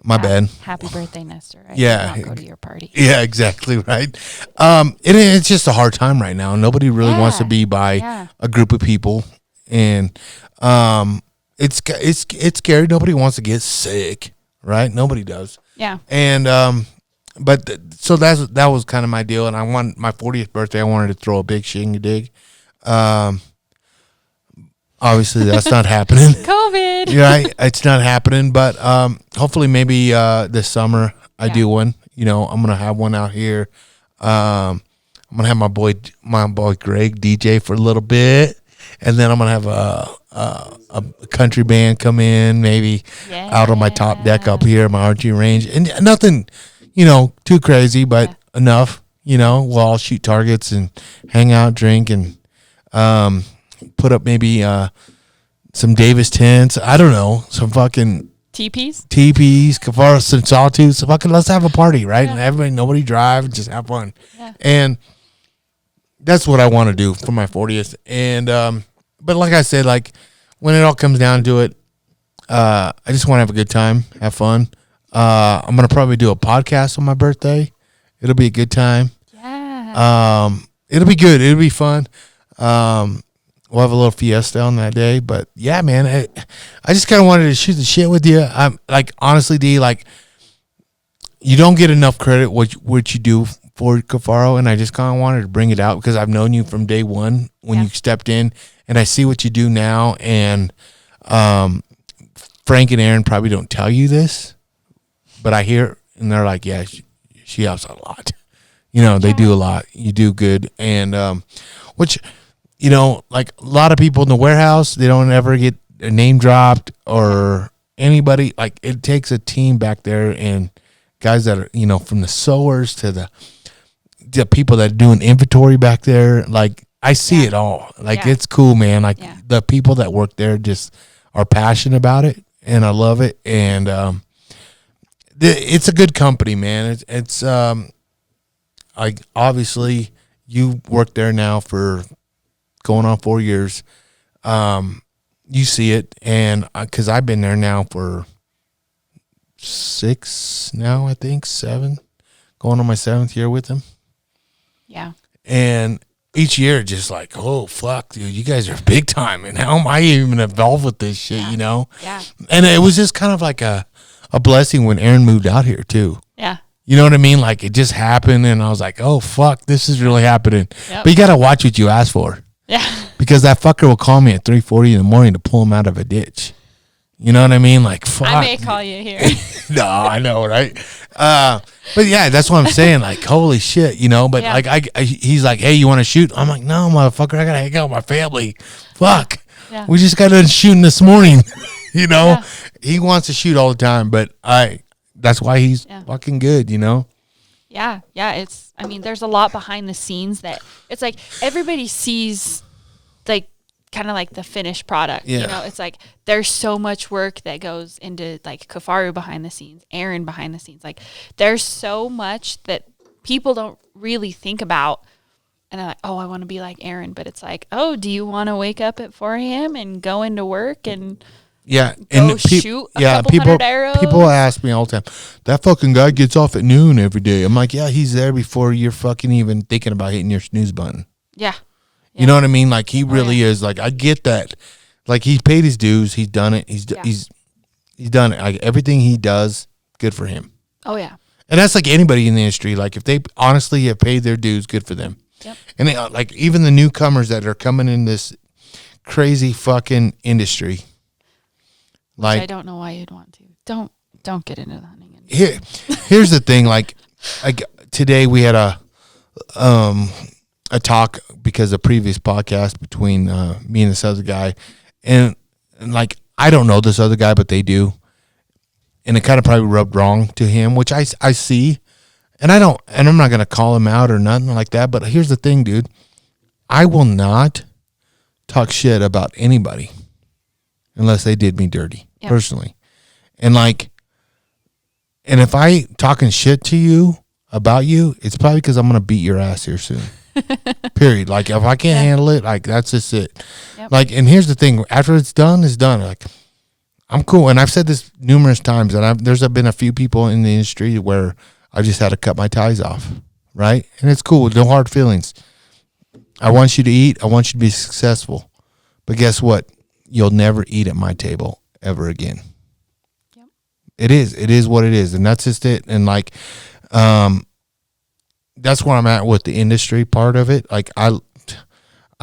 My bad. Happy birthday, Nestor. I Yeah. did not go to your party. Yeah, exactly right. It's just a hard time right now. Nobody really wants to be by a group of people, and it's scary. Nobody wants to get sick, right? Nobody does. Yeah. And so that was kind of my deal. And I want my 40th birthday. I wanted to throw a big shindig. Obviously, that's not happening. COVID. Right, it's not happening. But hopefully, maybe this summer I do one. You know, I'm gonna have one out here. I'm gonna have my boy Greg DJ for a little bit, and then I'm gonna have a country band come in, maybe out on my top deck up here, my archery range, and nothing, you know, too crazy, but enough. You know, we'll all shoot targets and hang out, drink, and put up maybe some Davis tents. I don't know, some fucking TPs, Cafaro, some solitude. So fucking let's have a party, right? And everybody, nobody drive, just have fun. Yeah. And that's what I want to do for my 40th. And but like I said, like when it all comes down to it, I just want to have a good time, have fun. I'm gonna probably do a podcast on my birthday. It'll be a good time. Yeah. It'll be good. It'll be fun. We'll have a little fiesta on that day, but yeah, man, I just kind of wanted to shoot the shit with you. I'm like, honestly, D, like, you don't get enough credit what you do for Cafaro, and I just kind of wanted to bring it out because I've known you from day one when you stepped in, and I see what you do now. And Frank and Aaron probably don't tell you this, but I hear, and they're like, yeah, she helps a lot. You know, they do a lot. You do good, and which. You know, like a lot of people in the warehouse, they don't ever get a name dropped or anybody. Like it takes a team back there and guys that are, you know, from the sewers to the people that are doing inventory back there. Like I see it all. Like it's cool, man. Like the people that work there just are passionate about it, and I love it. And it's a good company, man. It's like obviously you work there now for going on 4 years. You see it, and because I've been there now for 6 now, I think 7, going on my 7th year with them. Yeah. And each year, just like, oh fuck, dude, you guys are big time, and how am I even involved with this shit? You know? Yeah. And it was just kind of like a blessing when Aaron moved out here too. Yeah. You know what I mean? Like it just happened, and I was like, oh fuck, this is really happening. Yep. But you gotta watch what you ask for. Yeah. Because that fucker will call me at 3:40 in the morning to pull him out of a ditch. You know what I mean? Like, fuck. I may call you here. No, I know, right? But yeah, that's what I'm saying. Like, holy shit, you know? But like, he's like, hey, you want to shoot? I'm like, no, motherfucker, I got to hang out with my family. Fuck. Yeah. We just got done shooting this morning. You know? Yeah. He wants to shoot all the time, but that's why he's fucking good, you know? Yeah, I mean, there's a lot behind the scenes that it's like everybody sees, like, kind of like the finished product. Yeah. You know, it's like there's so much work that goes into like Kifaru behind the scenes, Aaron behind the scenes. Like, there's so much that people don't really think about. And they're like, oh, I want to be like Aaron. But it's like, oh, do you want to wake up at 4 a.m. and go into work and go shoot a couple hundred arrows? People ask me all the time, that fucking guy gets off at noon every day. I'm like, yeah, he's there before you're fucking even thinking about hitting your snooze button. Yeah. You know what I mean? Like, he really is. Like, I get that. Like, he's paid his dues. He's done it. He's done it. Like, everything he does, good for him. Oh, yeah. And that's like anybody in the industry. Like, if they honestly have paid their dues, good for them. Yep. And they, like, even the newcomers that are coming in this crazy fucking industry. Like, which I don't know why you'd want to. Don't get into the hunting industry. Here's the thing. Like today we had a talk because of previous podcast between me and this other guy, and like I don't know this other guy, but they do, and it kind of probably rubbed wrong to him, which I see. And I'm not going to call him out or nothing like that. But here's the thing, dude. I will not talk shit about anybody unless they did me dirty, personally. And and if I talking shit to you about you, it's probably because I'm going to beat your ass here soon. Period. Like, if I can't handle it, like, that's just it. Yep. Like, and here's the thing. After it's done, it's done. Like, I'm cool. And I've said this numerous times, and there's been a few people in the industry where I just had to cut my ties off, right? And it's cool. No hard feelings. I want you to eat. I want you to be successful. But guess what? You'll never eat at my table ever again. Yep. It is what it is. And that's just it. And like, that's where I'm at with the industry part of it. Like, I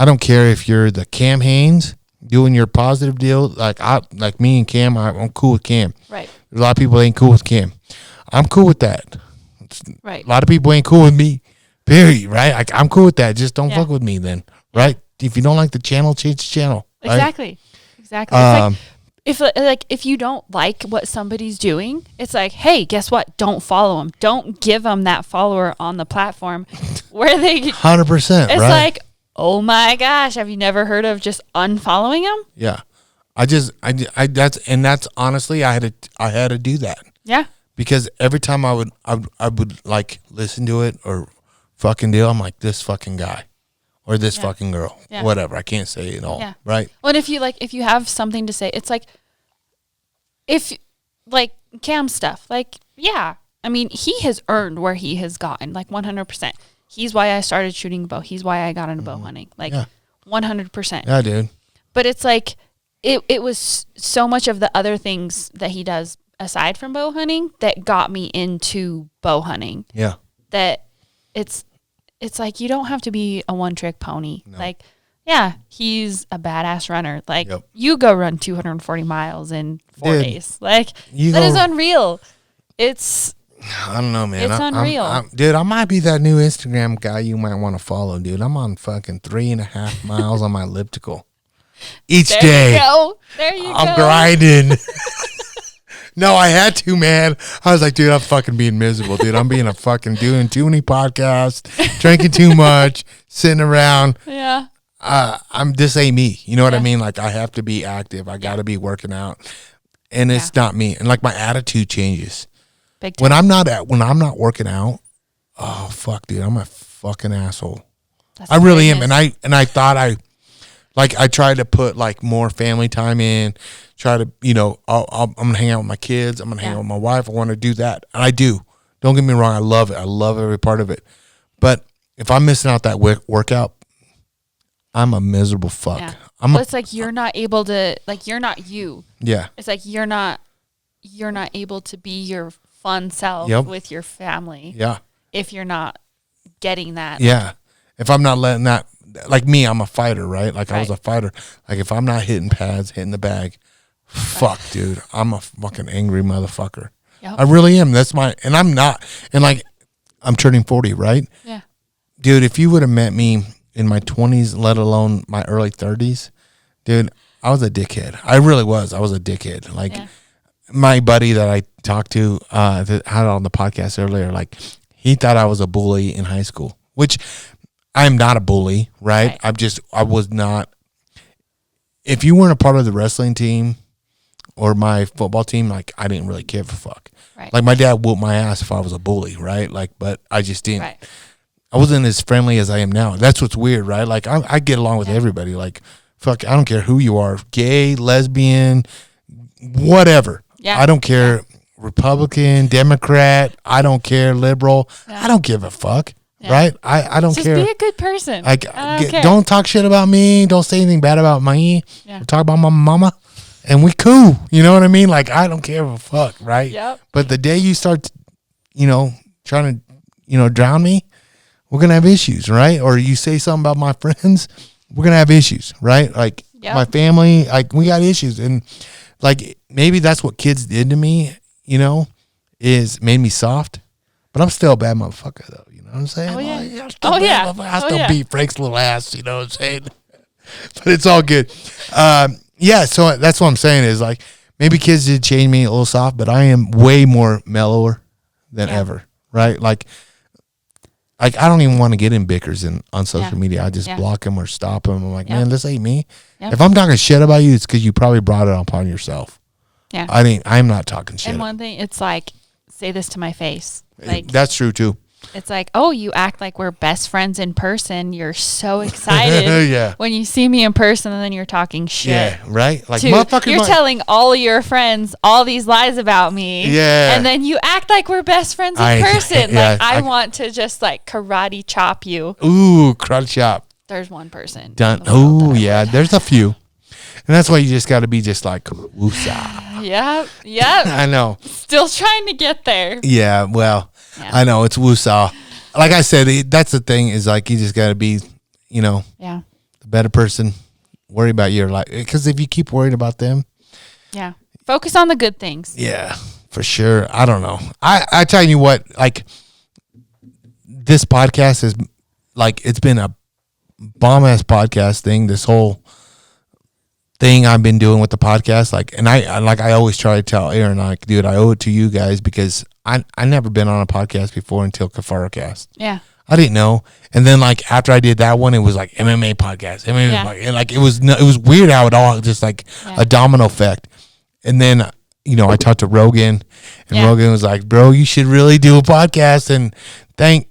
don't care if you're the Cam Haynes doing your positive deal. Like me and Cam, I'm cool with Cam. Right. There's a lot of people that ain't cool with Cam. I'm cool with that. Right. A lot of people ain't cool with me. Period. Right. Like, I'm cool with that. Just don't fuck with me then. Right. If you don't like the channel, change the channel. Right? Exactly. It's if you don't like what somebody's doing, it's like, hey, guess what? Don't follow them. Don't give them that follower on the platform where they 100%. It's like, oh my gosh, have you never heard of just unfollowing them? Yeah. That's honestly, I had to do that. Yeah. Because every time I would like listen to it or fucking deal, I'm like, this fucking guy or this fucking girl, whatever. I can't say it all, right? Well, and if you have something to say, it's like, if like Cam stuff, like, I mean, he has earned where he has gotten, like 100%. He's why I started shooting bow. He's why I got into bow hunting, like 100%. Yeah, dude. But it's like, it was so much of the other things that he does aside from bow hunting that got me into bow hunting. Yeah. That it's like, you don't have to be a one-trick pony. No. Like, he's a badass runner. Like, you go run 240 miles in 4 days. Like, that is unreal. It's... I don't know, man. It's unreal. Dude, I might be that new Instagram guy you might want to follow, dude. I'm on fucking 3.5 miles on my elliptical each day. There you go. I'm grinding. No, I had to, man. I was like, dude, I'm fucking being miserable, dude. I'm being doing too many podcasts, drinking too much, sitting around. Yeah. This ain't me. You know what I mean? Like, I have to be active. I got to be working out, and it's not me. And like, my attitude changes. Big time. When I'm not working out, oh fuck, dude, I'm a fucking asshole. I really am. And I thought I tried to put like more family time in, try to, I'm gonna hang out with my kids, I'm gonna hang out with my wife, I want to do that. And I do. Don't get me wrong, I love it. I love every part of it. But if I'm missing out that workout, I'm a miserable fuck. Yeah. It's like, you're not able to, like, you're not you. Yeah. It's like you're not able to be your fun self with your family. Yeah. If you're not getting that. Yeah. If I'm not letting that, like me, I'm a fighter, right? Like, I was a fighter. Like, if I'm not hitting pads, hitting the bag, fuck, dude, I'm a fucking angry motherfucker. Yep. I really am. And I'm not. And like, I'm turning 40, right? Yeah. Dude, if you would have met me in my 20s, let alone my early 30s, dude, I was a dickhead. I really was. I was a dickhead. Like, my buddy that I talked to, that had on the podcast earlier, like, he thought I was a bully in high school, which I'm not a bully, right? I was not. If you weren't a part of the wrestling team or my football team, like, I didn't really give a fuck. Right. Like, my dad whooped my ass if I was a bully, right? Like, but I just didn't. Right. I wasn't as friendly as I am now. That's what's weird, right? Like, I get along with everybody. Like, fuck, I don't care who you are, gay, lesbian, whatever. Yeah. I don't care, Republican, Democrat. I don't care, liberal. Yeah. I don't give a fuck, right? I don't care. Just be a good person. Like, don't talk shit about me. Don't say anything bad about me. Yeah. Talk about my mama, and we cool. You know what I mean? Like, I don't care a fuck, right? Yep. But the day you start, trying to, drown me, we're going to have issues, right? Or you say something about my friends, we're going to have issues, right? Like, my family, like, we got issues. And, like, maybe that's what kids did to me, is made me soft. But I'm still a bad motherfucker, though. You know what I'm saying? Oh, yeah. I still beat Frank's little ass, you know what I'm saying? But it's all good. So that's what I'm saying is, like, maybe kids did change me a little soft, but I am way more mellower than ever, right? Like I don't even want to get in bickers on social media. I just block them or stop them. I'm like, man, this ain't me. Yep. If I'm talking shit about you, it's because you probably brought it upon yourself. Yeah. I'm not talking shit. And one thing, it's like, say this to my face. Like that's true too. It's like, oh, you act like we're best friends in person. You're so excited when you see me in person, and then you're talking shit. Yeah, right? Like, motherfucker, you're telling all of your friends all these lies about me. Yeah. And then you act like we're best friends in person. I want to just like karate chop you. Ooh, karate chop. There's one person. Done. Oh, yeah. There's a few. And that's why you just got to be just like, woosah. Yep. I know. Still trying to get there. Yeah, well, I know. It's woosah. Like I said, that's the thing is like you just got to be, the better person. Worry about your life. Because if you keep worried about them. Yeah. Focus on the good things. Yeah, for sure. I don't know. I tell you what, like, this podcast is like, it's been a bomb-ass podcast thing, this whole thing I've been doing with the podcast, like, and I always try to tell Aaron, like, dude, I owe it to you guys because I never been on a podcast before until Cafaro cast. Yeah, I didn't know, and then like after I did that one, it was like MMA podcast, and like it was weird how it all just like a domino effect, and then I talked to Rogan, and Rogan was like, bro, you should really do a podcast, and I'm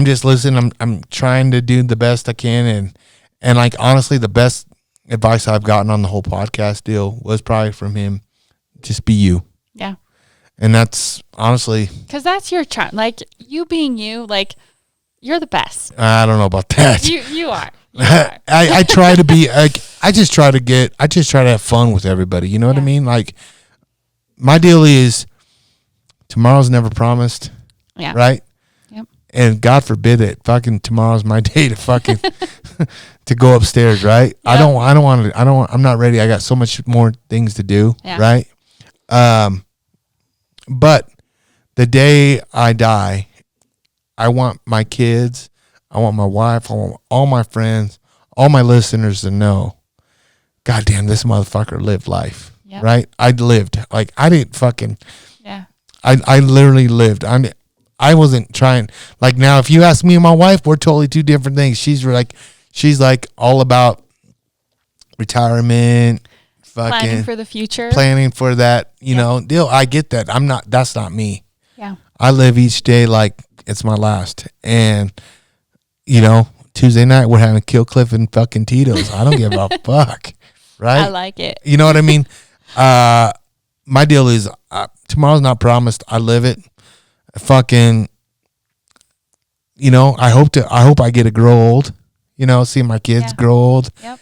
just listening, I'm trying to do the best I can, and like honestly, the best advice I've gotten on the whole podcast deal was probably from him. Just be you. Yeah. And that's honestly. Because that's your charm. Like, you being you, like, you're the best. I don't know about that. You are. I try to be, like, I just try to have fun with everybody. You know what I mean? Like, my deal is tomorrow's never promised. Yeah. Right? Yep. And God forbid it. Fucking tomorrow's my day to fucking. To go upstairs, right? Yep. I'm not ready. I got so much more things to do, right? But the day I die, I want my kids, I want my wife, I want all my friends, all my listeners to know, God damn, this motherfucker lived life, right? I lived. Like, I didn't fucking, I literally lived. I wasn't trying, like, now, if you ask me and my wife, we're totally two different things. She's like all about retirement, fucking planning for the future, planning for that, deal. I get that. That's not me. Yeah. I live each day like it's my last. And, Tuesday night we're having Kill Cliff and fucking Tito's. I don't give a fuck. Right? I like it. You know what I mean? My deal is tomorrow's not promised. I live it. Fucking, I hope I get to grow old. See my kids grow old. Yep.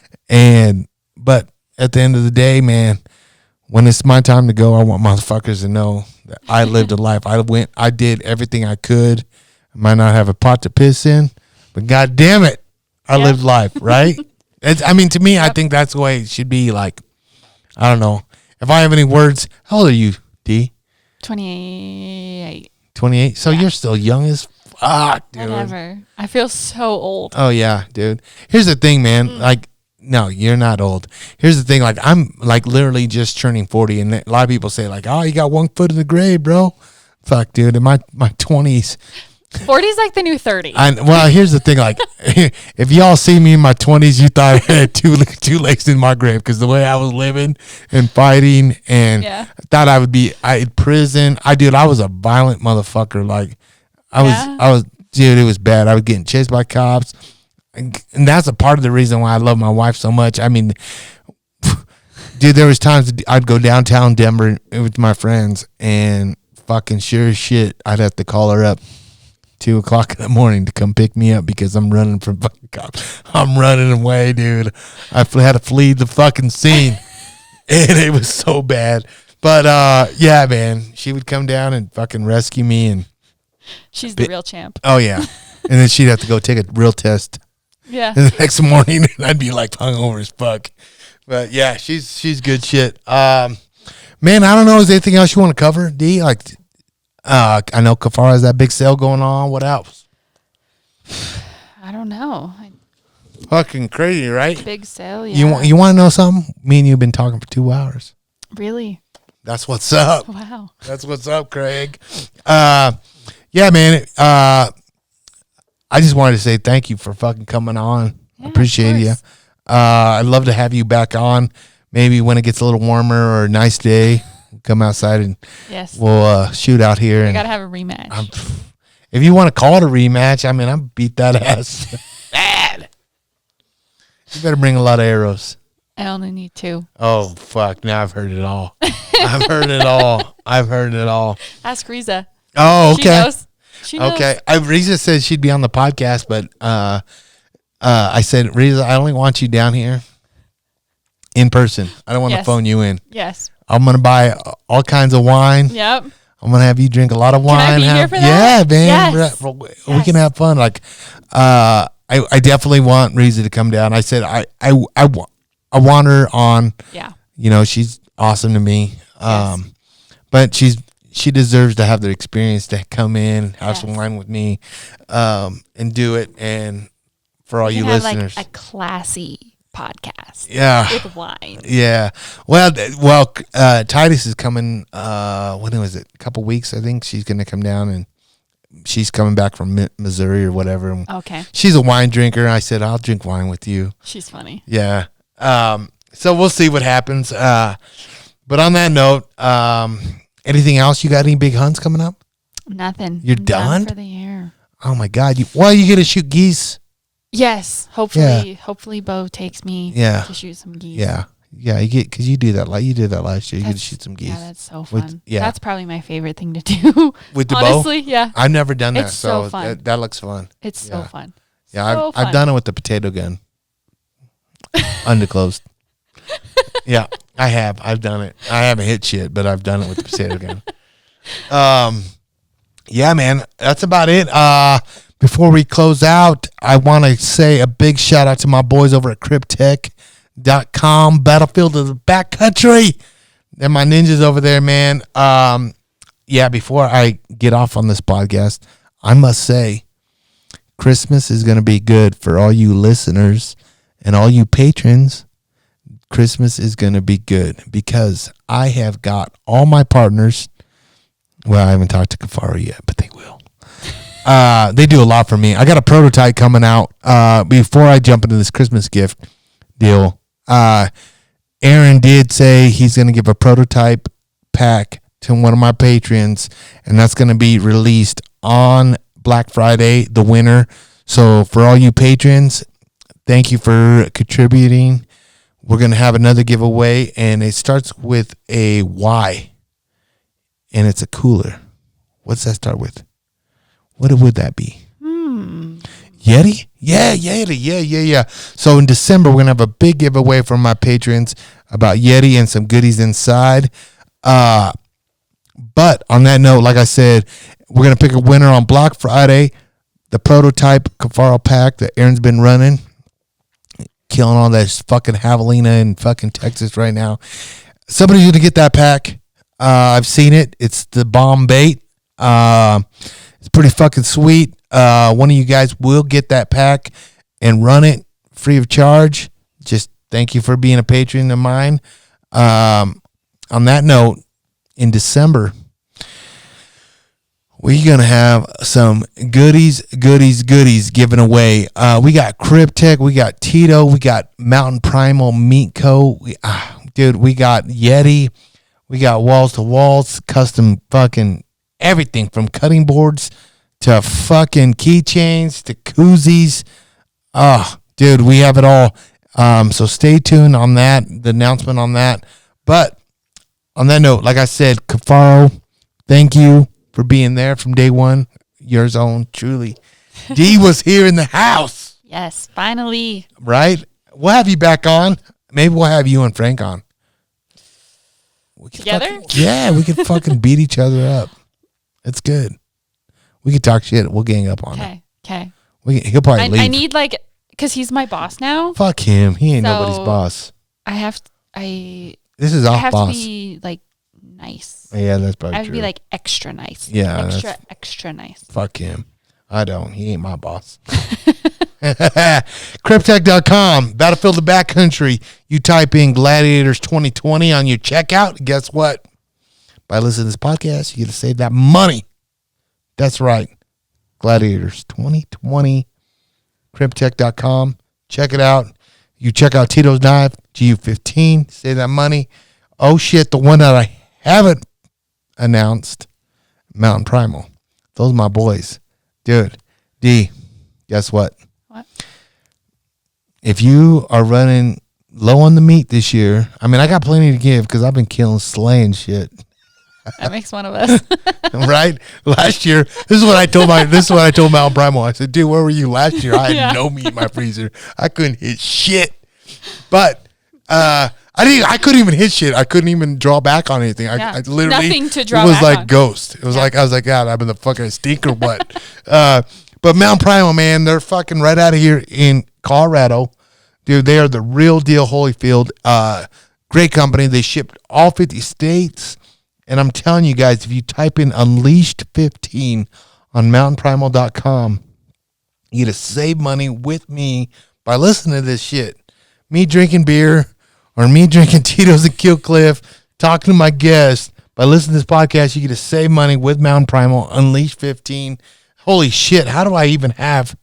But at the end of the day, man, when it's my time to go, I want motherfuckers to know that I lived a life. I did everything I could. I might not have a pot to piss in, but God damn it, I lived life, right? To me, I think that's the way it should be. Like, I don't know. If I have any words, how old are you, D? 28. 28? So you're still young as fuck, dude. Whatever. I feel so old. Oh, yeah, dude. Here's the thing, man. Like, no, you're not old. Here's the thing. Like, I'm, like, literally just turning 40. And a lot of people say, like, oh, you got 1 foot in the grave, bro. Fuck, dude. In my 20s. 40 is like the new 30. Well, here's the thing. like, if y'all see me in my 20s, you thought I had two legs in my grave because the way I was living and fighting and thought I would be in prison. I was a violent motherfucker. Like, I was, dude, it was bad. I was getting chased by cops. And that's a part of the reason why I love my wife so much. I mean, dude, there was times I'd go downtown Denver with my friends and fucking sure as shit, I'd have to call her up 2:00 in the morning to come pick me up because I'm running from fucking cops. I'm running away, dude. I had to flee the fucking scene. And it was so bad. But, yeah, man, she would come down and fucking rescue me. And she's the real champ. Oh, yeah. And then she'd have to go take a real test. Yeah. The next morning, and I'd be like hungover as fuck. But yeah, she's good shit. Man, I don't know. Is there anything else you want to cover, D? Like, I know Cafaro has that big sale going on. What else? I don't know. Fucking crazy, right? Big sale, yeah. You want to know something? Me and you have been talking for 2 hours. Really? That's what's up. Wow. That's what's up, Craig. Yeah, man. I just wanted to say thank you for fucking coming on. Yeah, Appreciate you. I'd love to have you back on. Maybe when it gets a little warmer or a nice day, come outside and we'll shoot out here. We gotta have a rematch. If you want to call it a rematch, I mean, I'm beat that ass bad. You better bring a lot of arrows. I only need 2. Oh fuck! Now I've heard it all. I've heard it all. Ask Riza. Oh, okay. She knows. Okay. Riza said she'd be on the podcast, but I said, Riza, I only want you down here in person. I don't want to phone you in. Yes. I'm gonna buy all kinds of wine. Yep. I'm gonna have you drink a lot of wine. Can I be here for that? Yeah, man. Yes. We can have fun. Like, I definitely want Riza to come down. I said I want her on. Yeah. You know, she's awesome to me. But she deserves to have the experience to come in, have some wine with me, and do it. And for all you listeners, like a classy podcast. Yeah. With wine. Yeah. Well, Titus is coming. When was it? A couple weeks, I think. She's going to come down, and she's coming back from Missouri or whatever. Okay. She's a wine drinker. I said, I'll drink wine with you. She's funny. Yeah. So we'll see what happens. But on that note, anything else? You got any big hunts coming up? Nothing. You're done for the year. Oh my God! You get to shoot geese? Yes. Hopefully, Bo takes me to shoot some geese. Yeah. You get because you do that. Like you did that last year. You get to shoot some geese. Yeah, that's so fun. Yeah, that's probably my favorite thing to do. With the honestly, bow? Yeah. I've never done that. It's so fun. That looks fun. It's so fun. Yeah, I've done it with the potato gun. Underclosed. Yeah, I have. I've done it. I haven't hit shit, but I've done it with the potato gun. Yeah, man, that's about it. Before we close out, I want to say a big shout out to my boys over at cryptech.com, Battlefield of the Backcountry. They're my ninjas over there, man. Yeah, before I get off on this podcast, I must say Christmas is going to be good for all you listeners and all you patrons. Christmas is going to be good because I have got all my partners. Well, I haven't talked to Cafaro yet, but they will. They do a lot for me. I got a prototype coming out before I jump into this Christmas gift deal. Aaron did say he's going to give a prototype pack to one of my patrons, and that's going to be released on Black Friday, the winner. So for all you patrons, thank you for contributing. We're going to have another giveaway, and it starts with a Y, and it's a cooler. What's that start with? What would that be? Yeti? Yeah, Yeti. Yeah. So in December, we're going to have a big giveaway from my patrons about Yeti and some goodies inside. But on that note, like I said, we're going to pick a winner on Black Friday. The prototype Cafaro pack that Aaron's been running. Killing all that fucking javelina in fucking Texas right now. Somebody's going to get that pack. I've seen it. It's the bomb bait. It's pretty fucking sweet. One of you guys will get that pack and run it free of charge. Just thank you for being a patron of mine. On that note, in December, we're going to have some goodies given away. We got Cryptech, we got Tito, we got Mountain Primal Meat Co. We got Yeti, we got Walls to Walls, custom fucking everything from cutting boards to fucking keychains to koozies. Dude, we have it all. So stay tuned on that, the announcement on that. But on that note, like I said, Cafaro, thank you for being there from day one. Yours own, truly. D was here in the house. Yes, finally. Right? We'll have you back on. Maybe we'll have you and Frank on. Together? We could fucking beat each other up. It's good. We could talk shit. We'll gang up on it. Okay. He'll probably leave. I need because he's my boss now. Fuck him. He ain't nobody's boss. This is off boss. I have to be nice. Yeah, that's probably true. I have to be extra nice. Yeah. Extra nice. Fuck him. I don't. He ain't my boss. Cryptech.com, Battlefield of Backcountry. You type in Gladiators 2020 on your checkout. Guess what? By listening to this podcast, you get to save that money. That's right. Gladiators 2020. Cryptech.com. Check it out. You check out Tito's Knife, GU15. Save that money. Oh, shit. The one that I haven't announced, Mountain Primal. Those are my boys. Dude, D, guess what? What? If you are running low on the meat this year, I mean, I got plenty to give because I've been slaying shit. That makes one of us. Right? Last year, this is what I told Mountain Primal. I said, dude, where were you last year? I had no meat in my freezer. I couldn't hit shit. But I couldn't even hit shit. I couldn't even draw back on anything. I literally nothing to draw back on. It was back like Ghost. It was like I was like, God, I've been the fucking stink or what? But Mountain Primal, man, they're fucking right out of here in Colorado. Dude, they are the real deal Holyfield. Great company. They shipped all 50 states. And I'm telling you guys, if you type in Unleashed 15 on mountainprimal.com, you get to save money with me by listening to this shit. Me drinking beer or me drinking Tito's and Kill Cliff, talking to my guests. By listening to this podcast, you get to save money with Mountain Primal, Unleashed 15. Holy shit, how do I even have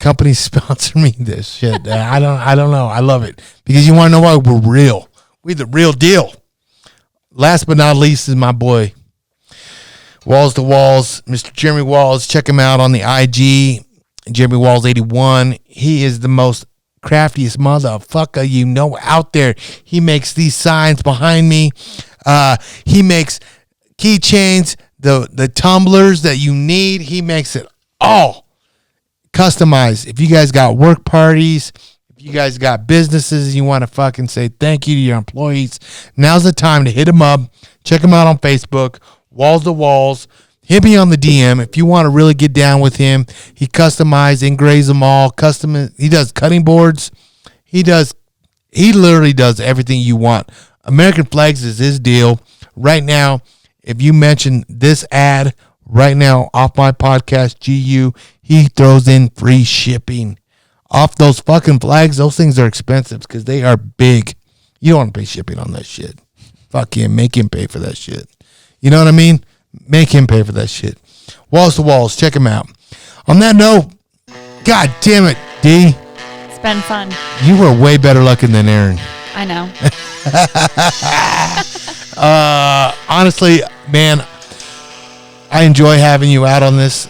companies sponsor me this shit? I don't know. I love it. Because you want to know why? We're real. We're the real deal. Last but not least is my boy, Walls to Walls, Mr. Jeremy Walls. Check him out on the IG, Jeremy Walls 81. He is the most craftiest motherfucker you know out there. He makes these signs behind me. He makes keychains, the tumblers that you need. He makes it all customized. If you guys got work parties, if you guys got businesses, you want to fucking say thank you to your employees, now's the time to hit him up. Check him out on Facebook, Walls to Walls. Hit me on the DM if you want to really get down with him. He customizes, engraves them all. He does cutting boards. He literally does everything you want. American flags is his deal. Right now, if you mention this ad right now off my podcast, GU, he throws in free shipping. Off those fucking flags, those things are expensive because they are big. You don't want to pay shipping on that shit. Fuck him. Make him pay for that shit. You know what I mean? Make him pay for that shit. Walls to Walls. Check him out. On that note, God damn it, D. It's been fun. You were way better looking than Aaron. I know. Honestly, man, I enjoy having you out on this.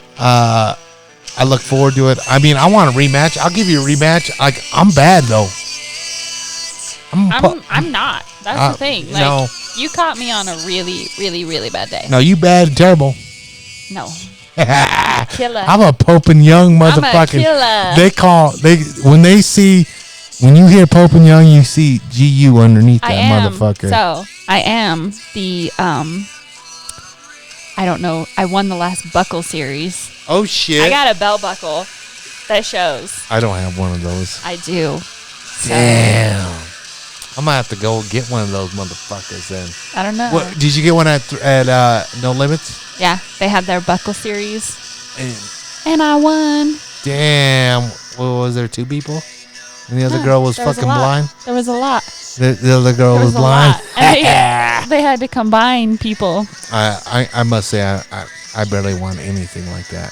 I look forward to it. I mean, I want a rematch. I'll give you a rematch. I'm bad though. I'm not. That's the thing. Like, no. You caught me on a really, really, really bad day. No, you bad and terrible. No. Killer. I'm a Pope and Young motherfucker. When you hear Pope and Young, you see GU underneath that motherfucker. So I am the I don't know. I won the last buckle series. Oh shit! I got a belt buckle that shows. I don't have one of those. I do. Damn. I'm gonna have to go get one of those motherfuckers then. I don't know. What did you get one at No Limits? Yeah, they had their buckle series, and I won. Damn. What was there? 2 people, and the other girl was fucking blind. There was a lot. The other girl was blind. And they had to combine people. I must say I barely want anything like that.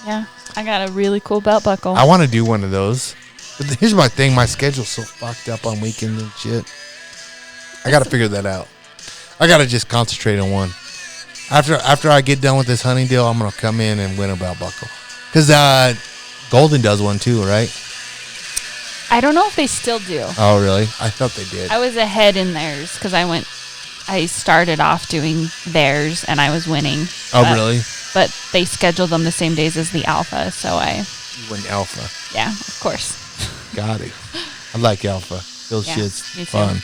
Yeah, I got a really cool belt buckle. I want to do one of those. But here's my thing. My schedule's so fucked up on weekends and shit. I got to figure that out. I got to just concentrate on one. After I get done with this hunting deal, I'm going to come in and win a belt buckle. Because Golden does one too, right? I don't know if they still do. Oh, really? I thought they did. I was ahead in theirs because I started off doing theirs and I was winning. Oh, really? But they scheduled them the same days as the Alpha, so You win Alpha. Yeah, of course. Got it. I like Alpha. Those shit's fun. Too.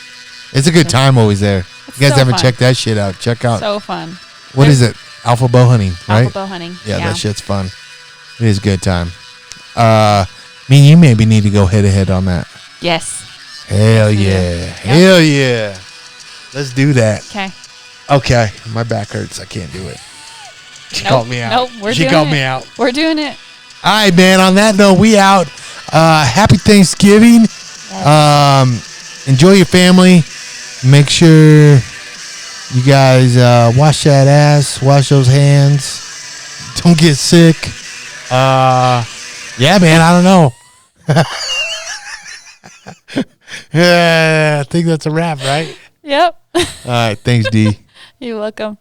It's a good time always there. It's you guys so haven't fun. checked that shit out. Check out. So fun. What is it? Alpha bow hunting, right? Alpha bow hunting. Yeah, that shit's fun. It is a good time. Me and you maybe need to go head to head on that. Yes. Hell yeah. Yep. Hell yeah. Let's do that. Okay. Okay. My back hurts. I can't do it. She called me out. Nope, She called me out. We're doing it. All right, man. On that note, we out. Happy Thanksgiving. Enjoy your family. Make sure you guys wash that ass, wash those hands. Don't get sick. Yeah, man, I don't know. Yeah, I think that's a wrap, right? Yep. All right, thanks, D. You're welcome.